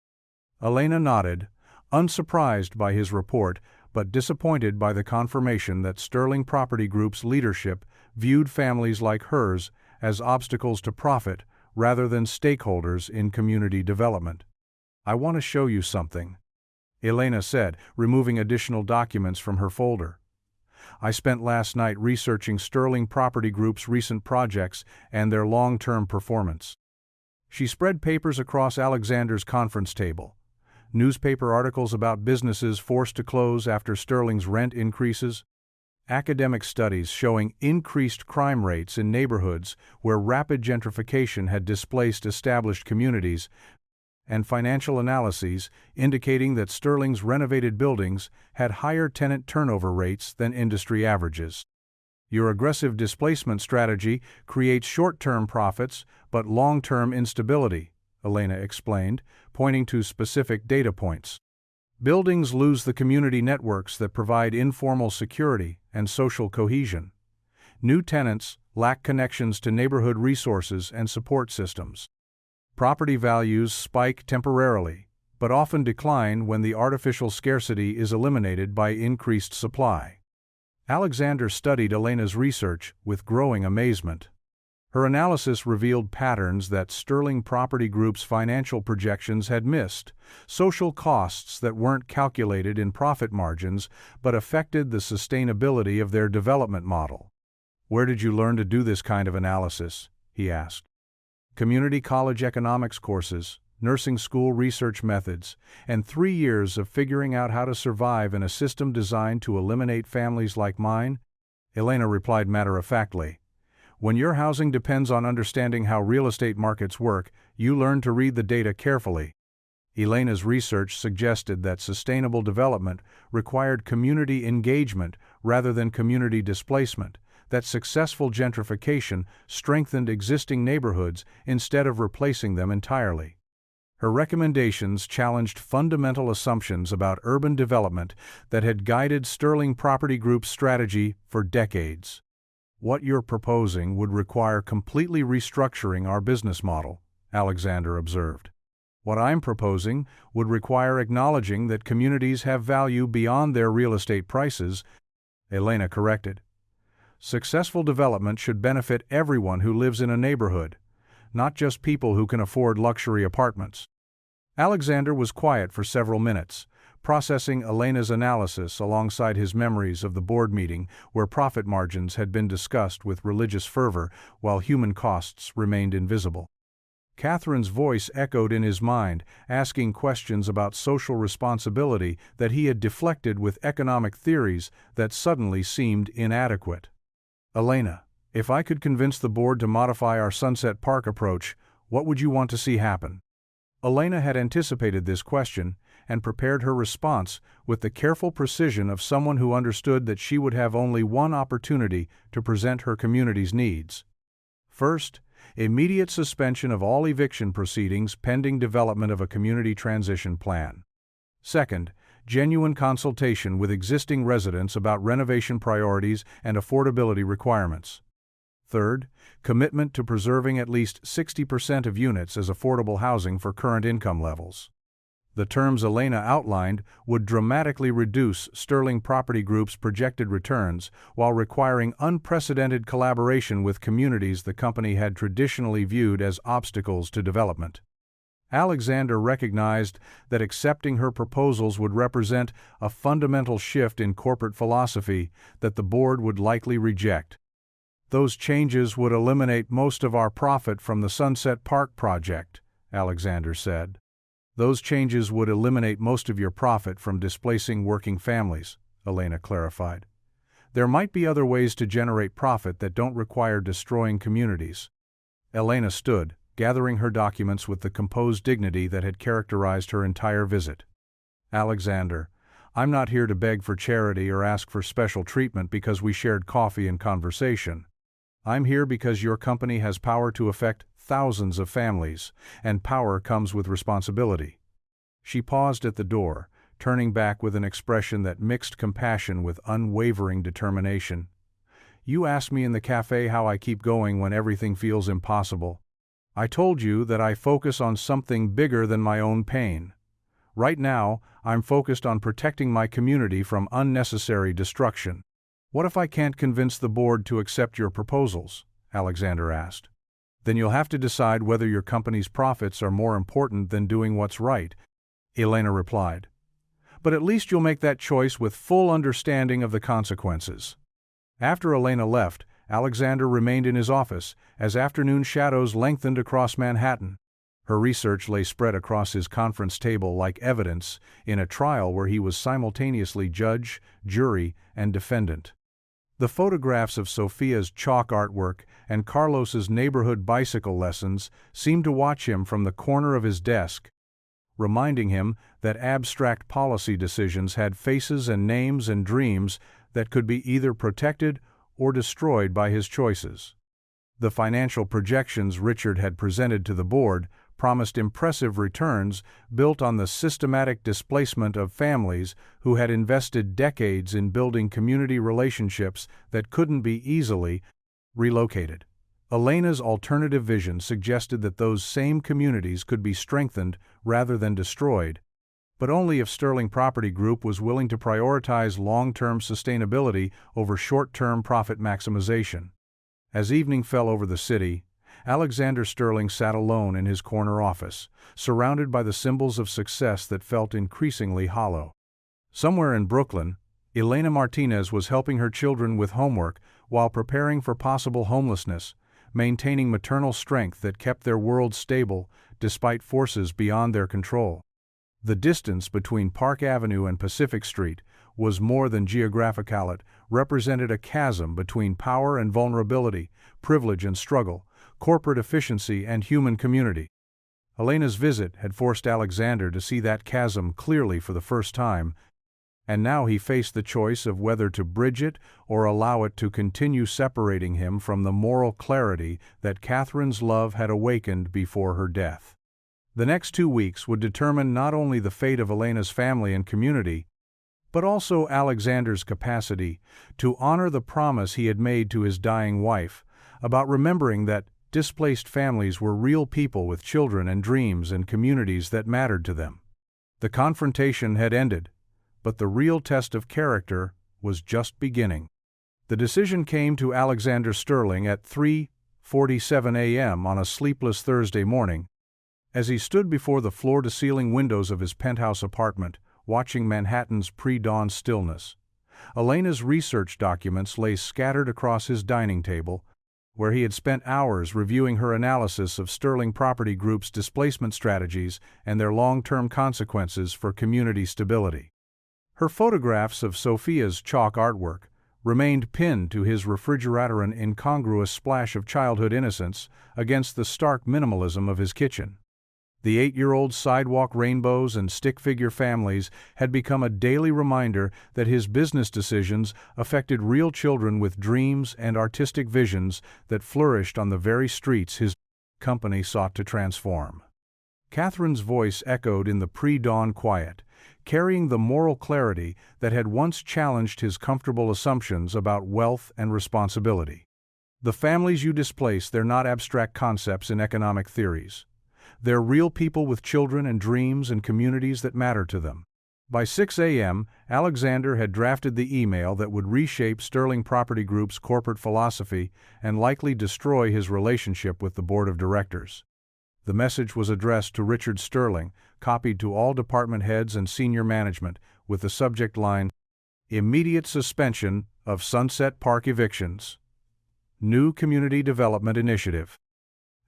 Elena nodded, unsurprised by his report but disappointed by the confirmation that Sterling Property Group's leadership viewed families like hers as obstacles to profit rather than stakeholders in community development. "I want to show you something," Elena said, removing additional documents from her folder. "I spent last night researching Sterling Property Group's recent projects and their long-term performance." She spread papers across Alexander's conference table. Newspaper articles about businesses forced to close after Sterling's rent increases, academic studies showing increased crime rates in neighborhoods where rapid gentrification had displaced established communities, and financial analyses indicating that Sterling's renovated buildings had higher tenant turnover rates than industry averages. "Your aggressive displacement strategy creates short-term profits but long-term instability," Elena explained, pointing to specific data points. "Buildings lose the community networks that provide informal security and social cohesion. New tenants lack connections to neighborhood resources and support systems. Property values spike temporarily, but often decline when the artificial scarcity is eliminated by increased supply." Alexander studied Elena's research with growing amazement. Her analysis revealed patterns that Sterling Property Group's financial projections had missed, social costs that weren't calculated in profit margins but affected the sustainability of their development model. "Where did you learn to do this kind of analysis?" he asked. "Community college economics courses, nursing school research methods, and 3 years of figuring out how to survive in a system designed to eliminate families like mine," Elena replied matter-of-factly. "When your housing depends on understanding how real estate markets work, you learn to read the data carefully." Elena's research suggested that sustainable development required community engagement rather than community displacement, that successful gentrification strengthened existing neighborhoods instead of replacing them entirely. Her recommendations challenged fundamental assumptions about urban development that had guided Sterling Property Group's strategy for decades. "What you're proposing would require completely restructuring our business model," Alexander observed. "What I'm proposing would require acknowledging that communities have value beyond their real estate prices," Elena corrected. "Successful development should benefit everyone who lives in a neighborhood, not just people who can afford luxury apartments." Alexander was quiet for several minutes, processing Elena's analysis alongside his memories of the board meeting where profit margins had been discussed with religious fervor while human costs remained invisible. Catherine's voice echoed in his mind, asking questions about social responsibility that he had deflected with economic theories that suddenly seemed inadequate. "Elena, if I could convince the board to modify our Sunset Park approach, what would you want to see happen?" Elena had anticipated this question and prepared her response with the careful precision of someone who understood that she would have only one opportunity to present her community's needs. First, immediate suspension of all eviction proceedings pending development of a community transition plan. Second, genuine consultation with existing residents about renovation priorities and affordability requirements. Third, commitment to preserving at least 60% of units as affordable housing for current income levels. The terms Elena outlined would dramatically reduce Sterling Property Group's projected returns while requiring unprecedented collaboration with communities the company had traditionally viewed as obstacles to development. Alexander recognized that accepting her proposals would represent a fundamental shift in corporate philosophy that the board would likely reject. "Those changes would eliminate most of our profit from the Sunset Park project," Alexander said. "Those changes would eliminate most of your profit from displacing working families," Elena clarified. "There might be other ways to generate profit that don't require destroying communities." Elena stood, gathering her documents with the composed dignity that had characterized her entire visit. "Alexander, I'm not here to beg for charity or ask for special treatment because we shared coffee and conversation. I'm here because your company has power to affect thousands of families, and power comes with responsibility." She paused at the door, turning back with an expression that mixed compassion with unwavering determination. "You asked me in the cafe how I keep going when everything feels impossible. I told you that I focus on something bigger than my own pain. Right now, I'm focused on protecting my community from unnecessary destruction." "What if I can't convince the board to accept your proposals?" Alexander asked. "Then you'll have to decide whether your company's profits are more important than doing what's right," Elena replied. "But at least you'll make that choice with full understanding of the consequences." After Elena left, Alexander remained in his office as afternoon shadows lengthened across Manhattan. Her research lay spread across his conference table like evidence in a trial where he was simultaneously judge, jury, and defendant. The photographs of Sophia's chalk artwork and Carlos's neighborhood bicycle lessons seemed to watch him from the corner of his desk, reminding him that abstract policy decisions had faces and names and dreams that could be either protected or destroyed by his choices. The financial projections Richard had presented to the board promised impressive returns built on the systematic displacement of families who had invested decades in building community relationships that couldn't be easily relocated. Elena's alternative vision suggested that those same communities could be strengthened rather than destroyed, but only if Sterling Property Group was willing to prioritize long-term sustainability over short-term profit maximization. As evening fell over the city, Alexander Sterling sat alone in his corner office, surrounded by the symbols of success that felt increasingly hollow. Somewhere in Brooklyn, Elena Martinez was helping her children with homework while preparing for possible homelessness, maintaining maternal strength that kept their world stable despite forces beyond their control. The distance between Park Avenue and Pacific Street was more than geographical. It represented a chasm between power and vulnerability, privilege and struggle, corporate efficiency and human community. Elena's visit had forced Alexander to see that chasm clearly for the first time, and now he faced the choice of whether to bridge it or allow it to continue separating him from the moral clarity that Catherine's love had awakened before her death. The next 2 weeks would determine not only the fate of Elena's family and community, but also Alexander's capacity to honor the promise he had made to his dying wife about remembering that displaced families were real people with children and dreams and communities that mattered to them. The confrontation had ended, but the real test of character was just beginning. The decision came to Alexander Sterling at 3:47 a.m. on a sleepless Thursday morning. As he stood before the floor-to-ceiling windows of his penthouse apartment, watching Manhattan's pre-dawn stillness. Elena's research documents lay scattered across his dining table, where he had spent hours reviewing her analysis of Sterling Property Group's displacement strategies and their long-term consequences for community stability. Her photographs of Sophia's chalk artwork remained pinned to his refrigerator, an incongruous splash of childhood innocence against the stark minimalism of his kitchen. The 8-year-old sidewalk rainbows and stick-figure families had become a daily reminder that his business decisions affected real children with dreams and artistic visions that flourished on the very streets his company sought to transform. Catherine's voice echoed in the pre-dawn quiet, carrying the moral clarity that had once challenged his comfortable assumptions about wealth and responsibility. The families you displace, they're not abstract concepts in economic theories. They're real people with children and dreams and communities that matter to them. By 6 a.m., Alexander had drafted the email that would reshape Sterling Property Group's corporate philosophy and likely destroy his relationship with the board of directors. The message was addressed to Richard Sterling, copied to all department heads and senior management, with the subject line, "Immediate suspension of Sunset Park evictions. New Community Development Initiative.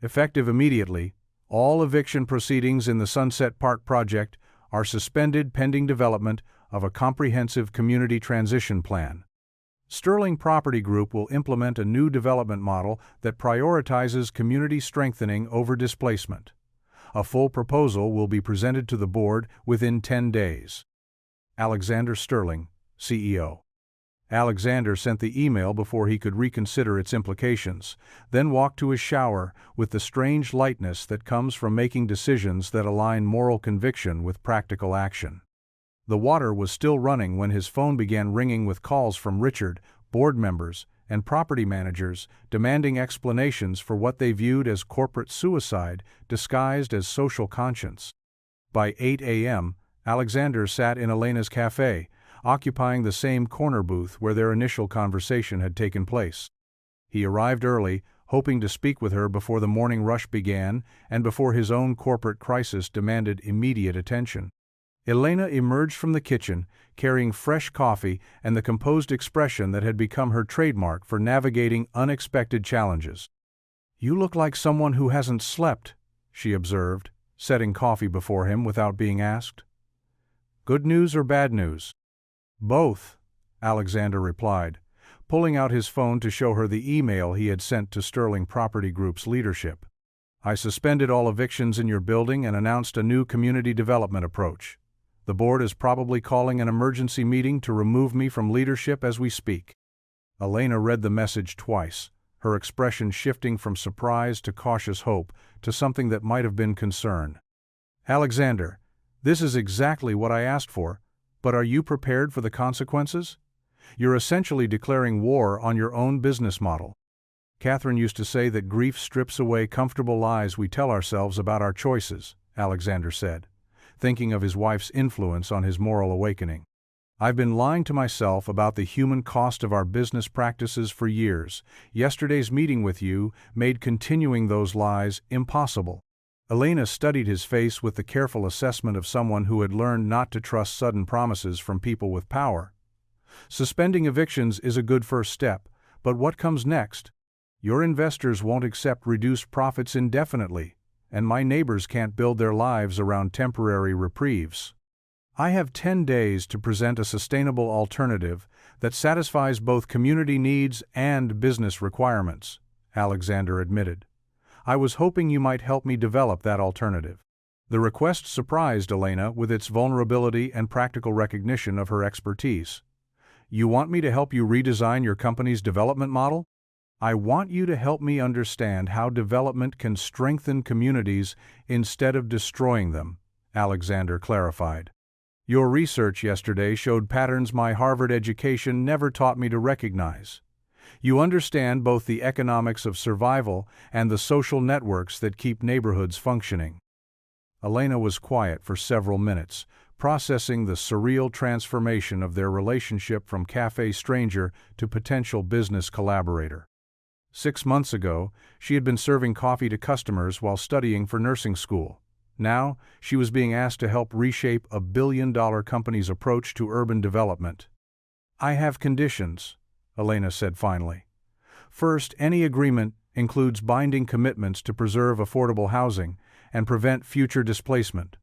Effective immediately, all eviction proceedings in the Sunset Park project are suspended pending development of a comprehensive community transition plan. Sterling Property Group will implement a new development model that prioritizes community strengthening over displacement. A full proposal will be presented to the board within 10 days. Alexander Sterling, CEO." Alexander sent the email before he could reconsider its implications, then walked to his shower with the strange lightness that comes from making decisions that align moral conviction with practical action. The water was still running when his phone began ringing with calls from Richard, board members, and property managers demanding explanations for what they viewed as corporate suicide disguised as social conscience. By 8 a.m., Alexander sat in Elena's Café, occupying the same corner booth where their initial conversation had taken place. He arrived early, hoping to speak with her before the morning rush began and before his own corporate crisis demanded immediate attention. Elena emerged from the kitchen, carrying fresh coffee and the composed expression that had become her trademark for navigating unexpected challenges. "You look like someone who hasn't slept," she observed, setting coffee before him without being asked. "Good news or bad news?" "Both," Alexander replied, pulling out his phone to show her the email he had sent to Sterling Property Group's leadership. "I suspended all evictions in your building and announced a new community development approach. The board is probably calling an emergency meeting to remove me from leadership as we speak." Elena read the message twice, her expression shifting from surprise to cautious hope to something that might have been concern. "Alexander, this is exactly what I asked for, but are you prepared for the consequences? You're essentially declaring war on your own business model. Catherine used to say that grief strips away comfortable lies we tell ourselves about our choices," Alexander said, thinking of his wife's influence on his moral awakening. "I've been lying to myself about the human cost of our business practices for years. Yesterday's meeting with you made continuing those lies impossible." Elena studied his face with the careful assessment of someone who had learned not to trust sudden promises from people with power. "Suspending evictions is a good first step, but what comes next? Your investors won't accept reduced profits indefinitely, and my neighbors can't build their lives around temporary reprieves. I have 10 days to present a sustainable alternative that satisfies both community needs and business requirements," Alexander admitted. "I was hoping you might help me develop that alternative." The request surprised Elena with its vulnerability and practical recognition of her expertise. "You want me to help you redesign your company's development model?" "I want you to help me understand how development can strengthen communities instead of destroying them," Alexander clarified. "Your research yesterday showed patterns my Harvard education never taught me to recognize. You understand both the economics of survival and the social networks that keep neighborhoods functioning." Elena was quiet for several minutes, processing the surreal transformation of their relationship from cafe stranger to potential business collaborator. 6 months ago, she had been serving coffee to customers while studying for nursing school. Now, she was being asked to help reshape a billion-dollar company's approach to urban development. "I have conditions," Elena said finally. "First, any agreement includes binding commitments to preserve affordable housing and prevent future displacement.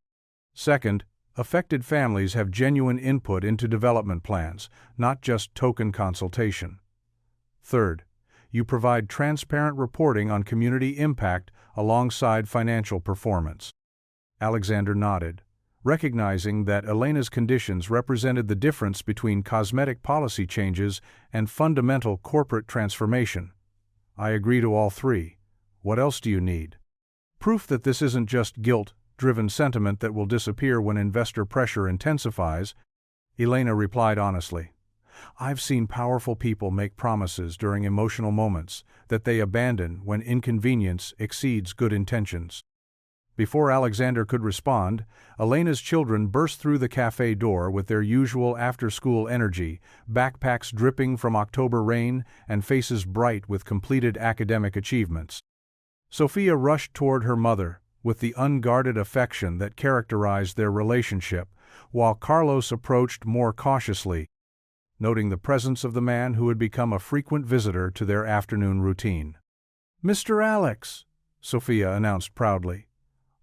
Second, affected families have genuine input into development plans, not just token consultation. Third, you provide transparent reporting on community impact alongside financial performance." Alexander nodded, recognizing that Elena's conditions represented the difference between cosmetic policy changes and fundamental corporate transformation. "I agree to all three. What else do you need?" "Proof that this isn't just guilt-driven sentiment that will disappear when investor pressure intensifies," Elena replied honestly. "I've seen powerful people make promises during emotional moments that they abandon when inconvenience exceeds good intentions." Before Alexander could respond, Elena's children burst through the cafe door with their usual after-school energy, backpacks dripping from October rain and faces bright with completed academic achievements. Sophia rushed toward her mother with the unguarded affection that characterized their relationship, while Carlos approached more cautiously, noting the presence of the man who had become a frequent visitor to their afternoon routine. "Mr. Alex," Sophia announced proudly,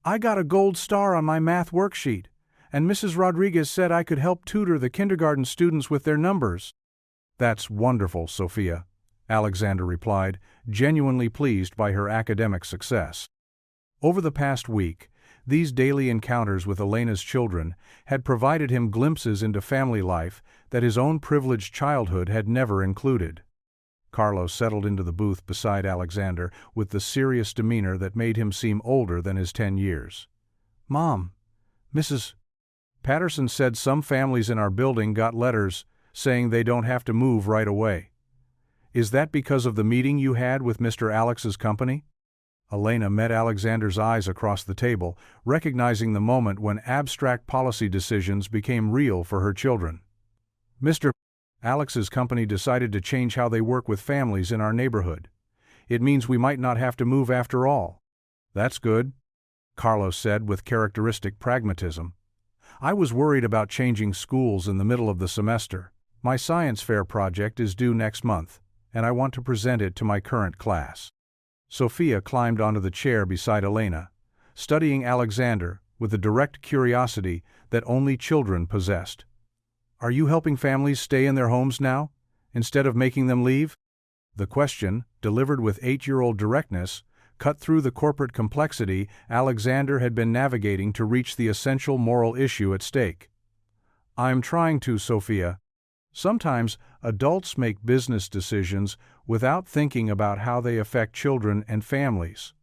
"I got a gold star on my math worksheet, and Mrs. Rodriguez said I could help tutor the kindergarten students with their numbers." "That's wonderful, Sophia," Alexander replied, genuinely pleased by her academic success. Over the past week, these daily encounters with Elena's children had provided him glimpses into family life that his own privileged childhood had never included. Carlos settled into the booth beside Alexander with the serious demeanor that made him seem older than his 10 years. "Mom, Mrs. Patterson said some families in our building got letters saying they don't have to move right away. Is that because of the meeting you had with Mr. Alex's company?" Elena met Alexander's eyes across the table, recognizing the moment when abstract policy decisions became real for her children. "Mr. Alex's company decided to change how they work with families in our neighborhood. It means we might not have to move after all." "That's good," Carlos said with characteristic pragmatism. "I was worried about changing schools in the middle of the semester. My science fair project is due next month, and I want to present it to my current class." Sophia climbed onto the chair beside Elena, studying Alexander with the direct curiosity that only children possessed. "Are you helping families stay in their homes now, instead of making them leave?" The question, delivered with 8-year-old directness, cut through the corporate complexity Alexander had been navigating to reach the essential moral issue at stake. "I'm trying to, Sophia. Sometimes adults make business decisions without thinking about how they affect children and families.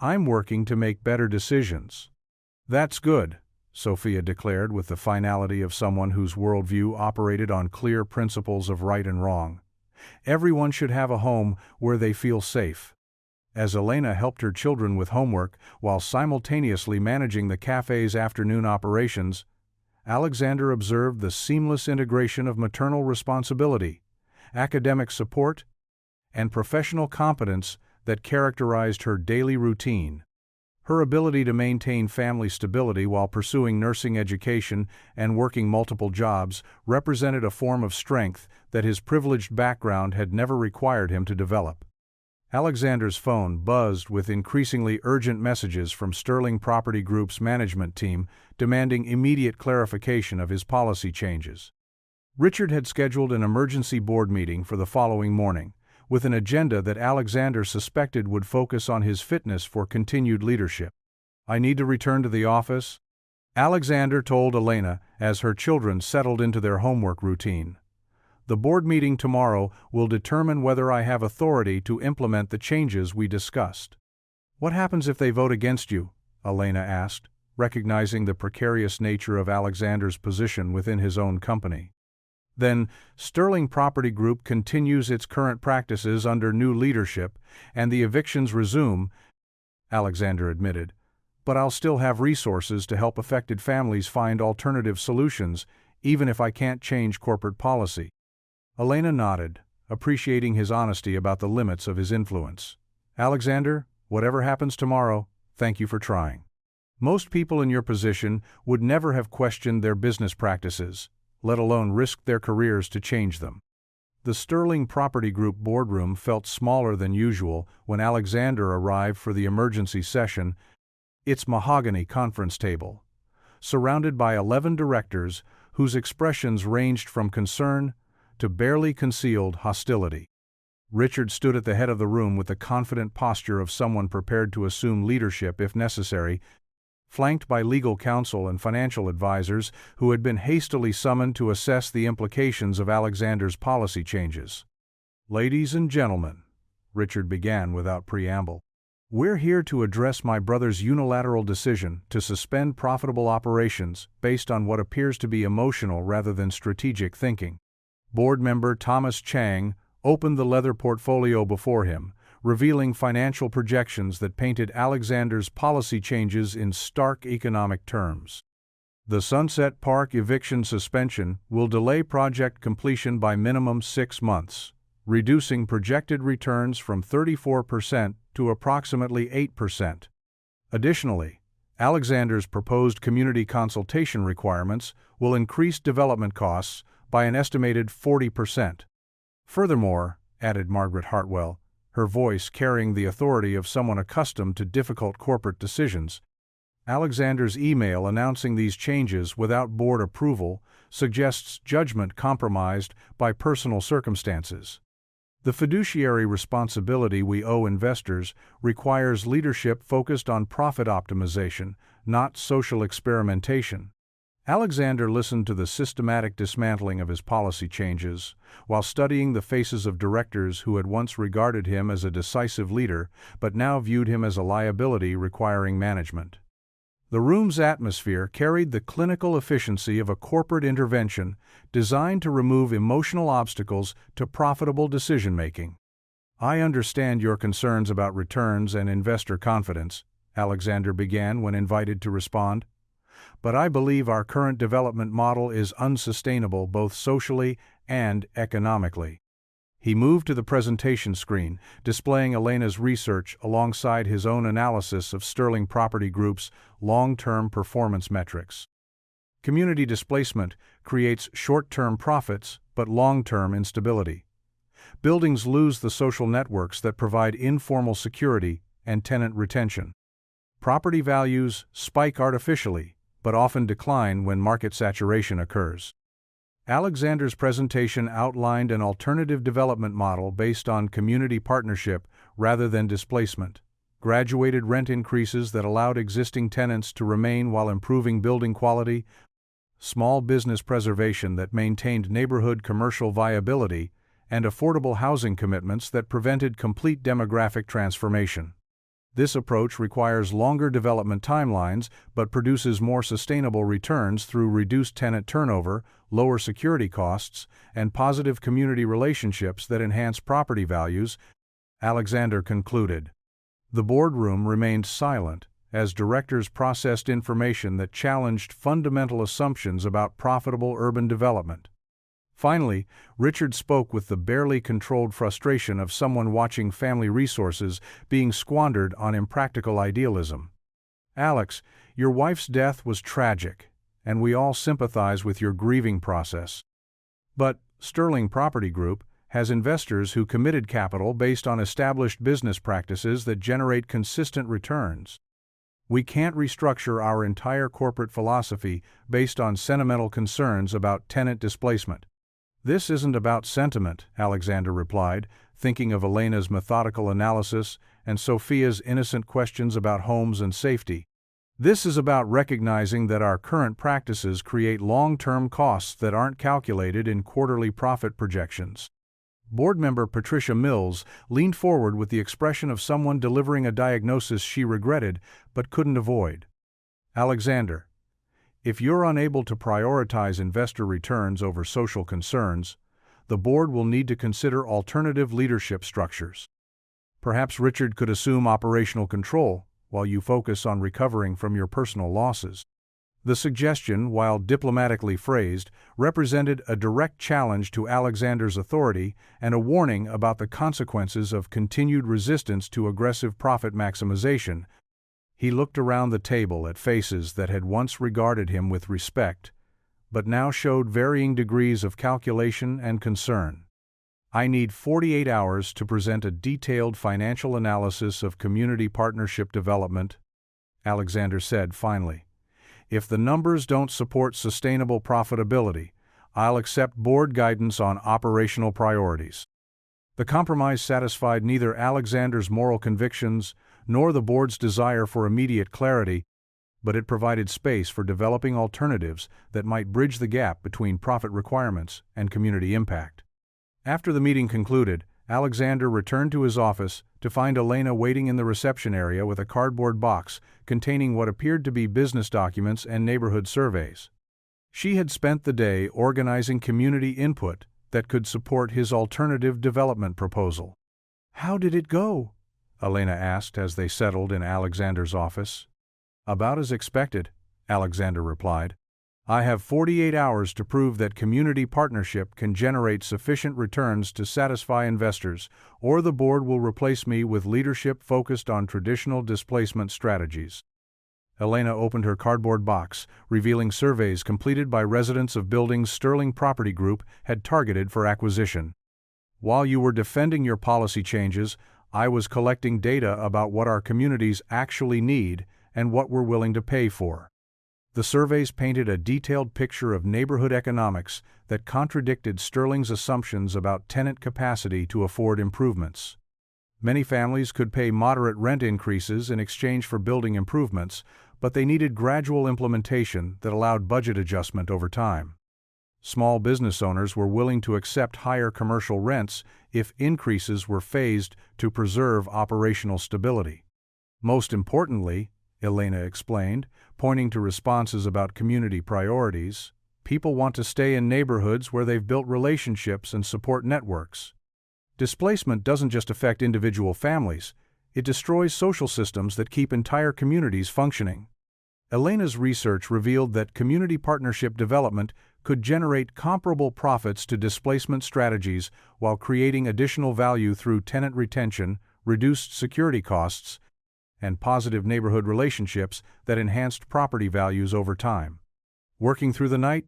I'm working to make better decisions." "That's good," Sophia declared with the finality of someone whose worldview operated on clear principles of right and wrong. "Everyone should have a home where they feel safe." As Elena helped her children with homework while simultaneously managing the cafe's afternoon operations, Alexander observed the seamless integration of maternal responsibility, academic support, and professional competence that characterized her daily routine. Her ability to maintain family stability while pursuing nursing education and working multiple jobs represented a form of strength that his privileged background had never required him to develop. Alexander's phone buzzed with increasingly urgent messages from Sterling Property Group's management team demanding immediate clarification of his policy changes. Richard had scheduled an emergency board meeting for the following morning, with an agenda that Alexander suspected would focus on his fitness for continued leadership. "I need to return to the office," Alexander told Elena as her children settled into their homework routine. "The board meeting tomorrow will determine whether I have authority to implement the changes we discussed." "What happens if they vote against you?" Elena asked, recognizing the precarious nature of Alexander's position within his own company. "Then Sterling Property Group continues its current practices under new leadership, and the evictions resume," Alexander admitted. "But I'll still have resources to help affected families find alternative solutions, even if I can't change corporate policy." Elena nodded, appreciating his honesty about the limits of his influence. "Alexander, whatever happens tomorrow, thank you for trying." Most people in your position would never have questioned their business practices, let alone risked their careers to change them. The Sterling Property Group boardroom felt smaller than usual when Alexander arrived for the emergency session, its mahogany conference table, surrounded by 11 directors whose expressions ranged from concern to barely concealed hostility. Richard stood at the head of the room with the confident posture of someone prepared to assume leadership if necessary, flanked by legal counsel and financial advisors who had been hastily summoned to assess the implications of Alexander's policy changes. "Ladies and gentlemen," Richard began without preamble, "we're here to address my brother's unilateral decision to suspend profitable operations based on what appears to be emotional rather than strategic thinking." Board member Thomas Chang opened the leather portfolio before him, revealing financial projections that painted Alexander's policy changes in stark economic terms. The Sunset Park eviction suspension will delay project completion by minimum 6 months, reducing projected returns from 34% to approximately 8%. Additionally, Alexander's proposed community consultation requirements will increase development costs by an estimated 40%. Furthermore, added Margaret Hartwell, her voice carrying the authority of someone accustomed to difficult corporate decisions, Alexander's email announcing these changes without board approval suggests judgment compromised by personal circumstances. The fiduciary responsibility we owe investors requires leadership focused on profit optimization, not social experimentation. Alexander listened to the systematic dismantling of his policy changes, while studying the faces of directors who had once regarded him as a decisive leader but now viewed him as a liability requiring management. The room's atmosphere carried the clinical efficiency of a corporate intervention designed to remove emotional obstacles to profitable decision-making. "I understand your concerns about returns and investor confidence," Alexander began when invited to respond. "But I believe our current development model is unsustainable both socially and economically." He moved to the presentation screen, displaying Elena's research alongside his own analysis of Sterling Property Group's long-term performance metrics. Community displacement creates short-term profits but long-term instability. Buildings lose the social networks that provide informal security and tenant retention. Property values spike artificially, but often decline when market saturation occurs. Alexander's presentation outlined an alternative development model based on community partnership rather than displacement, graduated rent increases that allowed existing tenants to remain while improving building quality, small business preservation that maintained neighborhood commercial viability, and affordable housing commitments that prevented complete demographic transformation. This approach requires longer development timelines but produces more sustainable returns through reduced tenant turnover, lower security costs, and positive community relationships that enhance property values, Alexander concluded. The boardroom remained silent as directors processed information that challenged fundamental assumptions about profitable urban development. Finally, Richard spoke with the barely controlled frustration of someone watching family resources being squandered on impractical idealism. "Alex, your wife's death was tragic, and we all sympathize with your grieving process. But Sterling Property Group has investors who committed capital based on established business practices that generate consistent returns. We can't restructure our entire corporate philosophy based on sentimental concerns about tenant displacement." "This isn't about sentiment," Alexander replied, thinking of Elena's methodical analysis and Sophia's innocent questions about homes and safety. "This is about recognizing that our current practices create long-term costs that aren't calculated in quarterly profit projections." Board member Patricia Mills leaned forward with the expression of someone delivering a diagnosis she regretted but couldn't avoid. "Alexander, if you're unable to prioritize investor returns over social concerns, the board will need to consider alternative leadership structures. Perhaps Richard could assume operational control while you focus on recovering from your personal losses." The suggestion, while diplomatically phrased, represented a direct challenge to Alexander's authority and a warning about the consequences of continued resistance to aggressive profit maximization. He looked around the table at faces that had once regarded him with respect, but now showed varying degrees of calculation and concern. I need 48 hours to present a detailed financial analysis of community partnership development, Alexander said finally. If the numbers don't support sustainable profitability, I'll accept board guidance on operational priorities. The compromise satisfied neither Alexander's moral convictions nor the board's desire for immediate clarity, but it provided space for developing alternatives that might bridge the gap between profit requirements and community impact. After the meeting concluded, Alexander returned to his office to find Elena waiting in the reception area with a cardboard box containing what appeared to be business documents and neighborhood surveys. She had spent the day organizing community input that could support his alternative development proposal. "How did it go?" Elena asked as they settled in Alexander's office. "About as expected," Alexander replied. "I have 48 hours to prove that community partnership can generate sufficient returns to satisfy investors, or the board will replace me with leadership focused on traditional displacement strategies." Elena opened her cardboard box, revealing surveys completed by residents of buildings Sterling Property Group had targeted for acquisition. "While you were defending your policy changes, I was collecting data about what our communities actually need and what we're willing to pay for." The surveys painted a detailed picture of neighborhood economics that contradicted Sterling's assumptions about tenant capacity to afford improvements. Many families could pay moderate rent increases in exchange for building improvements, but they needed gradual implementation that allowed budget adjustment over time. Small business owners were willing to accept higher commercial rents if increases were phased to preserve operational stability. Most importantly, Elena explained, pointing to responses about community priorities, people want to stay in neighborhoods where they've built relationships and support networks. Displacement doesn't just affect individual families, it destroys social systems that keep entire communities functioning. Elena's research revealed that community partnership development could generate comparable profits to displacement strategies while creating additional value through tenant retention, reduced security costs, and positive neighborhood relationships that enhanced property values over time. Working through the night,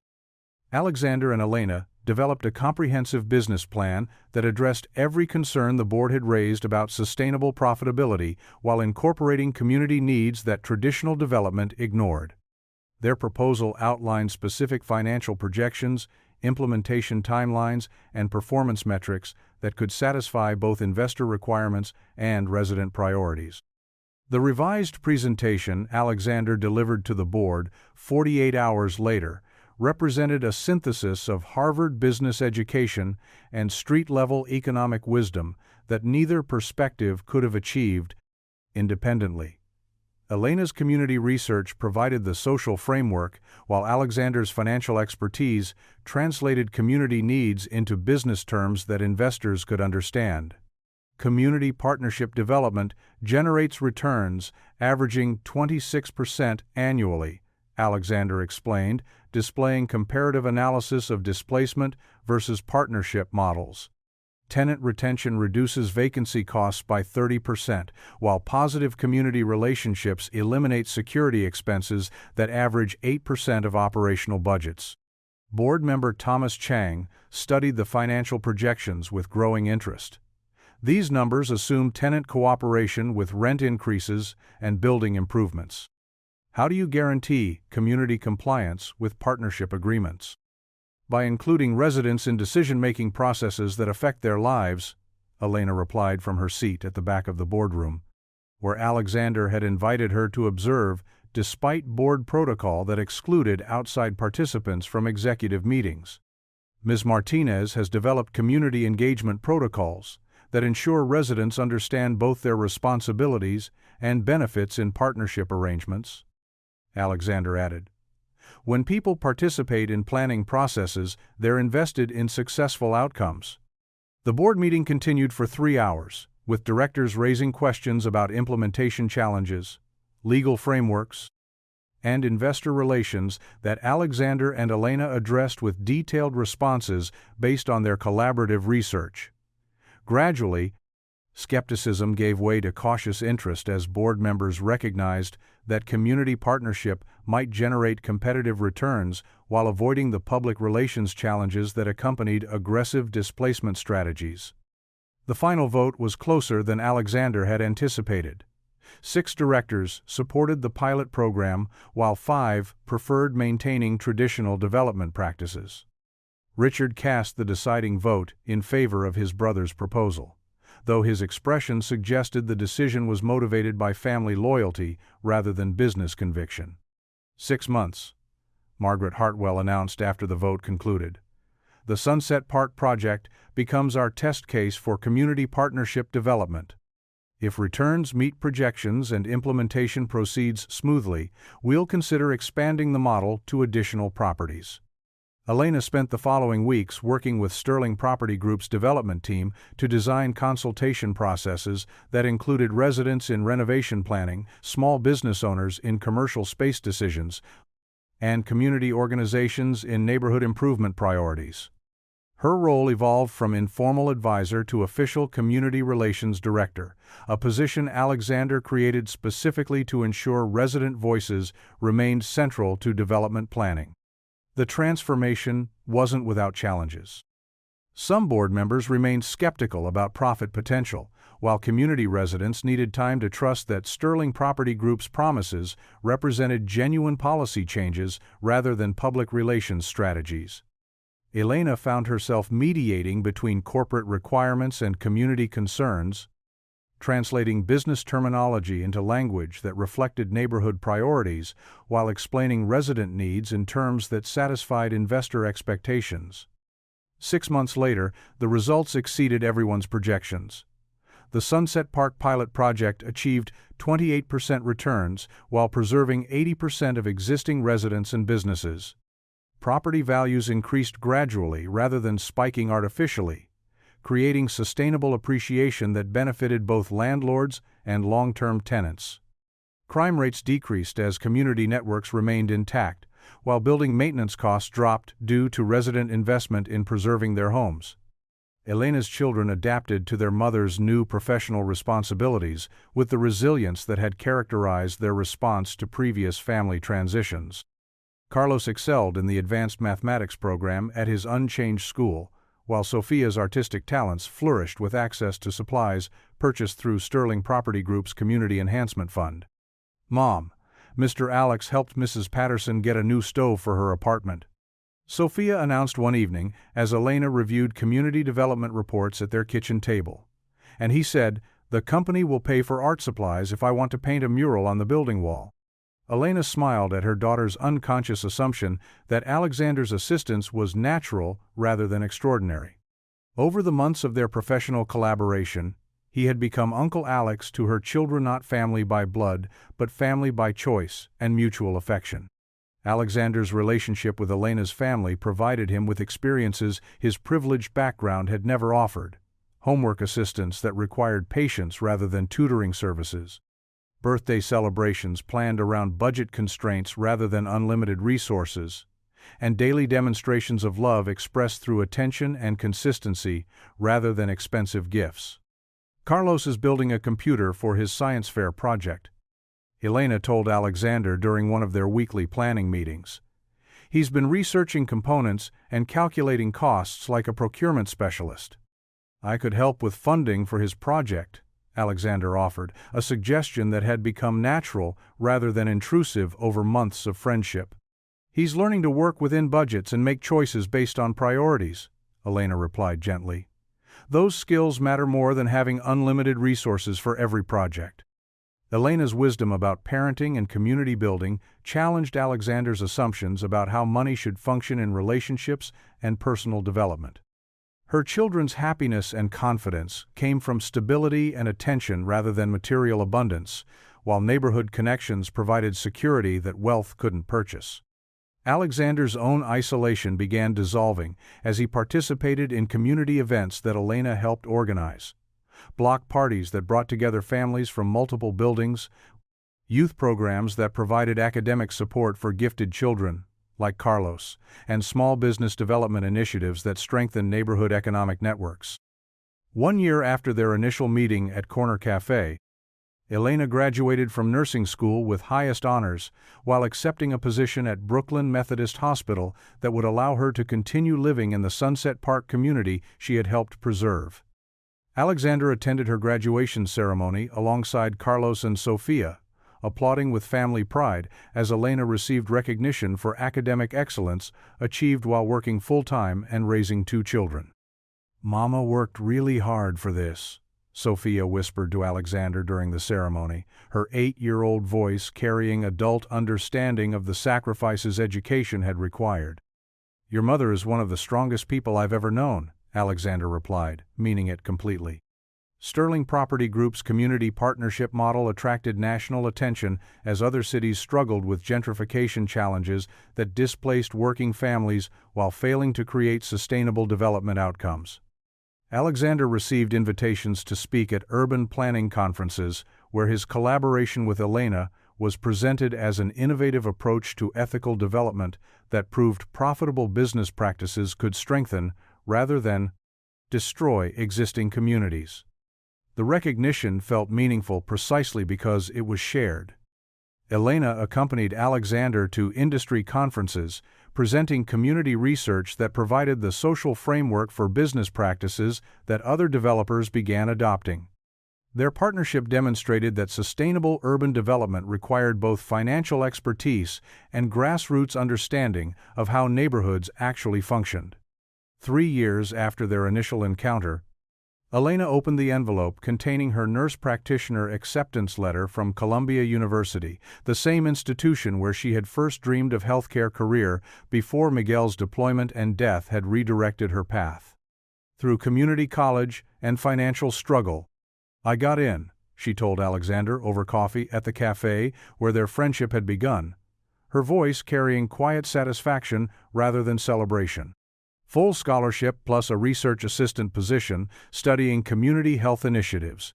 Alexander and Elena developed a comprehensive business plan that addressed every concern the board had raised about sustainable profitability while incorporating community needs that traditional development ignored. Their proposal outlined specific financial projections, implementation timelines, and performance metrics that could satisfy both investor requirements and resident priorities. The revised presentation Alexander delivered to the board 48 hours later represented a synthesis of Harvard business education and street-level economic wisdom that neither perspective could have achieved independently. Elena's community research provided the social framework, while Alexander's financial expertise translated community needs into business terms that investors could understand. Community partnership development generates returns averaging 26% annually, Alexander explained, displaying comparative analysis of displacement versus partnership models. Tenant retention reduces vacancy costs by 30%, while positive community relationships eliminate security expenses that average 8% of operational budgets. Board member Thomas Chang studied the financial projections with growing interest. These numbers assume tenant cooperation with rent increases and building improvements. How do you guarantee community compliance with partnership agreements? By including residents in decision-making processes that affect their lives, Elena replied from her seat at the back of the boardroom, where Alexander had invited her to observe despite board protocol that excluded outside participants from executive meetings. Ms. Martinez has developed community engagement protocols that ensure residents understand both their responsibilities and benefits in partnership arrangements, Alexander added. When people participate in planning processes, they're invested in successful outcomes. The board meeting continued for 3 hours, with directors raising questions about implementation challenges, legal frameworks, and investor relations that Alexander and Elena addressed with detailed responses based on their collaborative research. Gradually, Skepticism gave way to cautious interest as board members recognized that community partnership might generate competitive returns while avoiding the public relations challenges that accompanied aggressive displacement strategies. The final vote was closer than Alexander had anticipated. 6 directors supported the pilot program, while 5 preferred maintaining traditional development practices. Richard cast the deciding vote in favor of his brother's proposal, though his expression suggested the decision was motivated by family loyalty rather than business conviction. 6 months, Margaret Hartwell announced after the vote concluded. The Sunset Park project becomes our test case for community partnership development. If returns meet projections and implementation proceeds smoothly, we'll consider expanding the model to additional properties. Elena spent the following weeks working with Sterling Property Group's development team to design consultation processes that included residents in renovation planning, small business owners in commercial space decisions, and community organizations in neighborhood improvement priorities. Her role evolved from informal advisor to official community relations director, a position Alexander created specifically to ensure resident voices remained central to development planning. The transformation wasn't without challenges. Some board members remained skeptical about profit potential, while community residents needed time to trust that Sterling Property Group's promises represented genuine policy changes rather than public relations strategies. Elena found herself mediating between corporate requirements and community concerns, translating business terminology into language that reflected neighborhood priorities while explaining resident needs in terms that satisfied investor expectations. 6 months later, the results exceeded everyone's projections. The Sunset Park pilot project achieved 28% returns while preserving 80% of existing residents and businesses. Property values increased gradually rather than spiking artificially, creating sustainable appreciation that benefited both landlords and long-term tenants. Crime rates decreased as community networks remained intact, while building maintenance costs dropped due to resident investment in preserving their homes. Elena's children adapted to their mother's new professional responsibilities with the resilience that had characterized their response to previous family transitions. Carlos excelled in the advanced mathematics program at his unchanged school, while Sophia's artistic talents flourished with access to supplies purchased through Sterling Property Group's Community Enhancement Fund. Mom, Mr. Alex helped Mrs. Patterson get a new stove for her apartment, Sophia announced one evening as Elena reviewed community development reports at their kitchen table. And he said, "The company will pay for art supplies if I want to paint a mural on the building wall." Elena smiled at her daughter's unconscious assumption that Alexander's assistance was natural rather than extraordinary. Over the months of their professional collaboration, he had become Uncle Alex to her children, not family by blood, but family by choice and mutual affection. Alexander's relationship with Elena's family provided him with experiences his privileged background had never offered: homework assistance that required patience rather than tutoring services, birthday celebrations planned around budget constraints rather than unlimited resources, and daily demonstrations of love expressed through attention and consistency rather than expensive gifts. Carlos is building a computer for his science fair project, Elena told Alexander during one of their weekly planning meetings. He's been researching components and calculating costs like a procurement specialist. I could help with funding for his project, Alexander offered, a suggestion that had become natural rather than intrusive over months of friendship. He's learning to work within budgets and make choices based on priorities, Elena replied gently. Those skills matter more than having unlimited resources for every project. Elena's wisdom about parenting and community building challenged Alexander's assumptions about how money should function in relationships and personal development. Her children's happiness and confidence came from stability and attention rather than material abundance, while neighborhood connections provided security that wealth couldn't purchase. Alexander's own isolation began dissolving as he participated in community events that Elena helped organize. Block parties that brought together families from multiple buildings, youth programs that provided academic support for gifted children, like Carlos, and small business development initiatives that strengthened neighborhood economic networks. 1 year after their initial meeting at Corner Café, Elena graduated from nursing school with highest honors, while accepting a position at Brooklyn Methodist Hospital that would allow her to continue living in the Sunset Park community she had helped preserve. Alexander attended her graduation ceremony alongside Carlos and Sofia, applauding with family pride as Elena received recognition for academic excellence achieved while working full-time and raising 2 children. "Mama worked really hard for this," Sofia whispered to Alexander during the ceremony, her 8-year-old voice carrying adult understanding of the sacrifices education had required. "Your mother is one of the strongest people I've ever known," Alexander replied, meaning it completely. Sterling Property Group's community partnership model attracted national attention as other cities struggled with gentrification challenges that displaced working families while failing to create sustainable development outcomes. Alexander received invitations to speak at urban planning conferences, where his collaboration with Elena was presented as an innovative approach to ethical development that proved profitable business practices could strengthen, rather than destroy, existing communities. The recognition felt meaningful precisely because it was shared. Elena accompanied Alexander to industry conferences, presenting community research that provided the social framework for business practices that other developers began adopting. Their partnership demonstrated that sustainable urban development required both financial expertise and grassroots understanding of how neighborhoods actually functioned. 3 years after their initial encounter, Elena opened the envelope containing her nurse practitioner acceptance letter from Columbia University, the same institution where she had first dreamed of healthcare career before Miguel's deployment and death had redirected her path. "Through community college and financial struggle, I got in," she told Alexander over coffee at the cafe where their friendship had begun, her voice carrying quiet satisfaction rather than celebration. "Full scholarship plus a research assistant position studying community health initiatives."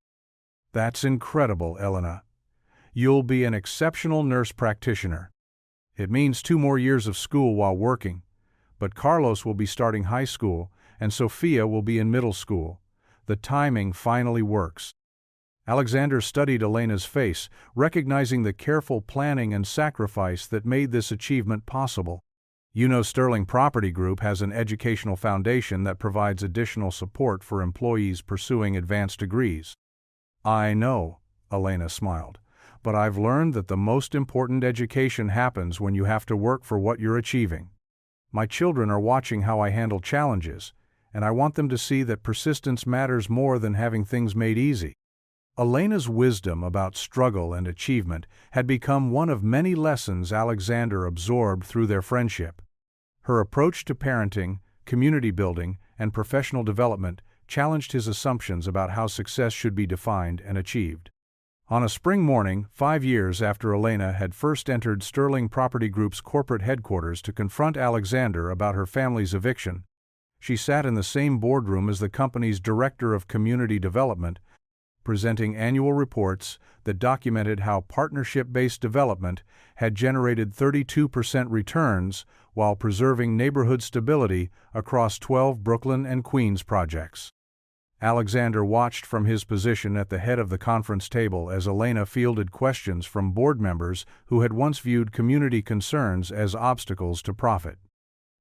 "That's incredible, Elena. You'll be an exceptional nurse practitioner. It means 2 more years of school while working, but Carlos will be starting high school and Sofia will be in middle school. The timing finally works." Alexander studied Elena's face, recognizing the careful planning and sacrifice that made this achievement possible. "You know, Sterling Property Group has an educational foundation that provides additional support for employees pursuing advanced degrees." "I know," Elena smiled, "but I've learned that the most important education happens when you have to work for what you're achieving. My children are watching how I handle challenges, and I want them to see that persistence matters more than having things made easy." Elena's wisdom about struggle and achievement had become one of many lessons Alexander absorbed through their friendship. Her approach to parenting, community building, and professional development challenged his assumptions about how success should be defined and achieved. On a spring morning, 5 years after Elena had first entered Sterling Property Group's corporate headquarters to confront Alexander about her family's eviction, she sat in the same boardroom as the company's Director of Community Development, presenting annual reports that documented how partnership-based development had generated 32% returns while preserving neighborhood stability across 12 Brooklyn and Queens projects. Alexander watched from his position at the head of the conference table as Elena fielded questions from board members who had once viewed community concerns as obstacles to profit.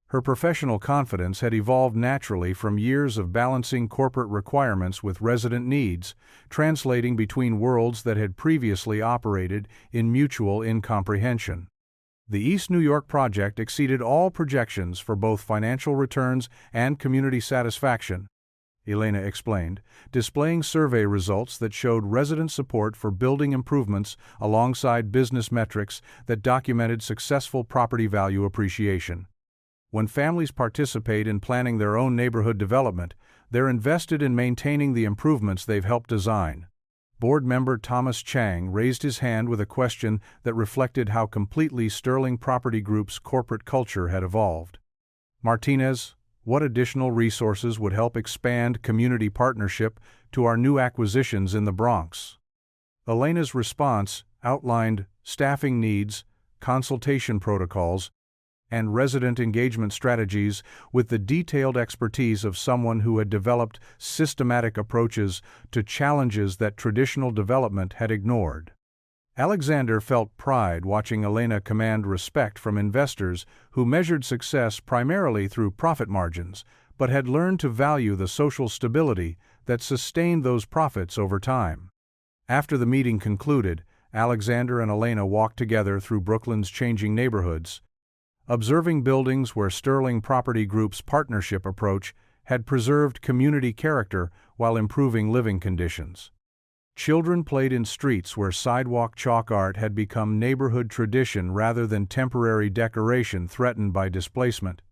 Her professional confidence had evolved naturally from years of balancing corporate requirements with resident needs, translating between worlds that had previously operated in mutual incomprehension. The East New York project exceeded all projections for both financial returns and community satisfaction, Elena explained, displaying survey results that showed resident support for building improvements alongside business metrics that documented successful property value appreciation. When families participate in planning their own neighborhood development, they're invested in maintaining the improvements they've helped design. Board member Thomas Chang raised his hand with a question that reflected how completely Sterling Property Group's corporate culture had evolved. "Martinez, what additional resources would help expand community partnership to our new acquisitions in the Bronx?" Elena's response outlined staffing needs, consultation protocols, and resident engagement strategies with the detailed expertise of someone who had developed systematic approaches to challenges that traditional development had ignored. Alexander felt pride watching Elena command respect from investors who measured success primarily through profit margins, but had learned to value the social stability that sustained those profits over time. After the meeting concluded, Alexander and Elena walked together through Brooklyn's changing neighborhoods, observing buildings where Sterling Property Group's partnership approach had preserved community character while improving living conditions. Children played in streets where sidewalk chalk art had become neighborhood tradition rather than temporary decoration threatened by displacement.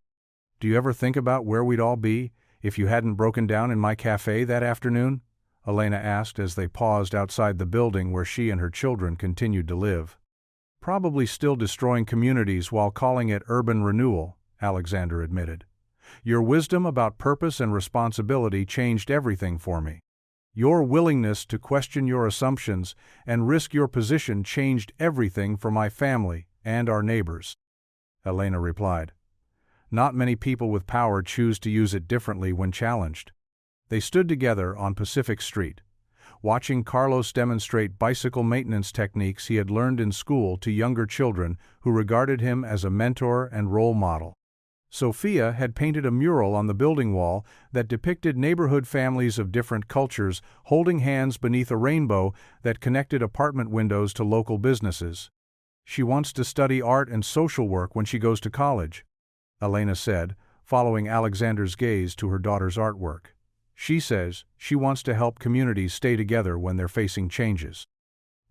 "Do you ever think about where we'd all be if you hadn't broken down in my cafe that afternoon?" Elena asked as they paused outside the building where she and her children continued to live. "Probably still destroying communities while calling it urban renewal," Alexander admitted. "Your wisdom about purpose and responsibility changed everything for me. Your willingness to question your assumptions and risk your position changed everything for my family and our neighbors," Elena replied. "Not many people with power choose to use it differently when challenged." They stood together on Pacific Street, watching Carlos demonstrate bicycle maintenance techniques he had learned in school to younger children who regarded him as a mentor and role model. Sophia had painted a mural on the building wall that depicted neighborhood families of different cultures holding hands beneath a rainbow that connected apartment windows to local businesses. "She wants to study art and social work when she goes to college," Elena said, following Alexander's gaze to her daughter's artwork. "She says she wants to help communities stay together when they're facing changes."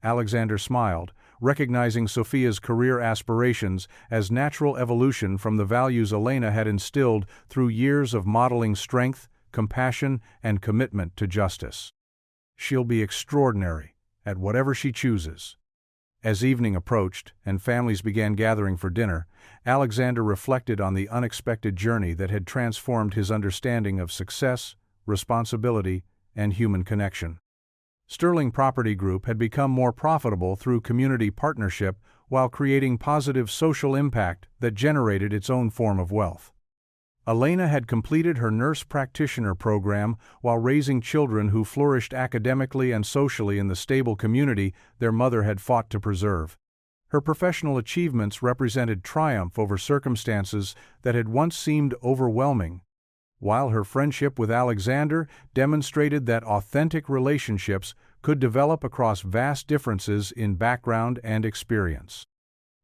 Alexander smiled, recognizing Sophia's career aspirations as natural evolution from the values Elena had instilled through years of modeling strength, compassion, and commitment to justice. "She'll be extraordinary at whatever she chooses." As evening approached and families began gathering for dinner, Alexander reflected on the unexpected journey that had transformed his understanding of success, responsibility, and human connection. Sterling Property Group had become more profitable through community partnership while creating positive social impact that generated its own form of wealth. Elena had completed her nurse practitioner program while raising children who flourished academically and socially in the stable community their mother had fought to preserve. Her professional achievements represented triumph over circumstances that had once seemed overwhelming, while her friendship with Alexander demonstrated that authentic relationships could develop across vast differences in background and experience.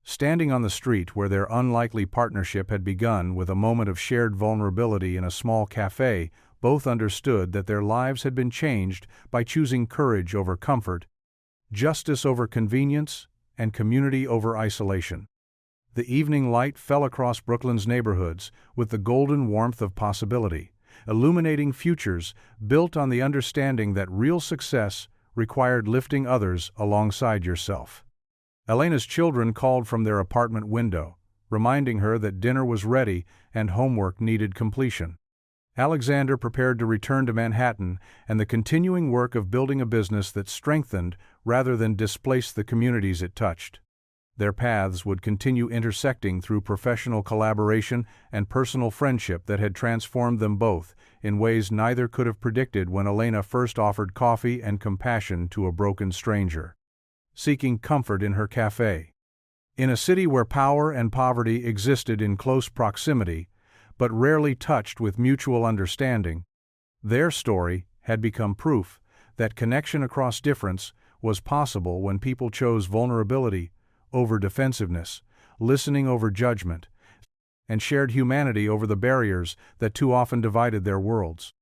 Standing on the street where their unlikely partnership had begun with a moment of shared vulnerability in a small cafe, both understood that their lives had been changed by choosing courage over comfort, justice over convenience, and community over isolation. The evening light fell across Brooklyn's neighborhoods with the golden warmth of possibility, illuminating futures built on the understanding that real success required lifting others alongside yourself. Elena's children called from their apartment window, reminding her that dinner was ready and homework needed completion. Alexander prepared to return to Manhattan and the continuing work of building a business that strengthened rather than displaced the communities it touched. Their paths would continue intersecting through professional collaboration and personal friendship that had transformed them both in ways neither could have predicted when Elena first offered coffee and compassion to a broken stranger, seeking comfort in her cafe. In a city where power and poverty existed in close proximity, but rarely touched with mutual understanding, their story had become proof that connection across difference was possible when people chose vulnerability over defensiveness, listening over judgment, and shared humanity over the barriers that too often divided their worlds.